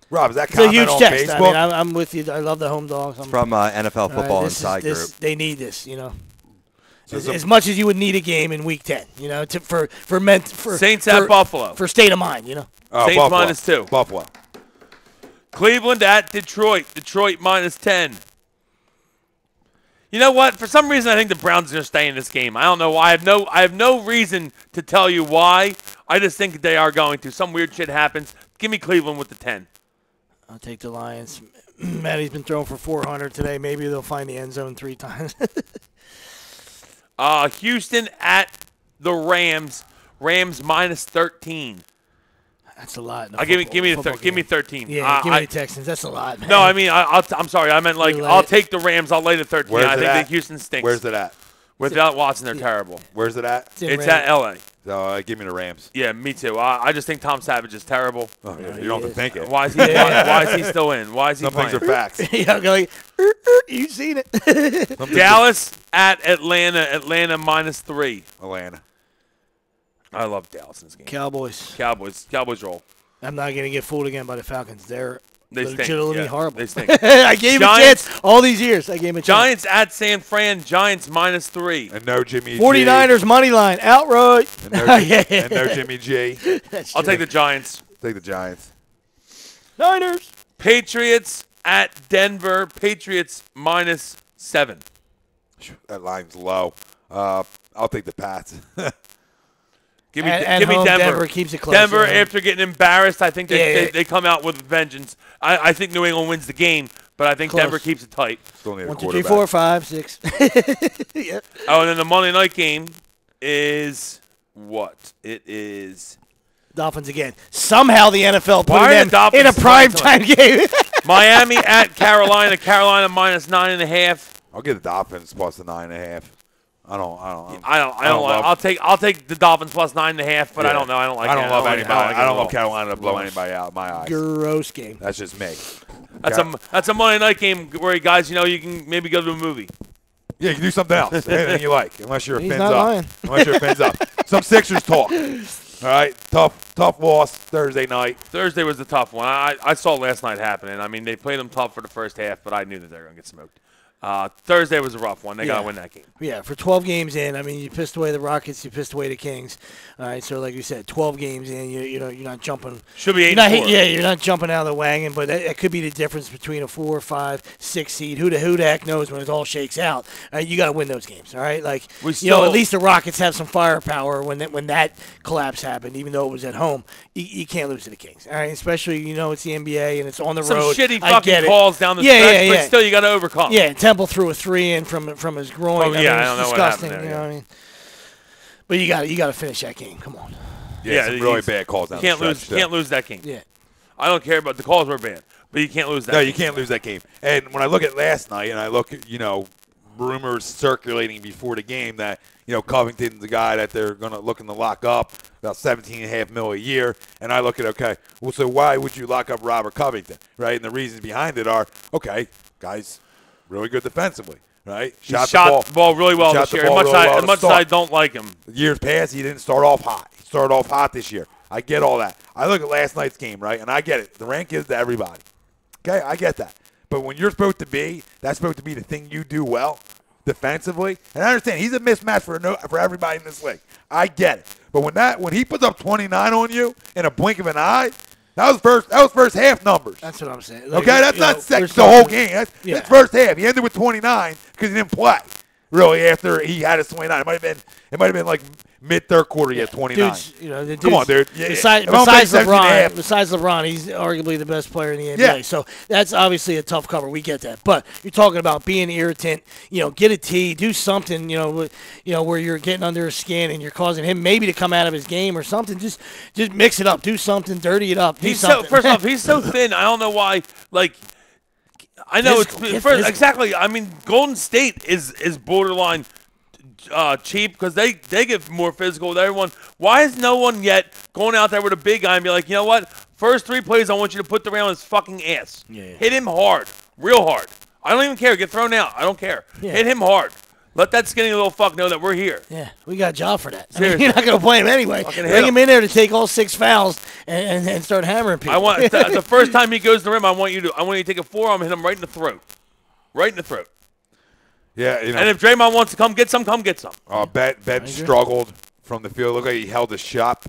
S2: Rob, is that
S4: it's a huge
S2: on
S4: test.
S2: Facebook?
S4: I mean, I'm with you. I love the home dogs.
S5: From NFL Football Inside Group.
S4: They need this,
S2: So
S4: as much as you would need a game in Week 10. You know, for
S3: Saints at Buffalo
S4: for state of mind. You know,
S3: Saints
S2: Buffalo.
S3: -2.
S2: Buffalo.
S3: Cleveland at Detroit. Detroit -10. You know what? For some reason, I think the Browns are going to stay in this game. I don't know why. I have no reason to tell you why. I just think they are going to. Some weird shit happens. Give me Cleveland with the 10.
S4: I'll take the Lions. Matty's been throwing for 400 today. Maybe they'll find the end zone 3 times.
S3: Houston at the Rams. Rams -13.
S4: That's a lot.
S3: Give me 13.
S4: Yeah, give me the Texans. That's a lot, man.
S3: No, I mean I'm sorry. I meant I'll take the Rams. I'll lay the 13. I think that Houston stinks.
S2: Where's it at?
S3: Without Watson, they're terrible.
S2: Where's it at?
S3: It's at LA.
S2: So give me the Rams.
S3: Yeah, me too. I just think Tom Savage is terrible.
S2: Oh, yeah, you don't have to think it.
S3: Why is he? Why is he still in? Why is he?
S2: Some things are facts.
S4: Yeah, like, you've seen it.
S3: Dallas at Atlanta. Atlanta -3.
S2: Atlanta.
S3: I love Dallas in this game.
S4: Cowboys
S3: roll.
S4: I'm not going to get fooled again by the Falcons. They're
S3: They stink.
S4: legitimately
S3: Yeah,
S4: horrible.
S3: they stink.
S4: I gave him a chance all these years. I gave him a chance.
S3: Giants at San Fran. Giants -3.
S2: And no Jimmy
S4: 49ers
S2: G.
S4: money line outright.
S2: And no Jimmy G.
S3: I'll take the Giants.
S2: Take the Giants.
S4: Niners.
S3: Patriots at Denver. Patriots -7.
S2: That line's low. I'll take the Pats.
S3: Give me
S4: home,
S3: Denver.
S4: Denver keeps it close.
S3: Denver,
S4: Yeah.
S3: after getting embarrassed, I think they come out with vengeance. I think New England wins the game, but I think
S4: Close.
S3: Denver keeps it tight.
S2: Still need a
S4: 1, 2, 3,
S2: quarterback.
S4: 4, 5, 6. Yep.
S3: Oh, and then the Monday night game is what? It is
S4: Dolphins again. Somehow the NFL
S3: Why
S4: put
S3: are
S4: them
S3: the Dolphins
S4: in a primetime game.
S3: Miami at Carolina. Carolina -9.5.
S2: I'll get the Dolphins plus the 9.5. I don't
S3: like. I'll take the Dolphins plus 9.5, but I don't know. I don't like.
S2: I don't love
S3: like
S2: anybody. I don't love Carolina to blow anybody out in my eyes.
S4: Gross game.
S2: That's just me.
S3: That's a Monday night game where guys, you can maybe go to a movie.
S2: Yeah, you can do something else. Anything you like, unless you're a
S4: He's
S2: fins
S4: not
S2: up.
S4: lying.
S2: Unless you're a fins up. Some Sixers talk. All right, tough loss Thursday night.
S3: Thursday was the tough one. I saw last night happening. I mean, they played them tough for the first half, but I knew that they were going to get smoked. Thursday was a rough one. They got to win that game.
S4: Yeah, for 12 games in, I mean, you pissed away the Rockets, you pissed away the Kings. All right, so like you said, 12 games in, you're not jumping.
S3: Should be 8-4.
S4: You're not jumping out of the wagon, but that could be the difference between a 4, 5, 6 seed. Who the heck knows when it all shakes out? You got to win those games. All right, like at least the Rockets have some firepower when that collapse happened, even though it was at home. You can't lose to the Kings. All right, especially it's the NBA and it's on the road.
S3: Some shitty fucking calls down the stretch, but still you got to overcome.
S4: Yeah, Temple threw a 3 in from his groin.
S3: Oh, yeah, I don't know
S4: disgusting,
S3: what happened there.
S4: You know what I mean? But you got to finish that game. Come on.
S2: Yeah, some really bad calls down the stretch.
S3: Can't lose that game.
S4: Yeah.
S3: I don't care about the calls were bad, but you can't lose that.
S2: No,
S3: game.
S2: you can't lose that game. And when I look at last night, and I look at rumors circulating before the game that Covington's the guy that they're looking to lock up, about $17.5 million a year, and I look at so why would you lock up Robert Covington, right? And the reasons behind it are guys really good defensively. Right?
S3: Shot the ball really well this year. As much as I don't like him.
S2: Years past, he didn't start off hot. He started off hot this year. I get all that. I look at last night's game, right, and I get it. The rank is to everybody. Okay, I get that. But when that's supposed to be the thing you do well defensively. And I understand he's a mismatch for everybody in this league. I get it. But when he puts up 29 on you in a blink of an eye. That was first half numbers.
S4: That's what I'm saying.
S2: Like, okay, that's not the whole game. That's first half. He ended with 29 because he didn't play. Really, after he had his 29, it might have been like mid third quarter. He had 29.
S4: Come
S2: on, dude.
S4: Besides LeBron, he's arguably the best player in the NBA.
S2: Yeah.
S4: So that's obviously a tough cover. We get that. But you're talking about being irritant. Get a tee, do something. Where you're getting under his skin and you're causing him maybe to come out of his game or something. Just mix it up. Do something. Dirty it up.
S3: First off, he's so thin. I don't know why. I know exactly. I mean, Golden State is borderline cheap because they get more physical with everyone. Why is no one yet going out there with a big guy and be like, you know what? First 3 plays, I want you to put the round on his fucking ass.
S4: Yeah.
S3: Hit him hard, real hard. I don't even care. Get thrown out. I don't care.
S4: Yeah.
S3: Hit him hard. Let that skinny little fuck know that we're here.
S4: Yeah, we got a job for that.
S3: Seriously.
S4: You're not going to play him anyway. Bring him in there to take all 6 fouls and start hammering people.
S3: I want the first time he goes to the rim, I want you to take a forearm and hit him right in the throat. Right in the throat.
S2: Yeah,
S3: and if Draymond wants to come get some, come get some.
S2: Ben struggled from the field. Looked like he held the shot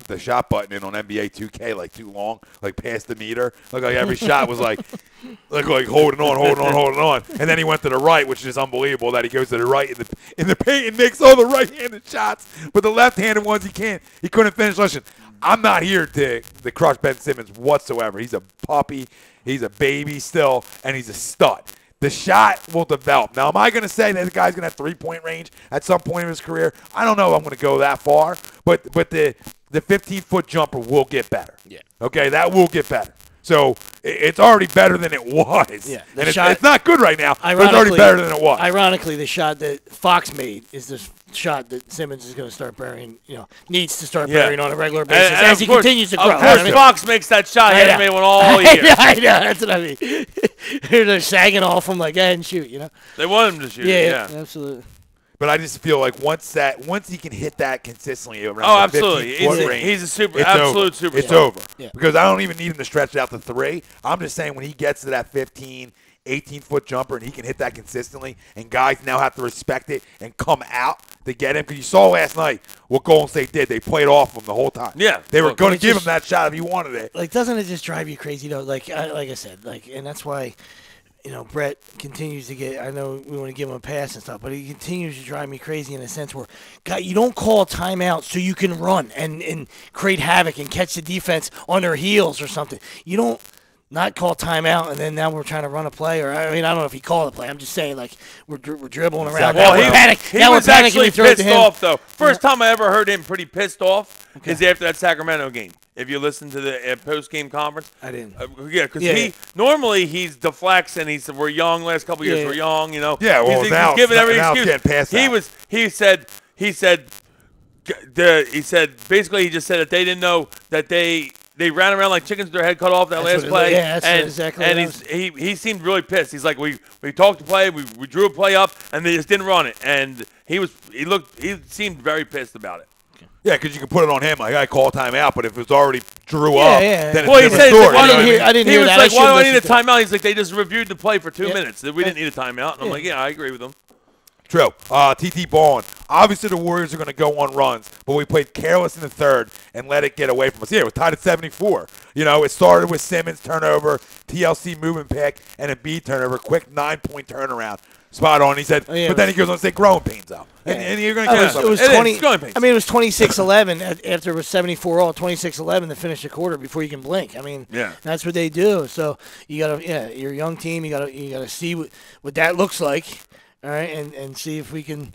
S2: button in on NBA 2K like too long, like past the meter. Looked like every shot was like holding on. And then he went to the right, which is unbelievable that he goes to the right in the paint and makes all the right-handed shots, but the left-handed ones he couldn't finish. Listen, I'm not here to crush Ben Simmons whatsoever. He's a puppy, he's a baby still, and he's a stud. The shot will develop. Now, am I going to say that the guy's going to have three-point range at some point in his career? I don't know if I'm going to go that far, but the 15-foot jumper will get better.
S4: Yeah.
S2: Okay, that will get better. So it's already better than it was.
S4: Yeah.
S2: And it's not good right now, but it's already better than it was.
S4: Ironically, the shot that Fox made is the shot that Simmons is going to start burying, needs to start burying on a regular basis as he continues to grow.
S3: Of course, Fox makes that shot. He hasn't made one all year.
S4: I know, that's what I mean. They're sagging off him like, go ahead and shoot,
S3: They want him to shoot.
S4: Yeah, absolutely.
S2: But I just feel like once he can hit that consistently around the 15-foot range,
S3: he's a absolute superstar.
S2: It's over.
S4: Yeah.
S2: Because I don't even need him to stretch it out to 3. I'm just saying when he gets to that 15, 18-foot jumper and he can hit that consistently, and guys now have to respect it and come out to get him. Because you saw last night what Golden State did. They played off him the whole time.
S3: Yeah.
S2: They were going to give him that shot if he wanted it.
S4: Like, doesn't it just drive you crazy, though? Like I said, and that's why – Brett continues to get – I know we want to give him a pass and stuff, but he continues to drive me crazy in a sense where, God, you don't call a timeout so you can run and create havoc and catch the defense on their heels or something. You don't not call timeout and then now we're trying to run a play. Or I don't know if he called a play. I'm just saying, like, we're dribbling around.
S3: Well,
S4: he
S3: was actually pissed off, though. First time I ever heard him pretty pissed off is after that Sacramento game. If you listen to the post-game conference.
S4: I didn't.
S3: Because normally he's deflects and he said, we're young, last couple of years we're young,
S2: Yeah, well,
S3: he's giving every excuse. He said basically he just said that they didn't know that they ran around like chickens with their head cut off that last play.
S4: Yeah, that's exactly
S3: and he seemed really pissed. He's like, we talked the play, we drew a play up, and they just didn't run it. And he seemed very pissed about it.
S2: Yeah, because you can put it on him. Like, I call timeout, but if it's already drew up, then
S3: well,
S2: it's a different story.
S4: I didn't hear that.
S3: He was like, why do I need a timeout? He's like, they just reviewed the play for 2 minutes. We didn't need a timeout. And I'm like, yeah, I agree with him.
S2: True. TT Ballin. Obviously, the Warriors are going to go on runs, but we played careless in the third and let it get away from us. Yeah, we're tied at 74. It started with Simmons turnover, TLC moving pick, and a B turnover, quick 9-point turnaround. Spot on. He said, but then he goes on to say growing pains out. And you're going to get
S4: it was 20. It was 26-11 after it was 74 all, 26-11 to finish the quarter before you can blink. That's what they do. So you got to, you're a young team. You got to see what that looks like, all right, and see if we can,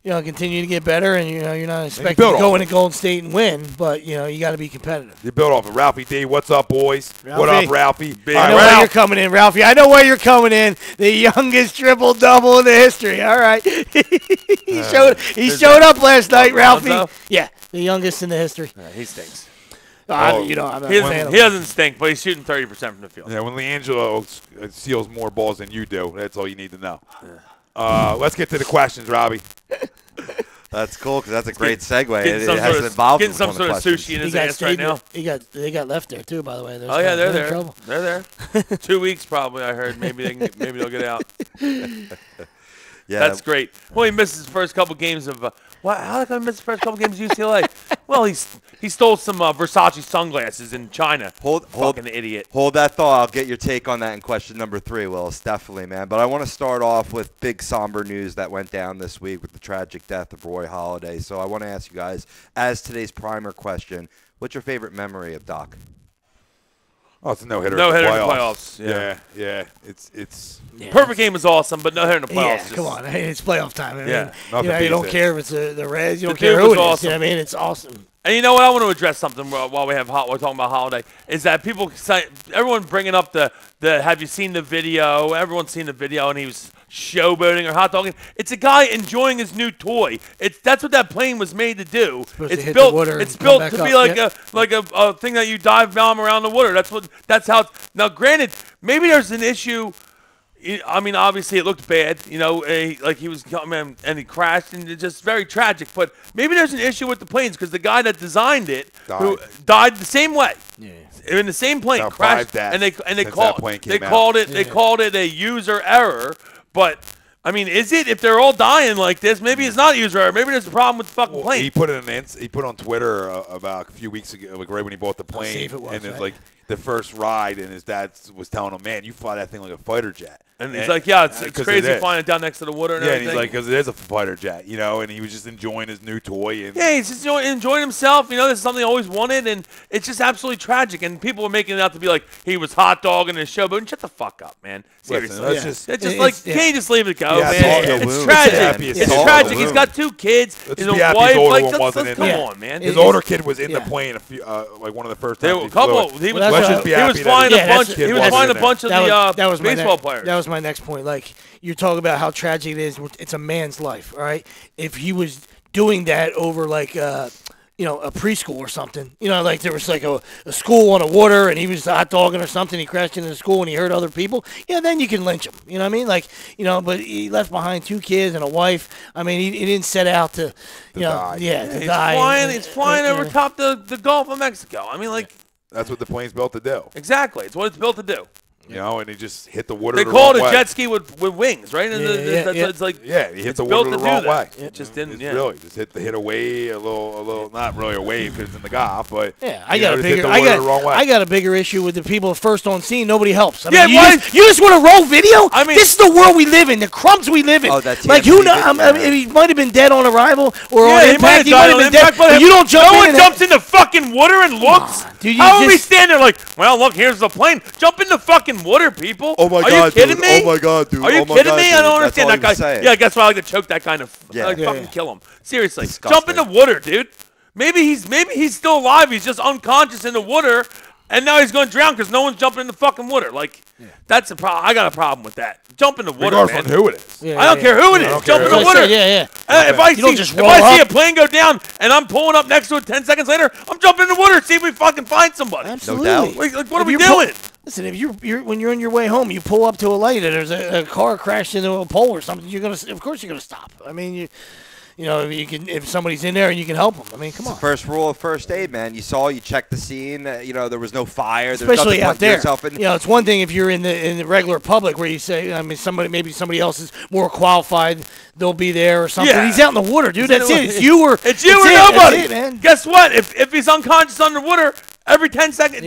S4: continue to get better. And you're not expecting to go into Golden State and win, but you got to be competitive.
S2: You build off of Ralphie D. What's up, boys?
S4: Ralphie.
S2: What up, Ralphie?
S4: I know where you're coming in, Ralphie. I know where you're coming in. The youngest triple-double in the history. All right. he showed up last night, Ralphie. Yeah, the youngest in the history.
S3: He stinks.
S4: I'm not a fan of
S3: he doesn't stink, but he's shooting 30% from the field.
S2: Yeah, when LiAngelo steals more balls than you do, that's all you need to know. Let's get to the questions, Robbie.
S5: That's cool because that's a great segue.
S3: Getting some sort of sushi in his ass right now.
S4: They got left there too, by the way.
S3: Oh yeah, they're there. Trouble. They're there. 2 weeks probably. I heard maybe they'll get out.
S5: Yeah,
S3: that's great. Well, he missed his first couple games of. How did I miss the first couple games of UCLA? Well, he stole some Versace sunglasses in China. Fucking idiot.
S5: Hold that thought. I'll get your take on that in question number 3, Willis. Definitely, man. But I want to start off with big somber news that went down this week with the tragic death of Roy Halladay. So I want to ask you guys, as today's primer question, what's your favorite memory of Doc?
S2: Oh, it's a no-hitter.
S3: No-hitter in the playoffs.
S2: Yeah. It's
S3: perfect game was awesome, but no-hitter in the playoffs.
S4: Yeah, come on. It's playoff time.
S3: You
S4: don't care if it's the Reds. You don't care who it is. Awesome. It's awesome.
S3: And you know what? I want to address something while we're talking about Halladay. Is that everyone bringing up the have you seen the video? Everyone's seen the video, and he was showboating or hot dogging. It's a guy enjoying his new toy. That's what that plane was made to do. It's built to be like a thing that you dive bomb around the water. That's how. Now, granted, maybe there's an issue. I mean, obviously it looked bad, like he was coming and he crashed, and it's just very tragic. But maybe there's an issue with the planes because the guy that designed it died the same way. Yeah. In the same plane, crashed, and they called it a user error. But I mean, is it? If they're all dying like this, maybe it's not user error. Maybe there's a problem with the fucking plane.
S2: He put on Twitter about a few weeks ago, like right when he bought the plane,
S4: see if it was,
S2: and it's
S4: right?
S2: like the first ride, and his dad was telling him, "Man, you fly that thing like a fighter jet."
S3: And he's like, yeah, it's
S2: 'cause
S3: crazy
S2: it is.
S3: flying it down next to the water and
S2: Yeah, and
S3: everything.
S2: he's like, because it is a fighter jet, you know, and he was just enjoying his new toy. And
S3: yeah, he's just enjoying himself. You know, this is something he always wanted, and it's just absolutely tragic. And people are making it out to be like he was hot dogging his show, but shut the fuck up, man. Seriously.
S2: Listen, let's
S3: it's just like, can't you just leave it go,
S2: Yeah,
S3: man? It's tragic. It's tragic. He's got 2 kids.
S2: Let's
S3: He's
S2: be
S3: a
S2: happy
S3: wife.
S2: his older
S3: Like,
S2: one wasn't in
S3: come
S2: there.
S3: on, man.
S2: His older kid was in the plane a few, like one of the first
S3: There
S2: times.
S3: were a couple. He was flying a bunch. He was flying a bunch of the baseball players.
S4: That was my next point. Like, you're talking about how tragic it is. It's a man's life, all right? If he was doing that over, like, a preschool or something, like there was like a school on the water and he was hot dogging or something, he crashed into the school and he hurt other people, then you can lynch him. You know what I mean? Like, but he left behind 2 kids and a wife. I mean, he didn't set out to die. To die.
S3: He's flying over top the Gulf of Mexico. I mean, like.
S2: That's what the plane's built to do.
S3: Exactly. It's what it's built to do.
S2: You know, and he just hit the water
S3: They
S2: the
S3: call
S2: wrong
S3: it a
S2: way.
S3: jet ski with wings, right? And it's like
S2: he hit the
S3: built
S2: water
S3: to
S2: the
S3: do
S2: wrong
S3: that.
S2: way.
S3: It just didn't.
S2: It's really just hit a wave, a little, not really a wave because it's in the Gulf, but
S4: I got a bigger issue with the people first on scene. Nobody helps. I mean, you just want to roll video.
S3: I mean,
S4: this is the world we live in, the crumbs we live in.
S5: Oh, that's
S4: like who knows? He might have been dead on arrival or on impact. He might have been dead.
S3: But
S4: you don't jump in.
S3: No one jumps in the fucking water and looks. How are we standing there like, well, look, here's the plane. Jump in the fucking water, people.
S5: Oh my
S3: God,
S5: are you kidding
S3: dude.
S5: me? Oh my God, dude.
S3: Are you kidding me? I don't understand that guy.
S5: Saying.
S3: Yeah, that's why I like to choke that kind of. Fucking kill him. Seriously,
S5: Disgusting.
S3: jump in the water, dude. Maybe he's still alive. He's just unconscious in the water, and now he's going to drown because no one's jumping in the fucking water. Like, that's a problem. I got a problem with that. Jump in the water,
S2: regardless
S3: man.
S2: of who it is.
S3: I don't care who it is. Jump in the water. If I see a plane go down and I'm pulling up next to it 10 seconds later, I'm jumping in the water to see if we fucking find somebody.
S4: Absolutely.
S5: No doubt.
S3: Like, what are we doing?
S4: Listen, if you're when you're on your way home, you pull up to a light and there's a car crashed into a pole or something. Of course you're gonna stop. I mean, if somebody's in there and you can help them. I mean, come on.
S5: The first rule of first aid, man. You checked the scene. There was no fire.
S4: Especially out there.
S5: In.
S4: It's one thing if you're in the regular public where you say, I mean, maybe somebody else is more qualified. They'll be there or something.
S3: Yeah.
S4: He's out in the water, dude. That's it. It's you or
S3: nobody.
S4: That's it, man.
S3: Guess what? If he's unconscious underwater, every 10 seconds,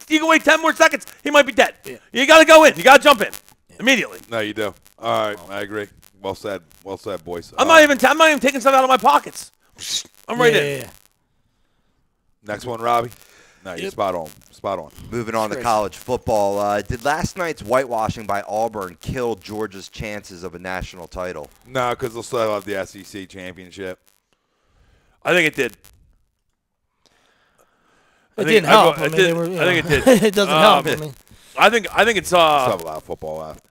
S3: you can wait 10 more seconds, he might be dead. Yeah. You got to go in. You got to jump in immediately.
S2: No, you do. All right, I agree. Well said, boys.
S3: I'm not even taking stuff out of my pockets. I'm right in.
S2: Next one, Robbie. No, you're spot on.
S5: Moving on to college football. Did last night's whitewashing by Auburn kill Georgia's chances of a national title?
S2: No, because they'll still have the SEC championship.
S3: I think it did.
S4: It didn't help.
S3: I think it did.
S4: It doesn't help. I mean,
S3: I think it's
S2: still have a lot of football left.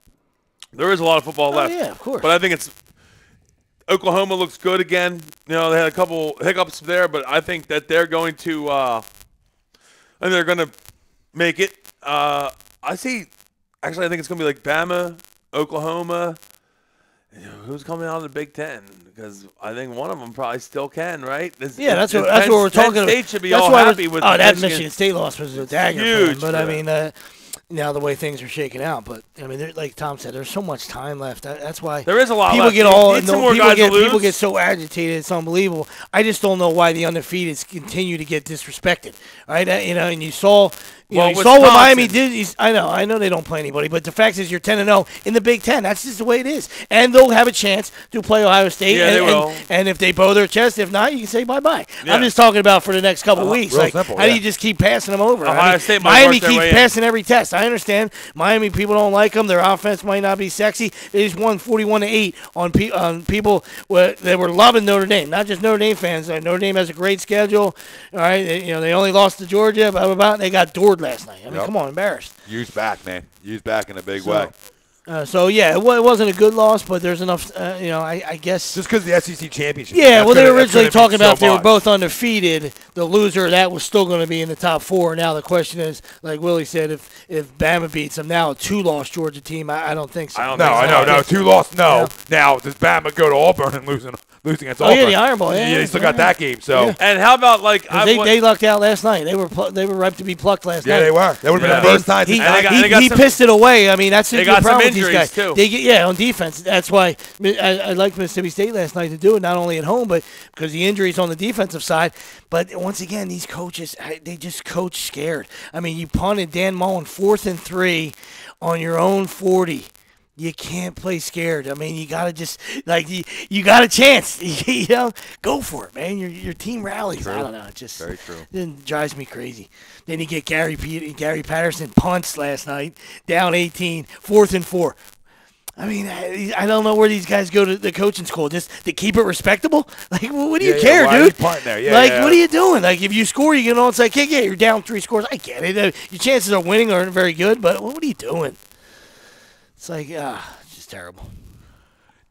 S3: There is a lot of football left.
S4: Yeah, of course.
S3: But I think it's Oklahoma looks good again. They had a couple hiccups there, but I think that they're going to make it. I think it's going to be like Bama, Oklahoma. Who's coming out of the Big Ten? Because I think one of them probably still can, right?
S4: That's what we're talking about.
S3: Penn State should be all happy with.
S4: Oh, that Michigan State loss was a dagger.
S3: Huge,
S4: but I mean, now the way things are shaking out. But I mean, like Tom said, there's so much time left. That's why
S3: there is a lot.
S4: People
S3: left.
S4: People get so agitated. It's unbelievable. I just don't know why the undefeateds continue to get disrespected. Right? And you saw. You saw what Miami did. I know they don't play anybody, but the fact is you're 10-0 in the Big Ten. That's just the way it is. And they'll have a chance to play Ohio State.
S3: Yeah, they will.
S4: And if they bow their chest, if not, you can say bye-bye.
S3: Yeah.
S4: I'm just talking about for the next couple of weeks. Like,
S2: simple,
S4: how do you just keep passing them over?
S3: Ohio State
S4: Miami keeps passing every test. I understand. Miami people don't like them. Their offense might not be sexy. They just won 41-8 on people that were loving Notre Dame, not just Notre Dame fans. Notre Dame has a great schedule. All right, they only lost to Georgia. Blah blah blah. They got doored last night. I mean, come on. Embarrassed.
S2: Use back, man. Use back in a big way.
S4: It wasn't a good loss, but there's enough. I guess
S2: just because the SEC championship.
S4: Yeah, well, they were originally talking about if they were both undefeated, the loser of that was still going to be in the top 4. Now the question is, like Willie said, if Bama beats them now, a 2-loss Georgia team, I don't think so.
S2: I know. 2-loss, no. Yeah. Now, does Bama go to Auburn and losing against Auburn?
S4: Yeah, the Iron Bowl.
S2: Yeah, they still got that game. So,
S3: and how about
S4: they lucked out last night. They were ripe to be plucked last night.
S2: Yeah, they were. That would have been the first time.
S4: He pissed it away. I mean, that's a good problem with these guys.
S3: Too.
S4: On defense. That's why I liked Mississippi State last night to do it, not only at home, but because the injuries on the defensive side. But once again, these coaches, they just coach scared. I mean, you punted Dan Mullen 4th and 3 on your own 40. You can't play scared. I mean, you gotta just you got a chance. Go for it, man. Your team rallies.
S5: True.
S4: I don't know. It just
S5: very true.
S4: It drives me crazy. Then you get Gary Patterson punts last night, down 18, 4th and 4. I mean, I don't know where these guys go to the coaching school, just to keep it respectable. Like, what do you care,
S2: why
S4: dude?
S2: are you punting there?
S4: What are you doing? Like, if you score, you get an onside kick. Yeah, you're down 3 scores. I get it. Your chances of winning aren't very good, but what are you doing? It's like, it's just terrible.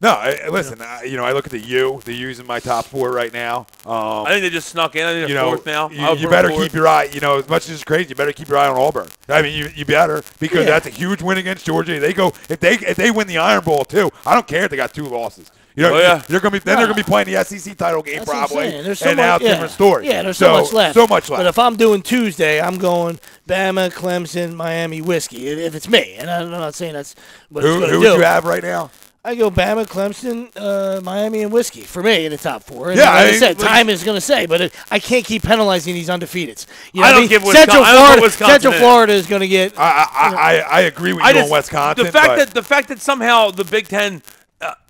S2: No, listen. I look at the U's in my top 4 right now.
S3: I think they just snuck in. I think they're 4th now.
S2: You better keep your eye. As much as it's crazy, you better keep your eye on Auburn. I mean, you better, because that's a huge win against Georgia. They go if they win the Iron Bowl too. I don't care if they got 2 losses. They're gonna be playing the SEC title game probably, and now it's a different story.
S4: Yeah, there's so much left.
S2: So much left.
S4: But if I'm doing Tuesday, I'm going Bama, Clemson, Miami, whiskey. If it's me, and I'm not saying that's what it's going to do.
S2: Who would you have right now?
S4: I go Bama, Clemson, Miami, and whiskey for me in the top 4. And
S2: yeah,
S4: like I said, time is going to say, but I can't keep penalizing these undefeateds.
S3: I don't give Wisconsin.
S4: Central Florida is going to get.
S2: I agree with you on Wisconsin.
S3: The fact that somehow the Big Ten,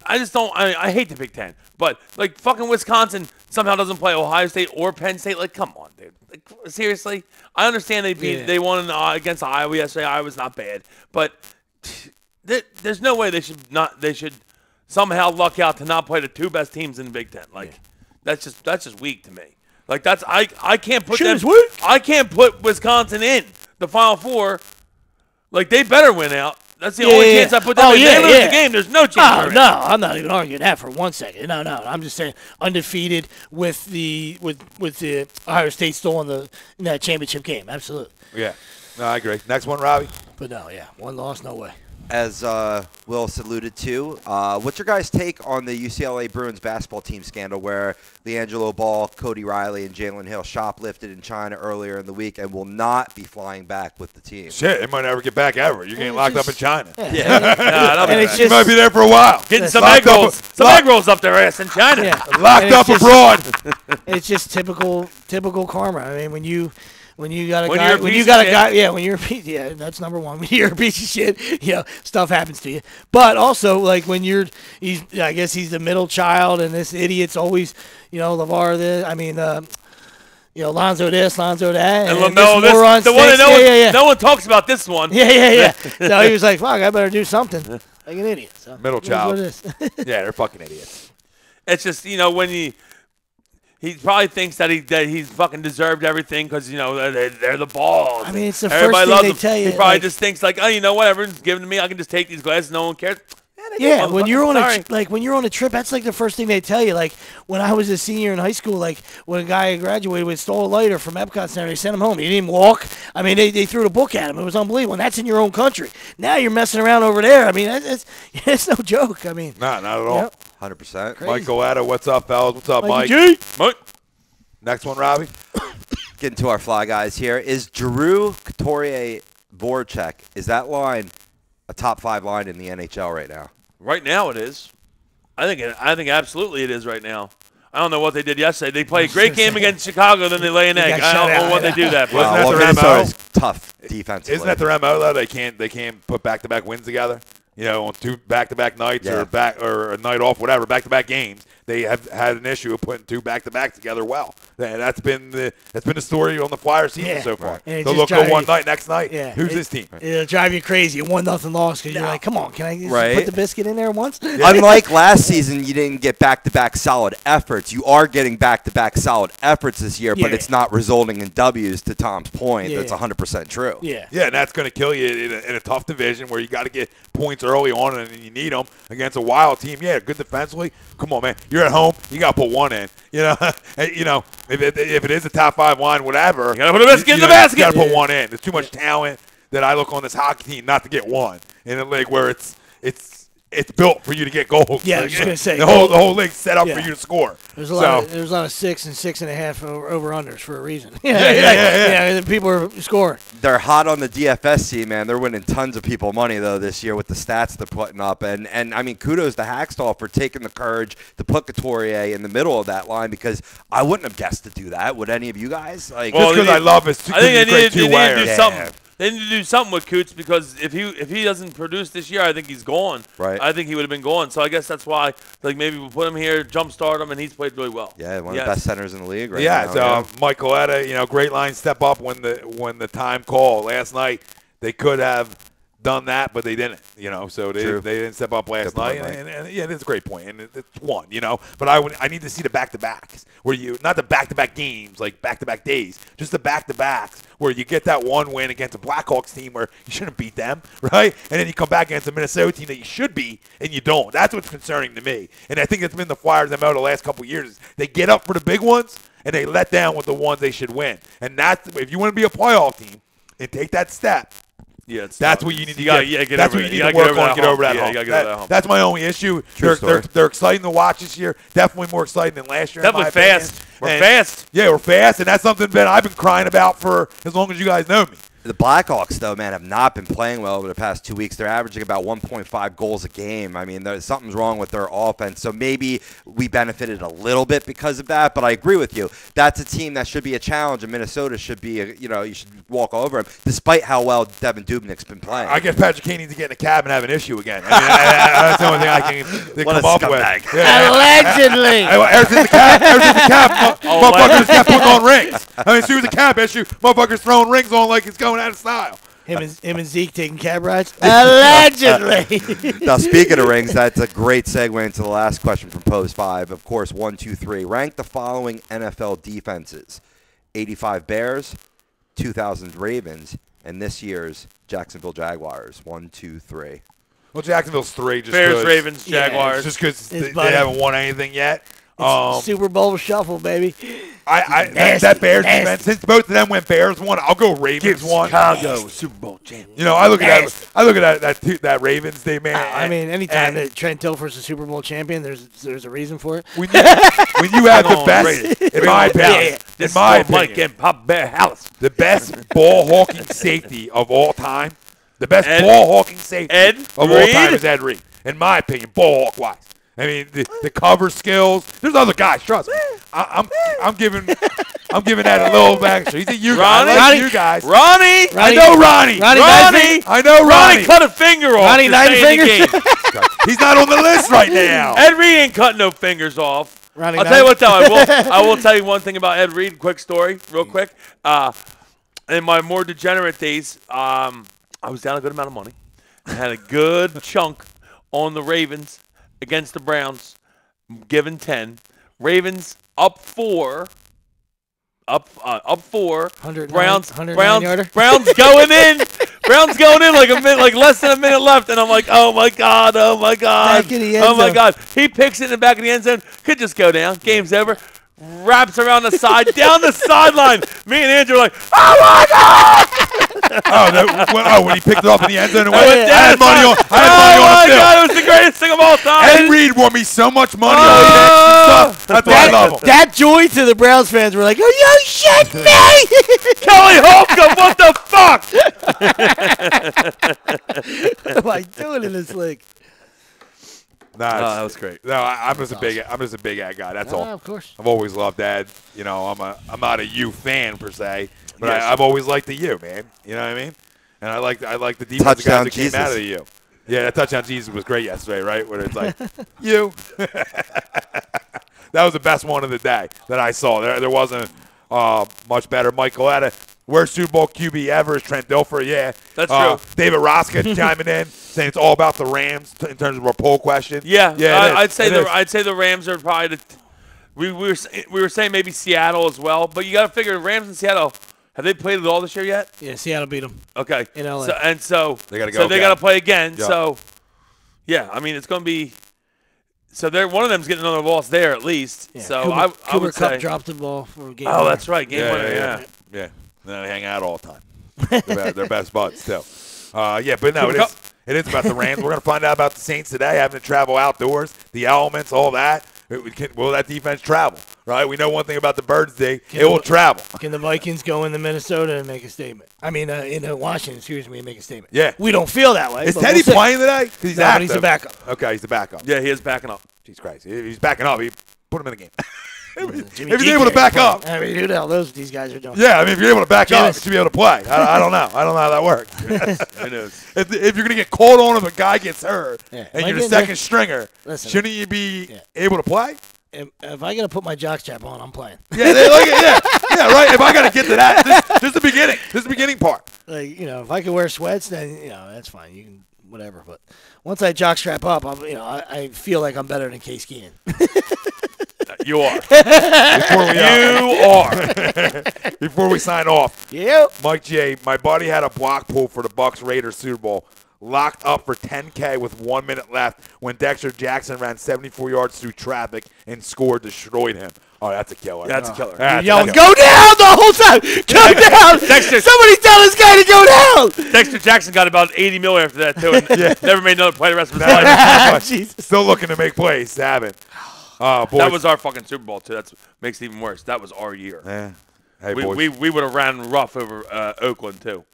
S3: I just don't. I hate the Big Ten, but like fucking Wisconsin somehow doesn't play Ohio State or Penn State. Like, come on, dude. Like, seriously, I understand they won against Iowa yesterday. Iowa's not bad, but. There's no way they should somehow luck out to not play the 2 best teams in the Big Ten. Like that's just weak to me. Like I can't put them. I can't put Wisconsin in the Final 4. Like they better win out. That's the only chance I put them in. If they lose the game, there's no chance.
S4: No, I'm not even arguing that for 1 second. No, I'm just saying undefeated with the Ohio State still in that championship game. Absolutely.
S2: Yeah. No, I agree. Next one, Robbie.
S4: But no, 1 loss, no way.
S5: As Will alluded to, what's your guys' take on the UCLA Bruins basketball team scandal where LiAngelo Ball, Cody Riley, and Jalen Hill shoplifted in China earlier in the week and will not be flying back with the team?
S2: Shit, it might never get back ever. You're getting locked up in China.
S3: You
S2: might be there for a while.
S3: Getting some egg rolls up their ass in China.
S4: Yeah.
S2: Locked up abroad.
S4: It's just typical karma. I mean, when you got a guy, that's number one. When you're a piece of shit, stuff happens to you. But also, like when I guess he's the middle child, and this idiot's always, LeVar this. I mean, Lonzo this, Lonzo that,
S3: and LaMelo this. The one that no one talks about this one.
S4: Yeah. So he was like, "Fuck, I better do something." Like an idiot. So
S2: middle child. Yeah, they're fucking idiots.
S3: It's just when he probably thinks that he's fucking deserved everything because, they're the balls.
S4: I mean, it's the
S3: Everybody
S4: first thing they tell you.
S3: He probably just thinks like, oh, whatever's given to me, I can just take these glasses. No one cares.
S4: Yeah, when you're on a trip, that's like the first thing they tell you. Like when I was a senior in high school, like when a guy graduated with stole a lighter from Epcot Center, they sent him home. He didn't even walk. I mean, they threw the book at him. It was unbelievable. And that's in your own country. Now you're messing around over there. I mean, it's no joke. I mean,
S2: not at all.
S5: 100%.
S2: Mike Galata, what's up, fellas? What's up, Mike?
S3: Mike.
S2: Next one, Robbie.
S5: Getting to our fly guys here. Is Drew Couturier Voracek, is that line a top 5 line in the NHL right now?
S3: Right now it is. I think absolutely it is right now. I don't know what they did yesterday. They played a great game against Chicago, then they lay an egg. I don't know what they do that.
S5: Well, Minnesota's tough defensively.
S2: Isn't that their MO though? They can't put back-to-back wins together. On 2 back-to-back nights or a night off, whatever, back-to-back games. They have had an issue of putting 2 back-to-back together well. And that's been the story on the Flyers season so far.
S4: Right.
S2: They'll look good one night, next night.
S4: Yeah.
S2: Who's this team?
S4: It'll drive you crazy. A 1-0 loss because you're like, come on, can I just put the biscuit in there once?
S5: Unlike last season, you didn't get back-to-back solid efforts. You are getting back-to-back solid efforts this year, but it's not resulting in W's, to Tom's point. That's 100% true.
S4: Yeah,
S2: and that's going to kill you in a tough division where you got to get points early on and you need them against a wild team. Yeah, good defensively. Come on, man. You're you're at home, you got to put one in. If it is a top 5 line, whatever,
S3: You got to put a basket in the basket.
S2: You got to put one in. There's too much talent that I look on this hockey team not to get one in a league where it's built for you to get goals.
S4: Yeah, I was just gonna say
S2: the whole league's set up for you to score.
S4: There's a lot of 6 and 6.5 over unders for a reason.
S2: Yeah.
S4: People are scoring.
S5: They're hot on the DFS man. They're winning tons of people money though this year with the stats they're putting up, and I mean kudos to Hackstall for taking the courage to put Couturier in the middle of that line, because I wouldn't have guessed to do that. Would any of you guys?
S2: Just because I love his two-way.
S3: I think they need to do something. They need to do something with Coots, because if he doesn't produce this year, I think he's gone.
S5: Right.
S3: I think he would have been gone. So I guess that's why, maybe we'll put him here, jumpstart him, and he's played really well.
S5: Yeah, one of the best centers in the league right now.
S2: Mike Coletta, great line step up when the time called last night. They could have done that, but they didn't. So they didn't step up last night. And it's a great point. And it's one. But I need to see the back-to-backs where not the back-to-back games, like back-to-back days, just the back-to-backs where you get that one win against a Blackhawks team where you shouldn't beat them, right? And then you come back against a Minnesota team that you should beat, and you don't. That's what's concerning to me. And I think it's been the Flyers' MO the last couple of years. They get up for the big ones, and they let down with the ones they should win. And if you want to be a playoff team and take that step, that's what you need to get. That's what you need to work on. Get over that hump. That's my only issue. They're exciting to watch this year. Definitely more exciting than last year.
S3: Definitely fast. We're fast.
S2: Yeah, we're fast, and that's something that I've been crying about for as long as you guys know me.
S5: The Blackhawks, though, man, have not been playing well over the past 2 weeks. They're averaging about 1.5 goals a game. I mean, something's wrong with their offense. So maybe we benefited a little bit because of that. But I agree with you. That's a team that should be a challenge, and Minnesota should be, you should walk over them, despite how well Devin Dubnyk's been playing.
S2: I guess Patrick Kane needs to get in a cab and have an issue again. That's the only thing I can come up with.
S4: Allegedly.
S2: Ever since the cab, motherfuckers kept putting on rings. I mean, as soon as the cab issue, motherfuckers throwing rings on like it's going out of style.
S4: Him and Zeke taking cab rides? Allegedly.
S5: Now, speaking of rings, that's a great segue into the last question from Post 5. Of course, 1, 2, 3. Rank the following NFL defenses: 85 Bears, 2000 Ravens, and this year's Jacksonville Jaguars. 1, 2, 3.
S2: Well, Jacksonville's 3. Just
S3: Bears, Ravens, Jaguars.
S2: Just because they haven't won anything yet.
S4: Super Bowl shuffle, baby.
S2: That Bears defense, since both of them went Bears one, I'll go Ravens one.
S3: Chicago Super Bowl champion.
S2: I look at that Ravens day, man.
S4: I mean, anytime that Trent Dilfer's a Super Bowl champion, there's a reason for it.
S2: When you have the best, in my opinion,
S3: Mike and Pop Bear House,
S2: the best ball hawking safety of all time, the best ball hawking safety of all time is Ed Reed. In my opinion, ball hawk wise. I mean, the cover skills. There's other guys. Trust me. I'm giving that a little extra. He's a you guy. I like you guys.
S3: Ronnie.
S2: I know Ronnie. I know Ronnie.
S3: Ronnie cut a finger off.
S4: Ronnie 9 fingers.
S2: He's not on the list right now.
S3: Ed Reed ain't cutting no fingers off.
S4: Ronnie
S3: I'll tell you what, though. I will tell you one thing about Ed Reed. Quick story, real quick. In my more degenerate days, I was down a good amount of money. I had a good chunk on the Ravens against the Browns, given 10. Ravens up 4. Up 4. Browns going in. Browns going in like less than a minute left, and I'm like, oh my god. Oh my god. He picks it in the back of the end zone. Could just go down. Game's over. Wraps around the side, down the sideline. Me and Andrew are like, oh my god!
S2: When he picked it off in the end zone and
S3: I had money on
S2: him.
S3: Oh my god, it was the greatest thing of all time.
S2: Ed Reed won me so much money on picks and stuff. That's why I love him.
S4: That joy to the Browns fans were like, oh, you shit me!
S3: Kelly Holcomb, what the fuck?
S4: What am I doing in this league?
S3: That was great.
S2: No, I'm just a big Ed guy. That's all.
S4: Of course.
S2: I've always loved Ed. I'm not a U fan per se, but I've always liked the U, man. You know what I mean? And I like the defensive guys that came out of the U. Yeah, that touchdown Jesus was great yesterday, right? Where it's like, you. That was the best one of the day that I saw. There wasn't much better. Mike Coletta, worst Super Bowl QB ever is Trent Dilfer. Yeah,
S3: that's true.
S2: David Roska chiming in, saying it's all about the Rams in terms of our poll question.
S3: Yeah. I'd say the Rams are probably we were saying maybe Seattle as well, but you got to figure Rams and Seattle. Have they played at all this year yet?
S4: Yeah, Seattle beat them.
S3: Okay.
S4: In LA.
S3: So they got to go. So they got to play again. Yep. So, yeah, I mean, it's going to be So one of them's getting another loss there at least.
S4: Yeah,
S3: so
S4: Cooper,
S3: I would
S4: Cup
S3: say
S4: dropped the ball for a game.
S3: Oh, that's right, game winner. Yeah.
S2: Yeah. They hang out all the time. They're best buds still. But no, it is about the Rams. We're going to find out about the Saints today, having to travel outdoors, the elements, all that. Will that defense travel? Right? We know one thing about the Birds, it will travel.
S4: Can the Vikings go into Minnesota and make a statement? I mean, in Washington, and make a statement.
S2: Yeah.
S4: We don't feel that way.
S2: Is Teddy playing today?
S4: He's the backup.
S2: Okay, he's the backup.
S3: Yeah, he is backing up.
S2: Jesus Christ. He's backing up. He put him in the game. If
S4: Jimmy
S2: he's able to back up.
S4: I mean, who the hell knows what these guys are doing?
S2: Yeah, I mean, if you're able to back up, you should be able to play. I don't know. I don't know how that works.
S3: Who knows?
S2: If you're going to get called on if a guy gets hurt and you're the second stringer,
S4: listen,
S2: shouldn't you be able to play?
S4: If I got to put my jockstrap on, I'm playing.
S2: Yeah, right. If I got to get to that, this is the beginning. This is the beginning part.
S4: If I can wear sweats, then that's fine. You can whatever. But once I jockstrap up, I feel like I'm better than Case Keenan.
S2: You are. Before we sign off.
S4: Yep.
S2: Mike J, my buddy had a block pull for the Bucs Raiders Super Bowl. Locked up for $10K with 1 minute left when Dexter Jackson ran 74 yards through traffic and scored, destroyed him. Oh, that's a killer.
S3: That's a killer.
S4: You're yelling, go down the whole time. Go down.
S3: Dexter,
S4: somebody tell this guy to go down.
S3: Dexter Jackson got about $80 million after that, too, and never made another play the rest of his life.
S2: Jesus. Still looking to make plays. Haven't. Boys.
S3: That was our fucking Super Bowl, too. That makes it even worse. That was our year.
S2: Yeah. Hey,
S3: we would have ran rough over Oakland, too.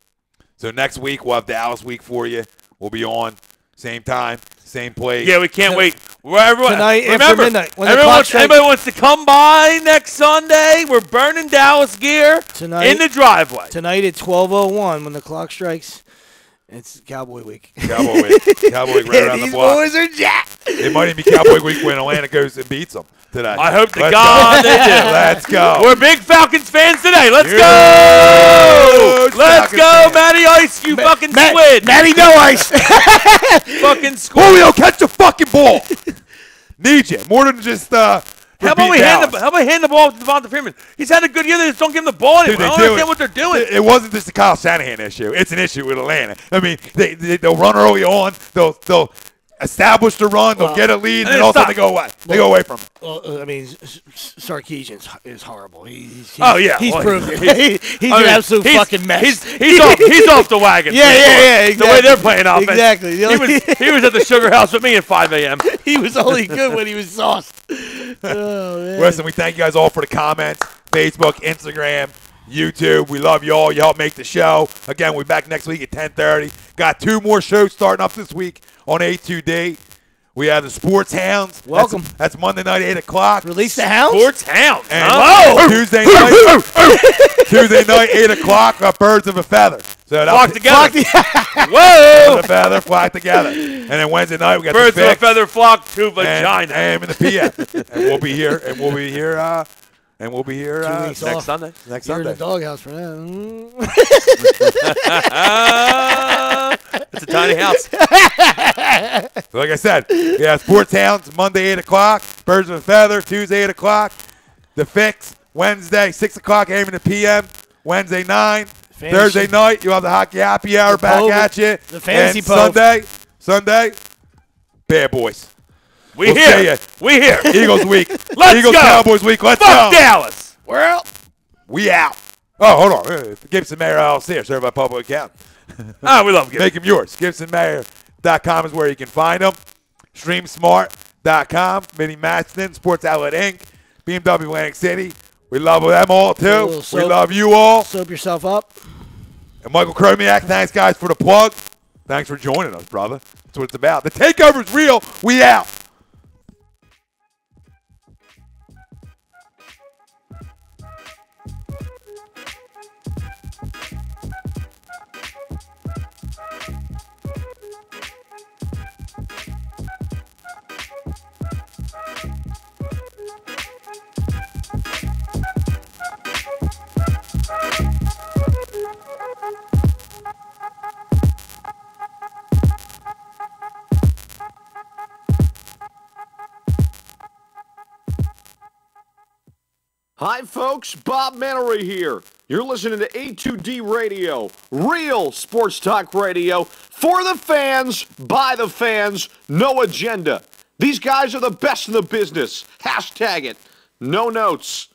S2: So next week, we'll have Dallas week for you. We'll be on. Same time, same place.
S3: Yeah, we can't wait.
S4: Tonight after midnight.
S3: Anybody wants to come by next Sunday, we're burning Dallas gear in the driveway.
S4: Tonight at 12:01 when the clock strikes, it's Cowboy Week.
S2: Cowboy Week. Cowboy Week right around the block.
S4: These boys are jacked.
S2: It might even be Cowboy Week when Atlanta goes and beats them today.
S3: I hope to God they do.
S2: Let's go.
S3: We're big Falcons fans today. Let's go. Let's go, Matty Ice, you fucking squid.
S4: Matty No Ice.
S3: Fucking squid.
S2: Julio, catch the fucking ball. Need you. More than just
S3: How about we hand the ball to Devonta Freeman? He's had a good year. They just don't give him the ball anymore. I don't understand what they're doing.
S2: It wasn't just a Kyle Shanahan issue. It's an issue with Atlanta. I mean, they'll run early on. They'll establish the run. They'll get a lead, and all of a sudden they go away. They go away from it.
S4: Well, I mean, Sarkisian is horrible. He's proved it. He's an absolute fucking mess.
S3: He's off the wagon.
S4: Yeah, exactly.
S3: The way they're playing offense.
S4: Exactly.
S3: He was at the Sugar House with me at 5 a.m.
S4: He was only good when he was sauced. Oh, man.
S2: Listen, we thank you guys all for the comments. Facebook, Instagram, YouTube. We love you all. You help make the show. Again, we'll be back next week at 10:30. Got 2 more shows starting up this week on A2D. We have the Sports Hounds.
S4: Welcome.
S2: That's Monday night, 8 o'clock.
S4: Release the Hounds?
S3: Sports Hounds.
S2: And Tuesday night, 8 o'clock, Birds of a Feather. So
S3: flock together.
S2: Whoa! The feather flock together. And then Wednesday night, we got
S3: Birds
S2: the
S3: of a Feather flock to vagina.
S2: AM in the PM. And we'll be here.
S3: Next Sunday.
S2: Next
S4: You're
S2: Sunday.
S4: in the doghouse for that.
S3: It's a tiny house.
S2: So like I said, we have Sports Hounds Monday, 8 o'clock. Birds of a Feather, Tuesday, 8 o'clock. The Fix, Wednesday, 6 o'clock, AM in the PM. Wednesday, 9.
S4: Fantasy.
S2: Thursday night, you have the Hockey Happy Hour back at you.
S4: The Fantasy
S2: and Sunday, Bad Boys.
S3: We here.
S2: Eagles week.
S3: Let's
S2: Eagles
S3: go.
S2: Cowboys week. Let's go.
S3: Fuck Dallas.
S4: Well,
S2: we out. Oh, hold on. Gibson Mayer LLC, served by public account.
S3: We love Gibson.
S2: Make them yours. GibsonMayer.com is where you can find them. StreamSmart.com. Mini Matchton, Sports Outlet Inc., BMW Atlantic City. We love them all, too. We love you all.
S4: Soap yourself up.
S2: And Michael Kromiak, thanks, guys, for the plug. Thanks for joining us, brother. That's what it's about. The takeover is real. We out.
S1: Hi, folks. Bob Mannery here. You're listening to A2D Radio, real sports talk radio for the fans, by the fans, no agenda. These guys are the best in the business. Hashtag it. No notes.